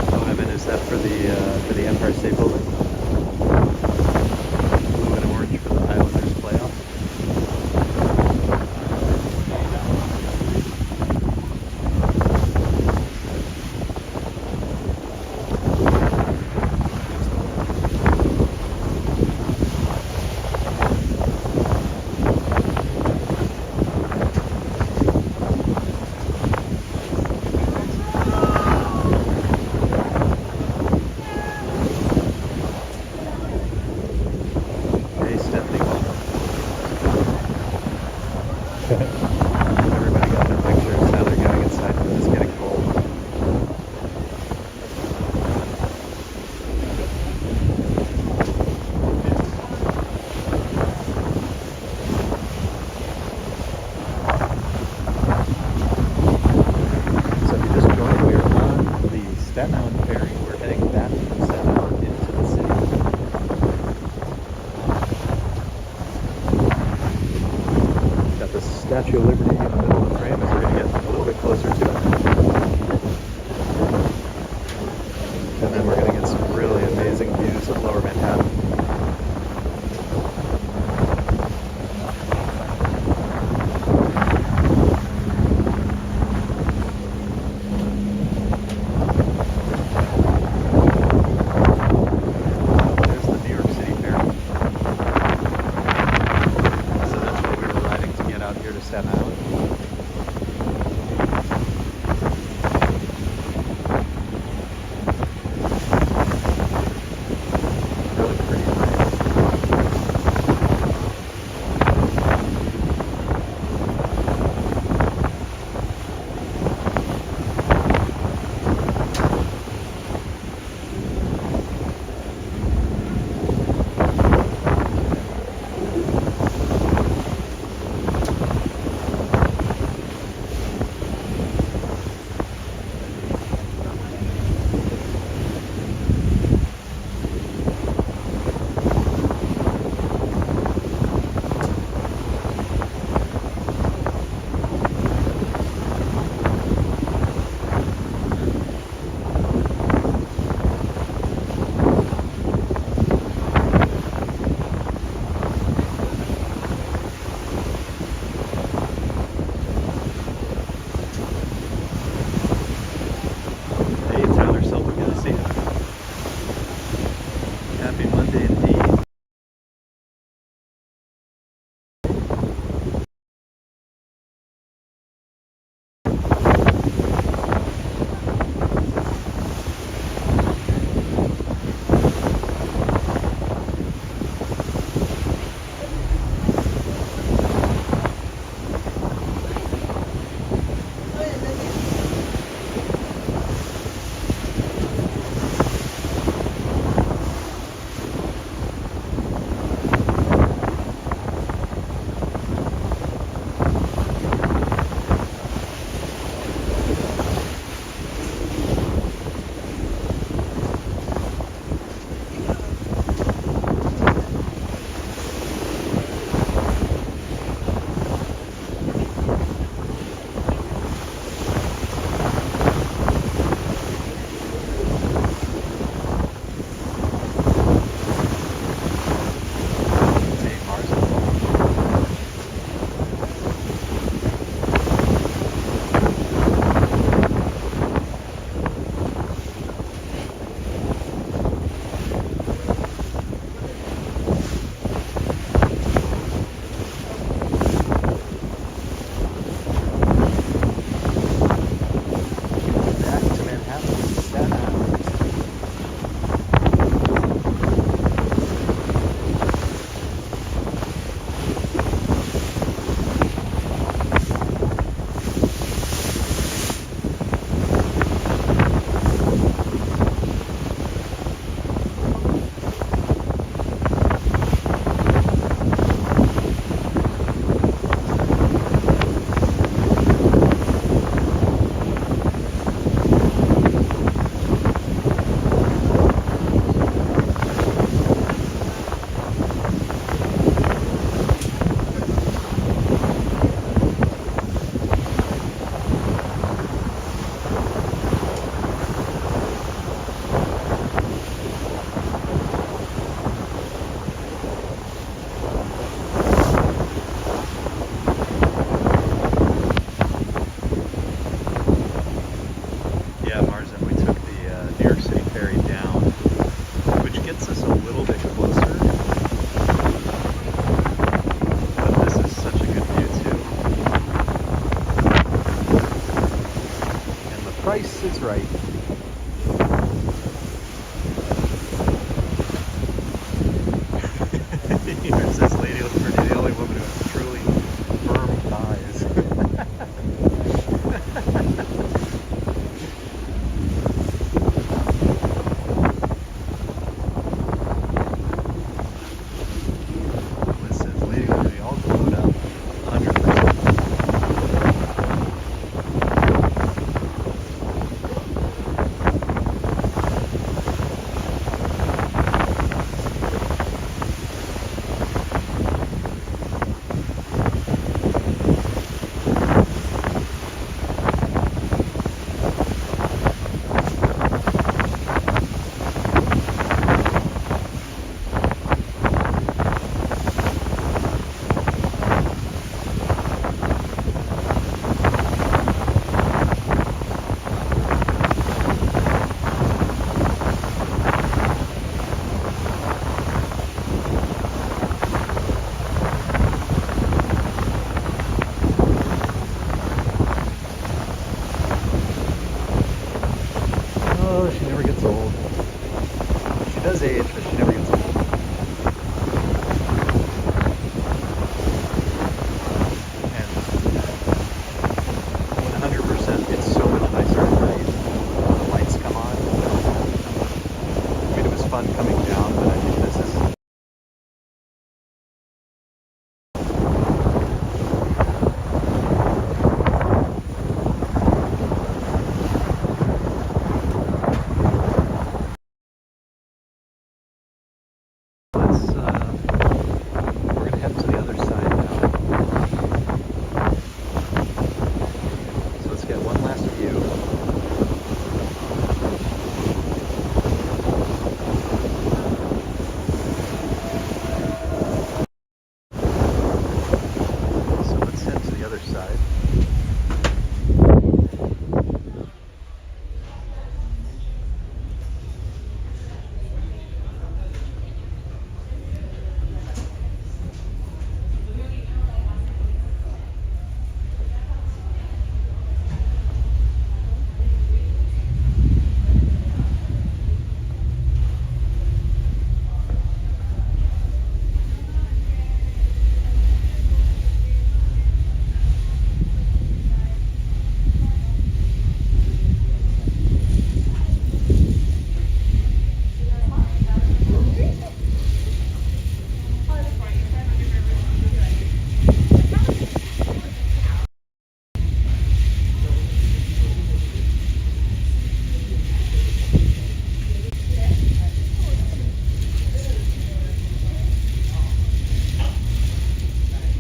Oh, Evan, is that for the Empire State Building? Blue and orange for the Islanders playoff. Hey, Stephanie, welcome. Everybody got their pictures. Now they're going inside because it's getting cold. So if you just joined, we are on the Staten Island Ferry. We're heading back from Staten Island into the city. Got the Statue of Liberty in the middle of the frame as we're going to get a little bit closer to it. And then we're going to get some really amazing views of Lower Manhattan. There's the New York City Ferry. So that's what we were riding to get out here to Staten Island. Really pretty night. Hey, Tyler Silver, good to see you. Happy Monday indeed. That's right. Here's this lady looking for the only woman who has truly firm thighs. Listen, the lady looking to be all glued up, 100%. Oh, she never gets old. She does age, but she never gets old. And 100%, it's so much nicer at night when the lights come on. I mean, it was fun coming down, but I think this is... We're gonna head to the other side now. So let's get one last view. So let's head to the other side.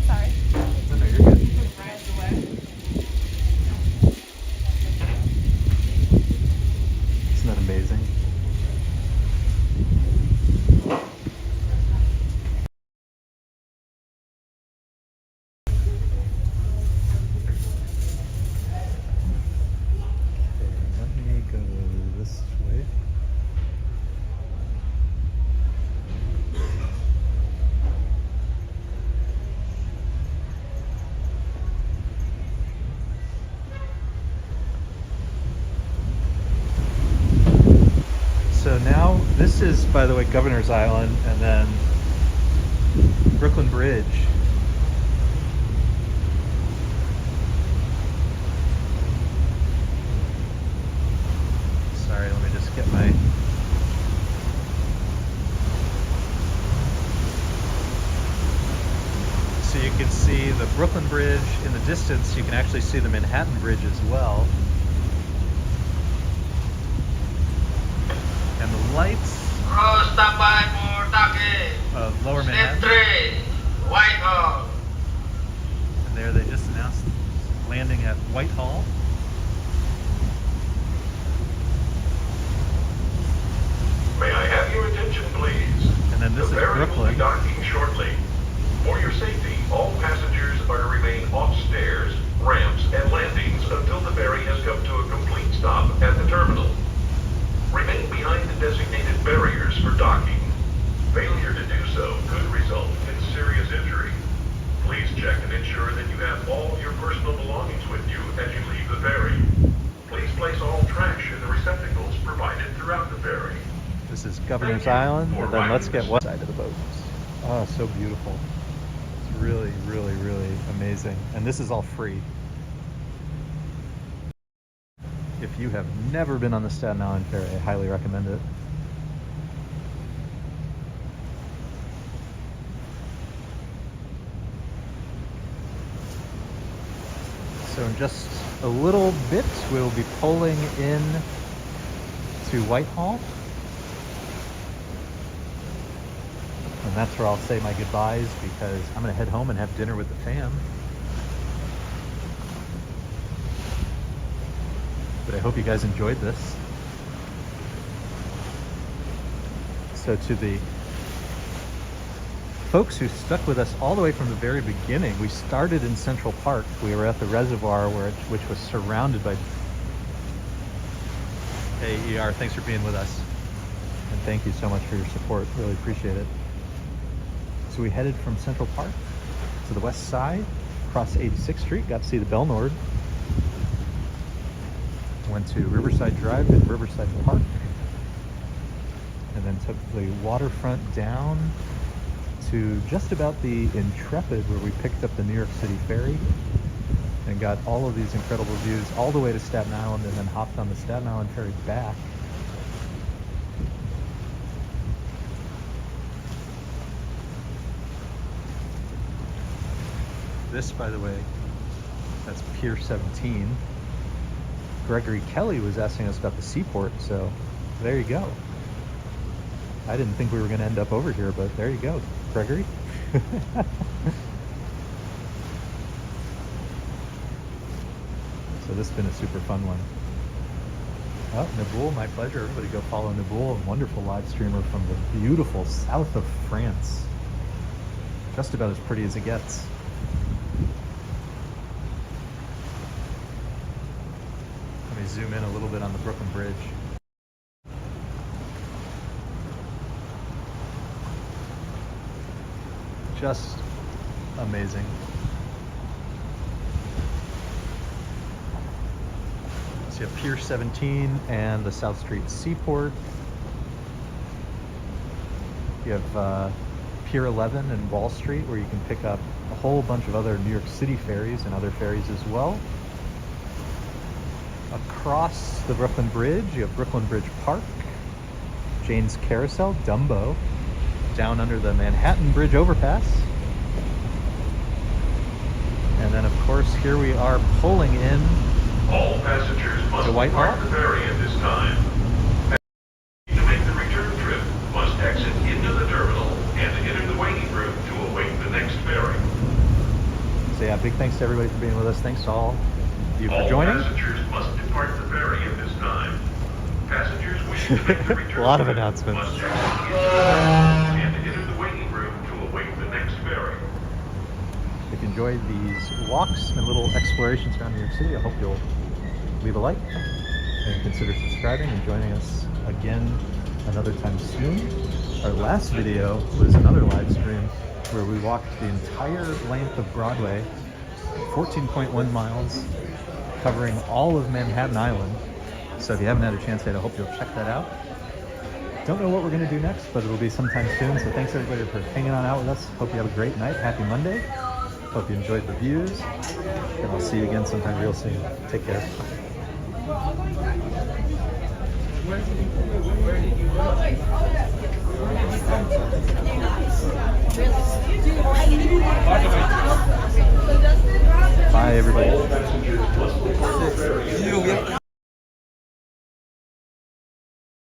Sorry. No, no, you're good. Isn't that amazing? Okay, let me go this way. So now, this is, by the way, Governor's Island, and then Brooklyn Bridge. Sorry, let me just get my... So you can see the Brooklyn Bridge in the distance. You can actually see the Manhattan Bridge as well. And the lights of Lower Manhattan. Whitehall. And there they just announced landing at Whitehall. May I have your attention, please? And then this The is ferry will be Brooklyn. docking shortly. For your safety, all passengers are to remain off stairs, ramps, and landings until the ferry has come to a complete stop at the terminal. Remain behind the designated barriers for docking. Failure to do so could result in serious injury. Please check and ensure that you have all your personal belongings with you as you leave the ferry. Please place all trash This is Governor's Island, and then let's get one side of the boat. Oh, so beautiful. It's really, really, really amazing. And this is all free. If you have never been on the Staten Island Ferry, I highly recommend it. So in just a little bit, we'll be pulling in to Whitehall. And that's where I'll say my goodbyes, because I'm gonna head home and have dinner with the fam. But I hope you guys enjoyed this. So to the folks who stuck with us all the way from the very beginning, we started in Central Park. We were at the reservoir, which was surrounded by... Hey ER, thanks for being with us. And thank you so much for your support, really appreciate it. So we headed from Central Park to the west side, across 86th Street, got to see the Bell Nord. Went to Riverside Drive and Riverside Park, and then took the waterfront down to just about the Intrepid, where we picked up the New York City ferry and got all of these incredible views all the way to Staten Island, and then hopped on the Staten Island ferry back. This, by the way, that's Pier 17. Gregory Kelly was asking us about the seaport, so there you go. I didn't think we were going to end up over here, but there you go, Gregory. So this has been a super fun one. Oh, Naboul, my pleasure. Everybody go follow Naboul, a wonderful live streamer from the beautiful south of France. Just about as pretty as it gets. Let me zoom in a little bit on the Brooklyn Bridge. Just amazing. So you have Pier 17 and the South Street Seaport. You have Pier 11 and Wall Street, where you can pick up a whole bunch of other New York City ferries and other ferries as well. Across the Brooklyn Bridge, you have Brooklyn Bridge Park, Jane's Carousel, Dumbo, down under the Manhattan Bridge overpass. And then, of course, here we are pulling in All passengers must to Whitehall. depart the ferry at this time. To make the return trip, must exit into the terminal and enter the waiting room to await the next ferry. So yeah, big thanks to everybody for being with us. Thanks to all of you for All joining. passengers must depart the ferry at this time. Passengers wishing to make the return A lot of trip announcements. must exit into the terminal and enter the waiting room to await the next ferry. If you enjoyed these walks and little explorations around New York City, I hope you'll leave a like and consider subscribing and joining us again another time soon. Our last video was another live stream where we walked the entire length of Broadway, 14.1 miles, covering all of Manhattan Island. So if you haven't had a chance yet, I hope you'll check that out. Don't know what we're going to do next, but it'll be sometime soon. So thanks everybody for hanging on out with us. Hope you have a great night. Happy Monday. Hope you enjoyed the views. And I'll see you again sometime real soon. Take care. Bye, everybody.